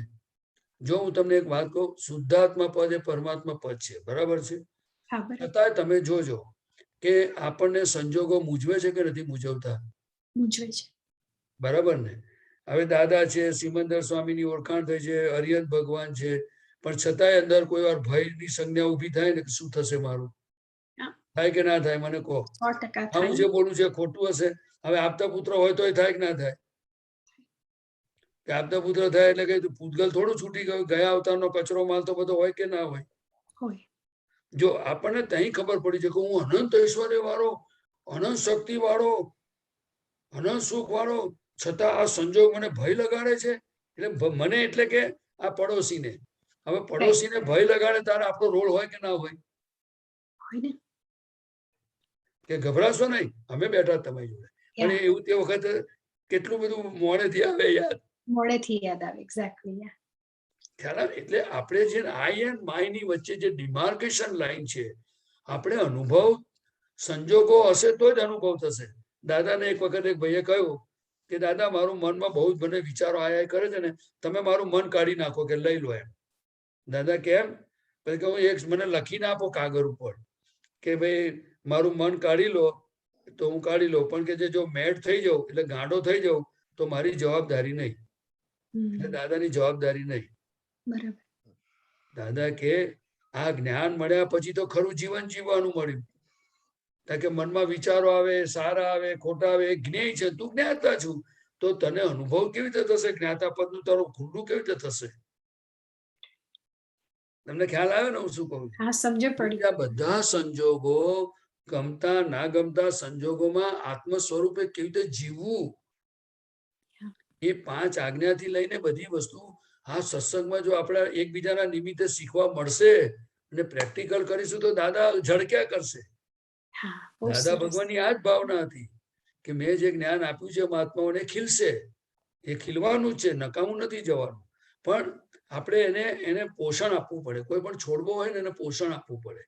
જો હું તમને એક વાત કહું, શુદ્ધાત્મા પદ એ પરમાત્મા પદ છે, બરાબર છે? છતાંય તમે જોજો કે આપણને સંજોગો મૂંઝવે છે કે નથી મૂંઝવતા? મૂંઝવે છે. બરાબર ને? હવે દાદા છે, સિમંદર સ્વામીની ઓળખાણ થઈ છે, અરિયંત ભગવાન છે, પણ છતાંય અંદર કોઈ વાર ભયની સંજ્ઞા ઉભી થાય ને કે શું થશે મારું? થાય કે ના થાય મને કહો? હું જે બોલું છે ખોટું હશે? હવે આપતા પુત્ર હોય તો થાય કે ના થાય? કે આપતા પુત્ર થાય એટલે કઈ પૂતગલ થોડું છૂટી ગયું? ગયા અવતારનો કચરો માલ તો બધો હોય કે ના હોય? જો આપણને ત્યાં ખબર પડી છે કે હું અનંત ઐશ્વર્ય વાળો, અનંત શક્તિ વાળો, અનંત સુખ વાળો, છતાં આ સંજોગ મને ભય લગાડે છે. એટલે મને એટલે કે આ પડોશીને, હવે પડોશીને ભય લગાડે ત્યારે આપણો રોલ હોય કે ના હોય? કે ગભરાશો નહીં, અમે બેઠા તમારી જોડે. પણ એવું તે વખતે કેટલું બધું મોડેથી આવે યાદ. મોડેથી યાદ આવે. એક્ઝેક્ટલી. ખ્યાલ આવે? એટલે આપણે જે આઈ એન્ડ માય ની વચ્ચે જે ડિમાર્કેશન લાઈન છે, આપણે અનુભવ સંજોગો હશે તો જ અનુભવ થશે. દાદાને એક વખત એક ભાઈએ કહ્યું કે દાદા મારું મનમાં બહુ જ મને વિચારો આયા કરે છે ને, તમે મારું મન કાઢી નાખો કે લઈ લો એમ. દાદા કેમ? પછી કહું એક મને લખીને આપો કાગળ ઉપર કે ભાઈ મારું મન કાઢી લો, તો હું કાઢી લઉં, પણ કે જો મેડ થઈ જાઉં એટલે ગાંડો થઈ જાઉં તો મારી જવાબદારી નહીં, એટલે દાદાની જવાબદારી નહીં. બરાબર. દાદા કે આ જ્ઞાન મળ્યા પછી તો ખરું જીવન જીવવાનું મળ્યું. કે મનમાં વિચારો આવે, સારા આવે, ખોટા આવે, જ્ઞેય છે, તું જ્ઞાતા છું, તો તને અનુભવ કેવી રીતે થશે? જ્ઞાતા પદનું તારું ખુલ્લું કેવી રીતે થશે? તમને ખ્યાલ આવે ને હું શું કહું? હા, સમજ પડી. આ બધા સંજોગો, ગમતા ના ગમતા સંજોગોમાં આત્મ સ્વરૂપે કેવી રીતે જીવવું, એ 5 આજ્ઞાથી લઈને બધી વસ્તુ આ સત્સંગમાં જો આપણે એકબીજાના નિમિત્તે શીખવા મળશે અને પ્રેક્ટિકલ કરીશું તો દાદા ઝળક્યા કરશે. દાદા ભગવાનની આ જ ભાવના હતી કે મેં જે જ્ઞાન આપ્યું છે મહાત્માઓને ખીલશે. એ ખીલવાનું જ છે, નકામું નથી જવાનું. પણ આપણે એને પોષણ આપવું પડે. કોઈ પણ છોડવો હોય ને એને પોષણ આપવું પડે.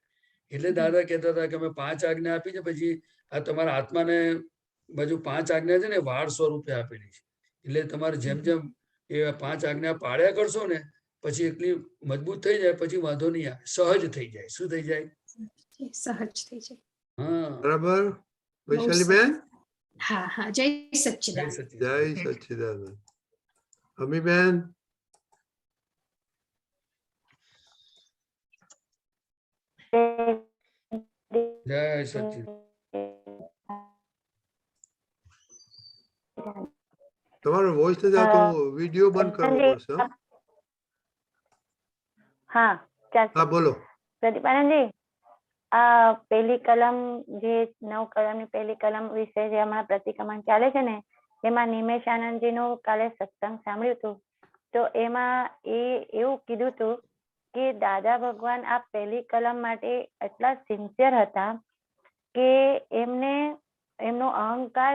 એટલે દાદા કહેતા હતા કે અમે 5 આજ્ઞા આપી છે, પછી આ તમારા આત્માને બાજુ 5 આજ્ઞા છે ને વાળ સ્વરૂપે આપેલી છે. એટલે તમારે જેમ જેમ એ 5 આજ્ઞા પાડ્યા કરશો ને પછી એટલી મજબૂત થઈ જાય, પછી વાંધો નહીં આવે, સહજ થઈ જાય. શું થઈ જાય? સહજ થઈ જાય. હા, બરાબર. વૈશાલીબેન? હા હા, જય સચ્ચિદાનંદ. જય સચ્ચિદાનંદ. અમીબેન? જય સચ્ચિદાનંદ. તમારો વોઇસ નથી આવતો, વિડિયો બંધ કરવો પડશે. હા, હા બોલો. પ્રદીપાનંદજી, આ પહેલી કલમ જે 9 કલમની પહેલી કલમ વિશે જે હમણાં પ્રતિક્રમણ ચાલે છે ને, એમાં નિમેશ આનંદજીનું કાલે સત્સંગ સાંભળ્યું હતું. તો એમાં એવું કીધું હતું કે દાદા ભગવાન આ પહેલી કલમ માટે એટલા સિન્સિયર હતા કે એમનો અહંકાર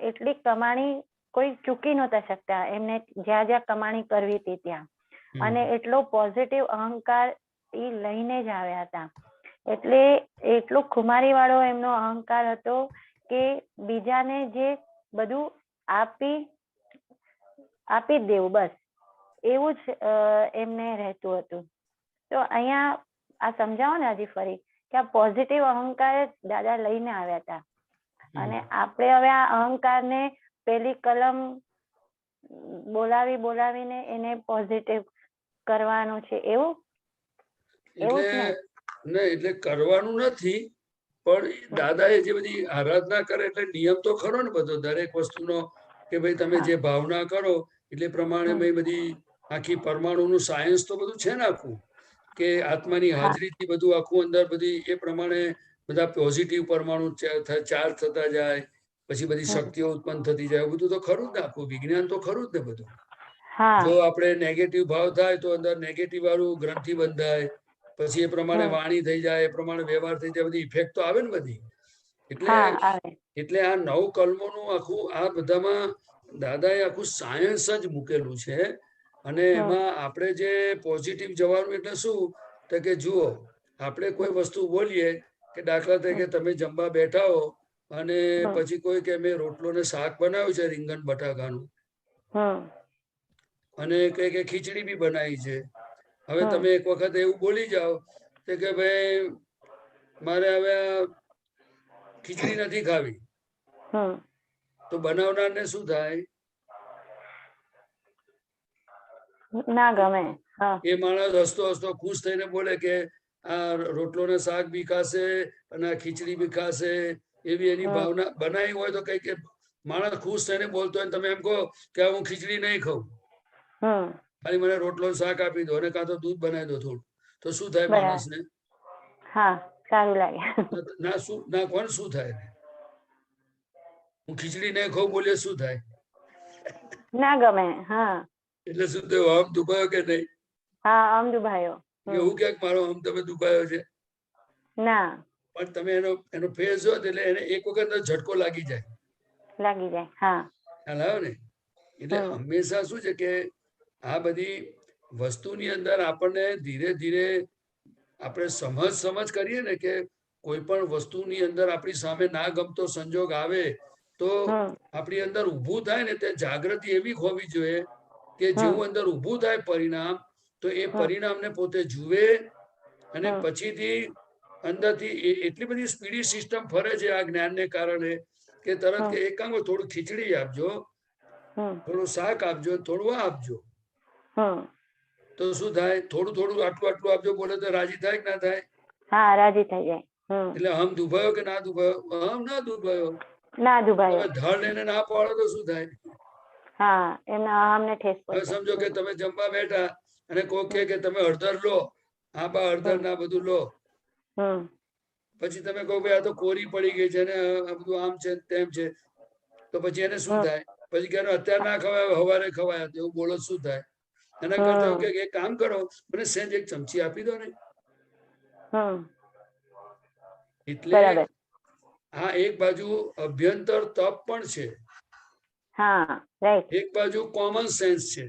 એટલી કમાણી કોઈ ચૂકી નહોતા શકતા. એમને જ્યાં જ્યાં કમાણી કરવી હતી ત્યાં, અને એટલો પોઝિટિવ અહંકાર એ લઈને જ આવ્યા હતા. એટલે એટલો ખુમારી વાળો એમનો અહંકાર હતો કે બીજાને જે બધું આપી દેવું, બસ એવું જ એમને રહેતું હતું. તો અહીંયા આ સમજાવો ને હજી ફરી કે આ પોઝિટિવ અહંકાર જ દાદા લઈને આવ્યા હતા, અને આપણે હવે આ અહંકારને પેલી કલમ બોલાવીને એને પોઝિટિવ કરવાનું છે, એવું એટલે કરવાનું નથી. પણ દાદાએ જે બધી આરાધના કરે એટલે નિયમ તો ખરો ને બધો, દરેક વસ્તુનો કે ભાઈ તમે જે ભાવના કરો એટલે પ્રમાણે બધી આખી પરમાણુનું સાયન્સ તો બધું છે ને આખું, કે આત્માની હાજરીથી બધું આખું અંદર બધી એ પ્રમાણે બધા પોઝિટિવ પરમાણુ ચાર્જ થતા જાય, પછી બધી શક્તિઓ ઉત્પન્ન થતી જાય, બધું તો ખરું જ ને, આખું વિજ્ઞાન તો ખરું જ ને બધું. જો આપણે નેગેટિવ ભાવ થાય તો અંદર નેગેટિવ વાળું ગ્રંથિ બંધાય, પછી એ પ્રમાણે વાણી થઈ જાય, એ પ્રમાણે વ્યવહાર થઈ જાય, બધી ઇફેક્ટ તો આવે ને બધી. એટલે આ 9 કલમોનું આખું આ બધામાં દાદાએ આખું સાયન્સ જ મૂકેલું છે. અને એમાં આપણે જે પોઝિટિવ જવાનું એટલે શું, તો કે જુઓ આપણે કોઈ વસ્તુ બોલીએ કે દાખલા તરીકે તમે જમવા બેઠા હો અને પછી કોઈ કે મેં રોટલો ને શાક બનાવ્યું છે રીંગણ બટાકાનું, અને કઈ કે ખીચડી બી બનાવી છે. હવે તમે એક વખત એવું બોલી જાઓ કે ભાઈ મારે હવે ખીચડી નથી ખાવી, તો બનાવનારને શું થાય? ના ગમે. એ માણસ હસતો હસતો ખુશ થઈને બોલે કે આ રોટલો ને શાક બી ખાશે અને આ ખીચડી બી ખાશે, એવી એની ભાવના બનાવી હોય તો કઈ કે માણસ ખુશ થઈને બોલતો હોય, તમે એમ કહો કે હું ખીચડી નહીં ખાઉં, ખાલી મને રોટલો શાક આપી દો અને કાં તો દૂધ બનાવી દો થોડું, તો શું થાય માણસને? હા, સારું લાગે. ના કોણ શું થાય? હું ખીચડી નહીં ખાઉં બોલે શું થાય? ના ગમે. હા, એટલે શું થયું? આમ દુભાયો કે નહીં? હા, આમ દુભાયો. એવું ક્યાંક મારો આમ તમે દુભાયો છે? ના. પણ તમે એનો ફેસ જો એટલે એને એક વખત ઝટકો લાગી જાય. હા, ખ્યાલ આવ્યો ને? એટલે હંમેશા શું છે કે આ બધી વસ્તુની અંદર આપણને ધીરે ધીરે આપણે સમજ કરીએ ને કે કોઈ પણ વસ્તુની અંદર આપણી સામે ના ગમતો સંજોગ આવે તો આપણી અંદર ઊભું થાય ને તે જાગૃતિ એવી હોવી જોઈએ કે જેવું અંદર ઊભું થાય પરિણામ, તો એ પરિણામને પોતે જુએ અને પછીથી અંદરથી એટલી બધી સ્પીડી સિસ્ટમ ફરે છે આ જ્ઞાનને કારણે કે તરત કે એક કામ થોડું ખીચડી આપજો થોડું શાક આપજો, થોડું આ આપજો, તો શું થાય? થોડું થોડું આટલું આટલું આપજો બોલે તો રાજી થાય કે ના થાય? હા, રાજી થઈ જાય. એટલે હમ દુભાયો કે ના દુભાયો? હમ ના દુભાયો. ના દુભાયો. તમે ધડ લઈને ના પાડો તો શું થાય? હા, એમના અમને ઠેસ હવે પહોંચે. સમજો કે તમે જમવા બેઠા અને કોઈ કહે કે તમે અડધર લો, આ બા અડધર ના બધું લો, પછી તમે કહો ભાઈ આ તો કોરી પડી ગઈ છે ને આ બધું આમ છે તેમ છે, તો પછી એને શું થાય? પછી કે અત્યારે ના ખવાય, હવારે ખવાય, એવું બોલો શું થાય? એના કરતા કે એક કામ કરો, મને સેજ એક ચમચી આપી દો ને. એટલે આ એક બાજુ અભ્યંતર તપ પણ છે, એક બાજુ કોમન સેન્સ છે,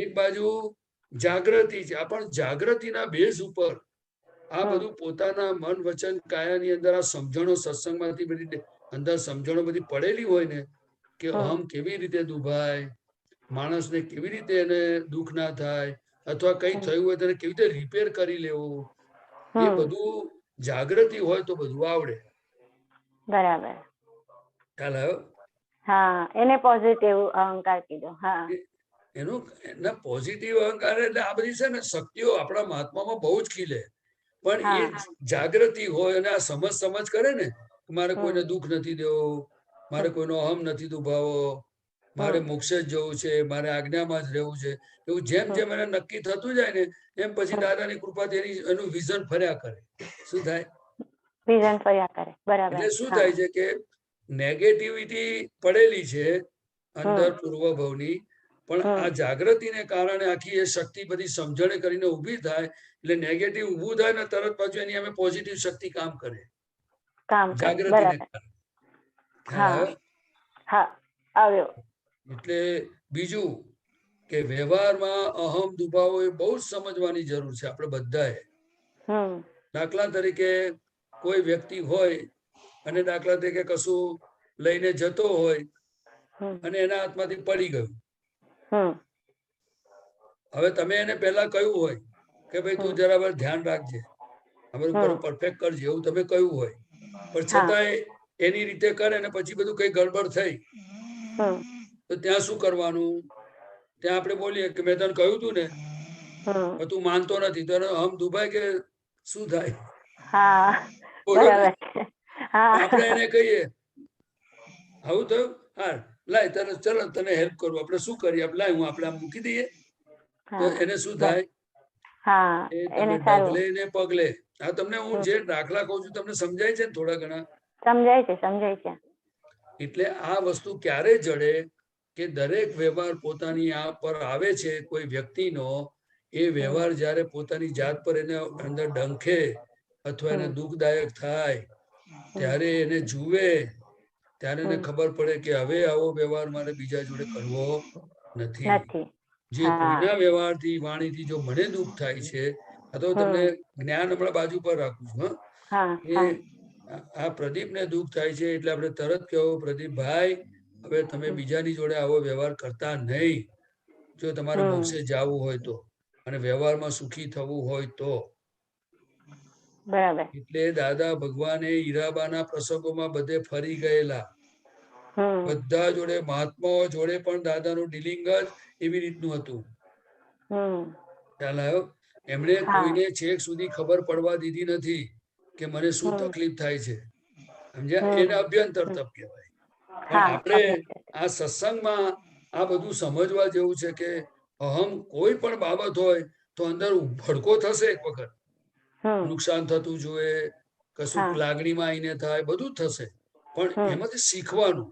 એક બાજુ જાગૃતિ છે. આ પણ જાગૃતિના બેઝ ઉપર આ બધું પોતાના મન વચન કાયાની અંદર આ સમજણો સત્સંગમાંથી બધી અંદર સમજણો બધી પડેલી હોય ને કે અહમ કેવી રીતે દુભાય, માણસને કેવી રીતે એને દુઃખ ના થાય, અથવા કઈ થયું હોય તેને કેવી રીતે રિપેર કરી લેવું, એ બધું જાગૃતિ હોય તો બધું આવડે. બરાબર. ખ્યાલ આવ્યો? હા, એને પોઝિટિવ અહંકાર કીધો. હા, એના પોઝિટિવ અહંકાર એટલે આ બધી છે ને શક્તિઓ આપણા મહાત્મામાં બહુ જ ખીલે, પણ એ જાગૃતિ હોય અને આ સમજ કરે ને મારે કોઈને દુઃખ નથી દેવું, મારે કોઈનો અહમ નથી દુભાવો, મારે મોક્ષે જ જવું છે, મારે આજ્ઞામાં જ રહેવું છે, એવું જેમ જેમ એને નક્કી થતું જાય ને એમ પછી દાદાની કૃપાથી એનું વિઝન ફર્યા કરે. શું થાય? વિઝન ફર્યા કરે. બરાબર. એટલે શું થાય છે કે નેગેટિવિટી પડેલી છે અંદર પૂર્વભવની, પણ આ જાગૃતિને કારણે આખી એ શક્તિ બધી સમજણે કરીને ઊભી થાય, એટલે નેગેટિવ ઊભું થાય ને તરત પાછું એની અમે પોઝિટિવ શક્તિ કામ કરે, જાગૃતિને કારણે. એટલે બીજું કે વ્યવહારમાં અહમ દુભાવો એ બહુ જ સમજવાની જરૂર છે આપણે બધાએ. દાખલા તરીકે કોઈ વ્યક્તિ હોય અને દાખલા તરીકે કશું લઈને જતો હોય અને એના હાથમાંથી પડી ગયું. હવે તમે એને પહેલા કહ્યું હોય કે ભાઈ તું જરા ધ્યાન રાખજે, બધું પરફેક્ટ કરજે, એવું તમે કહ્યું હોય, પણ છતાંય એની રીતે કરે ને પછી બધું કઈ ગડબડ થઈ તો ત્યાં શું કરવાનું? ત્યાં આપણે બોલીએ કે મેં તને કહ્યું તું ને, તું માનતો નથી, તો હમ દુભાય કે શું થાય? આપણે એને કહીએ આવું થયું, હા લાય તને ચલો તને હેલ્પ કરું, આપણે શું કરીએ, લાય હું આપણે આમ મૂકી દઈએ, તો એને શું થાય? તમે ડગલે ને પગલે. આ તમને હું જે દાખલા કહું છું તમને સમજાય છે ને થોડા ઘણા? સમજાય છે, સમજાય છે. એટલે આ વસ્તુ ક્યારે જડે કે દરેક વ્યવહાર પોતાની આ પર આવે છે કોઈ વ્યક્તિનો, એ વ્યવહાર જયારે પોતાની જાત પર એને અંદર ડંખે અથવા એને દુઃખદાયક થાય ત્યારે એને જુએ, ત્યારે એને ખબર પડે કે હવે આવો વ્યવહાર મારે બીજા જોડે કરવો નથી. જે કોઈના વ્યવહારથી વાણીથી જો મને દુઃખ થાય છે, અથવા તમને જ્ઞાન હમણાં બાજુ પર રાખું છું, આ પ્રદીપને દુઃખ થાય છે એટલે આપણે તરત કહો પ્રદીપભાઈ હવે તમે બીજાની જોડે આવો વ્યવહાર કરતા નહીં, જો તમારે મોક્ષે જવું હોય તો અને વ્યવહારમાં સુખી થવું હોય તો. એટલે દાદા ભગવાને હીરાબાના પ્રસંગોમાં બધે ફરી ગયેલા, બધા જોડે મહાત્માઓ જોડે પણ દાદાનું ડીલિંગ જ એવી રીતનું હતું. ખ્યાલ આવ્યો? એમણે કોઈને છેક સુધી ખબર પડવા દીધી નથી કે મને શું તકલીફ થાય છે, સમજ્યા? એને અભ્યંતર તપ કહેવાય. પણ આપણે આ સત્સંગમાં આ બધું સમજવા જેવું છે કે અહમ કોઈ પણ બાબત હોય તો અંદર ભડકો થશે, એક વખત નુકસાન થતું જોઈએ, કશું લાગણીમાં આવીને થાય, બધું થશે, પણ એમાંથી શીખવાનું,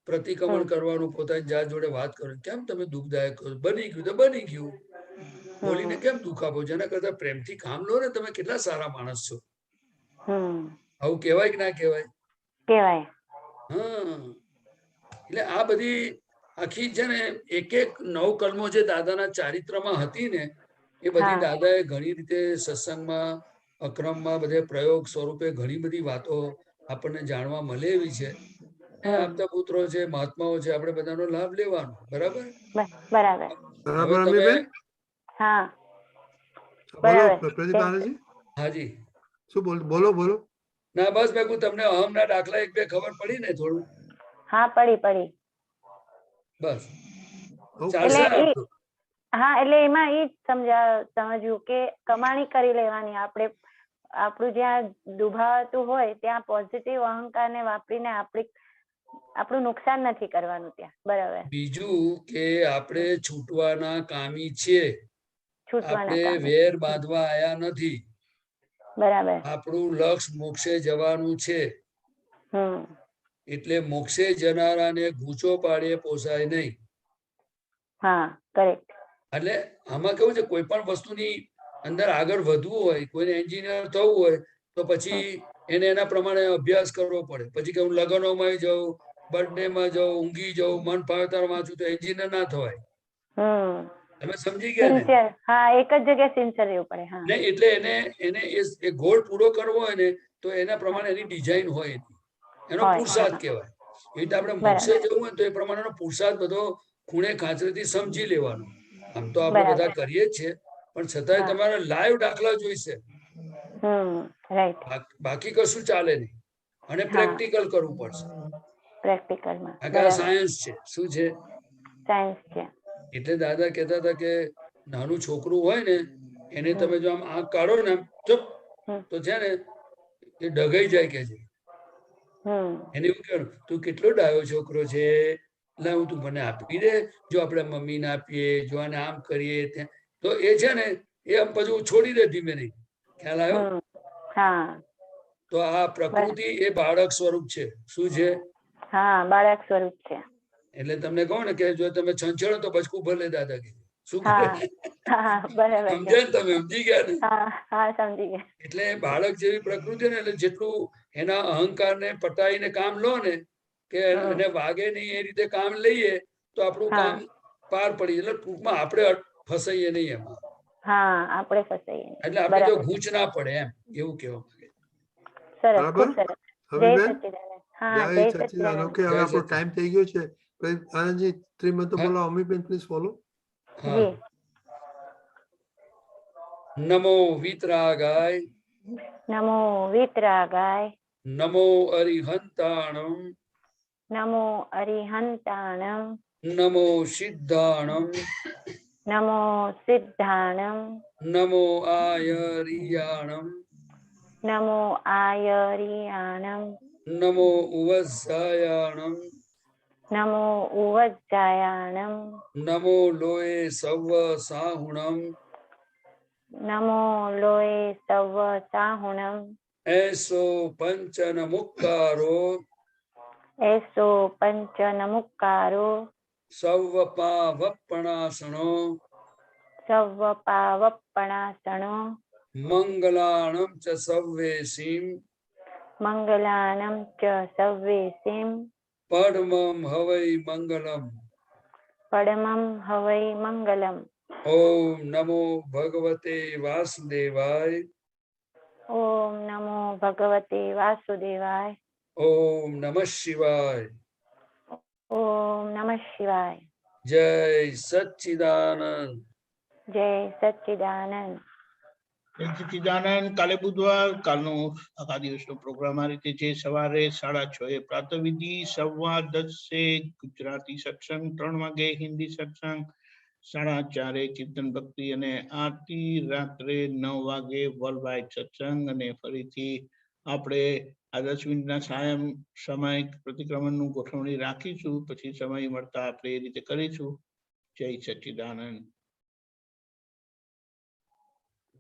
પ્રતિક્રમણ કરવાનું, પોતાની જાત જોડે વાત કરવાની. કેમ તમે દુઃખદાયક કરો? બની ગયું તો બની ગયું, બોલીને કેમ દુઃખ આપો? જેના કરતા પ્રેમથી કામ લો ને, તમે કેટલા સારા માણસ છો. આવું કહેવાય કે ના કહેવાય? કહેવાય. એટલે આ બધી આખી છે ને એક એક નવ કલમો જે દાદાના ચારિત્રમાં હતી ને, એ બધી દાદાએ ઘણી રીતે સત્સંગમાં અક્રમમાં બધે પ્રયોગ સ્વરૂપે ઘણી બધી વાતો આપણને જાણવા મળે એવી છે. આપતા પુત્રો છે, મહાત્માઓ છે, આપણે બધાનો લાભ લેવાનો. બરાબર? હાજી શું બોલો બોલો. ના બસ મેં તમને અહમ ના દાખલા એક બે ખબર પડી ને થોડું? હા પડી. બસ Okay. ચાલશે ને આપણું? હા એટલે એમાં એ સમજ્યું કે કમાણી કરી લેવાની આપણે આપણું જ્યાં દુભાવતું હોય ત્યાં પોઝિટિવ અહંકારને વાપરીને આપણું નુકસાન નથી કરવાનું ત્યાં. બરાબર. બીજું કે આપણે છૂટવાના કામી છીએ, છૂટવાના આપણે કામે. વેર બાંધવા આયા નથી. બરાબર. આપણું લક્ષ્ય મોક્ષે જવાનું છે. હમ. એટલે મોક્ષે જનારાને ગૂંચો પાડીએ પોસાય નહીં. હા કરેક્ટ. એટલે આમાં કેવું છે, કોઈ પણ વસ્તુની અંદર આગળ વધવું હોય, કોઈને એન્જિનિયર થવું હોય તો પછી એને એના પ્રમાણે અભ્યાસ કરવો પડે. પછી કે હું લગ્નોમાં જાઉં, બર્થડે માં જાઉં, ઊંઘી જાઉં, મન ફાવતા વાંચું તો એન્જિનિયર ના થવાય. તમે સમજી ગયા ને? હા એક જ જગ્યાએ સિન્સિયર રહેવું પડે. હા ને એટલે એને એ ગોલ પૂરો કરવો હોય ને તો એના પ્રમાણે એની ડિઝાઇન હોય, એનો પુરુષાર્થ કહેવાય. એટલે આપણે મોક્ષે જવું હોય તો એ પ્રમાણેનો પુરુષાર્થ બધો ખૂણે ખાંચરેથી સમજી લેવાનો. આમ તો આપણે બધા કરીએ જ છીએ, પણ છતાંય તમારે લાઈવ દાખલા જોઈશે. બાકી કશું ચાલે નહીં. અને પ્રેક્ટિકલ કરવું પડશે. પ્રેક્ટિકલમાં આ સાયન્સ છે. શું છે? સાયન્સ છે. એટલે દાદા કહેતા હતા કે નાનું છોકરું હોય ને એને તમે જો આમ આંખ કાઢો ને ચૂપ તો છે ને એ ડગાઈ જાય કે છે. એને એવું કહેવાનું તું કેટલો ડાયો છોકરો છે, લાવ તું મને આપી દે, જો આપણે મમ્મીને આપીએ, જો આને આમ કરીએ તો એ છે ને એ આમ પછી છોડી દે ધીમે નહીં. ખ્યાલ આવ્યો? તો આ પ્રકૃતિ એ બાળક સ્વરૂપ છે. શું છે? હા બાળક સ્વરૂપ છે. એટલે તમને કહો ને કે જો તમે છંછેડો તો બચકું ભલે દાદા કે શું બરાબર સમજ્યા? તમે સમજી ગયા ને? હા સમજી ગયા. એટલે બાળક જેવી પ્રકૃતિ ને એટલે જેટલું એના અહંકારને પટાઈને કામ લો ને કે એને વાગે નહીં એ રીતે કામ લઈએ તો આપણું કામ પાર પડી. એટલે ટૂંકમાં આપણે ફસાઈએ નહીં એમાં. હા આપણે ફસાઈએ. એટલે આપણે જો ગૂંચ ના પડે એમ એવું કહેવા માંગે. સરસ ખૂબ સરસ. જય સચ્ચિદાનંદ. ઓકે હવે આપણો ટાઈમ થઈ ગયો છે. આનંદજી ત્રિમંત્ર બોલો. અમીબેન પ્લીઝ ફોલો. નમો વિતરાગાય. નમો વિતરાગાય. નમો અરિહંતાણમ. નમો અરિહંતાણમ. નમો સિદ્ધાણમ. નમો સિદ્ધાણમ. નમો આયરિયાણમ. નમો આયરિયાણમ. નમો ઉવઝાયાણમ. નમો ઉવજ્જાયાણમ. નમો લોએ સવ સાહુણમ. નમો લોએ સવ સાહુણમ. એસો પંચન મુક્કારો. એસો પંચન મુક્કારો. સવ પાવપણાસણો. સવ પાવપણાસણો. મંગલાણમ ચ સવ્વેસીમ. મંગલાણમ ચ સવ્વેસીમ. પડમમ હવૈ મંગલમ. પડમમ હવૈ મંગલમ. ઓમ નમો ભગવતે વાસુદેવાય. ઓમ નમો ભગવતે વાસુદેવાય. ઓમ નમઃ શિવાય. ઓમ નમઃ શિવાય. જય સચ્ચિદાનંદ. જય સચ્ચિદાનંદ. સચ્ચિદાનંદ. કાલે બુધવાર, કાલનો આખા દિવસનો પ્રોગ્રામ આ રીતે છે. સવારે 6:30 પ્રાતઃવિધિ, 10:15 ગુજરાતી સત્સંગ, 3 વાગે હિન્દી સત્સંગ, 4:30 કીર્તન ભક્તિ અને આરતી, રાત્રે 9 વાગે વર્લ્ડ વાઇડ સત્સંગ. અને ફરીથી આપણે આ 10 મિનિટના સાયમ સમય પ્રતિક્રમણનું ગોઠવણી રાખીશું. પછી સમય મળતા આપણે એ રીતે કરીશું. જય સચ્ચિદાનંદ.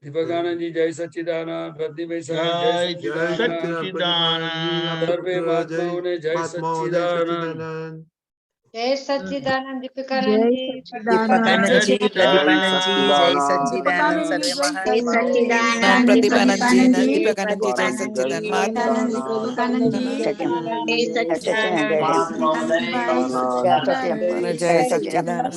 દીપકાનંદજી જય સચ્ચિદાનંદ. પ્રદીપભાઈ જય સચ્ચિદાનંદ. સર્વે મહાત્માઓને જય સચ્ચિદાનંદ. જય સચ્ચિદાનંદ. દીપિકાનંદજી. દીપકાનંદજી, પ્રદીપાનંદજી જય સચ્ચિદાનંદ. સર્વે મહાત્માઓ પ્રતિપાનંદજી, દીપકાનંદજી જય સચ્ચિદાનંદ. મહાત્માઓને જય સચ્ચિદાનંદ.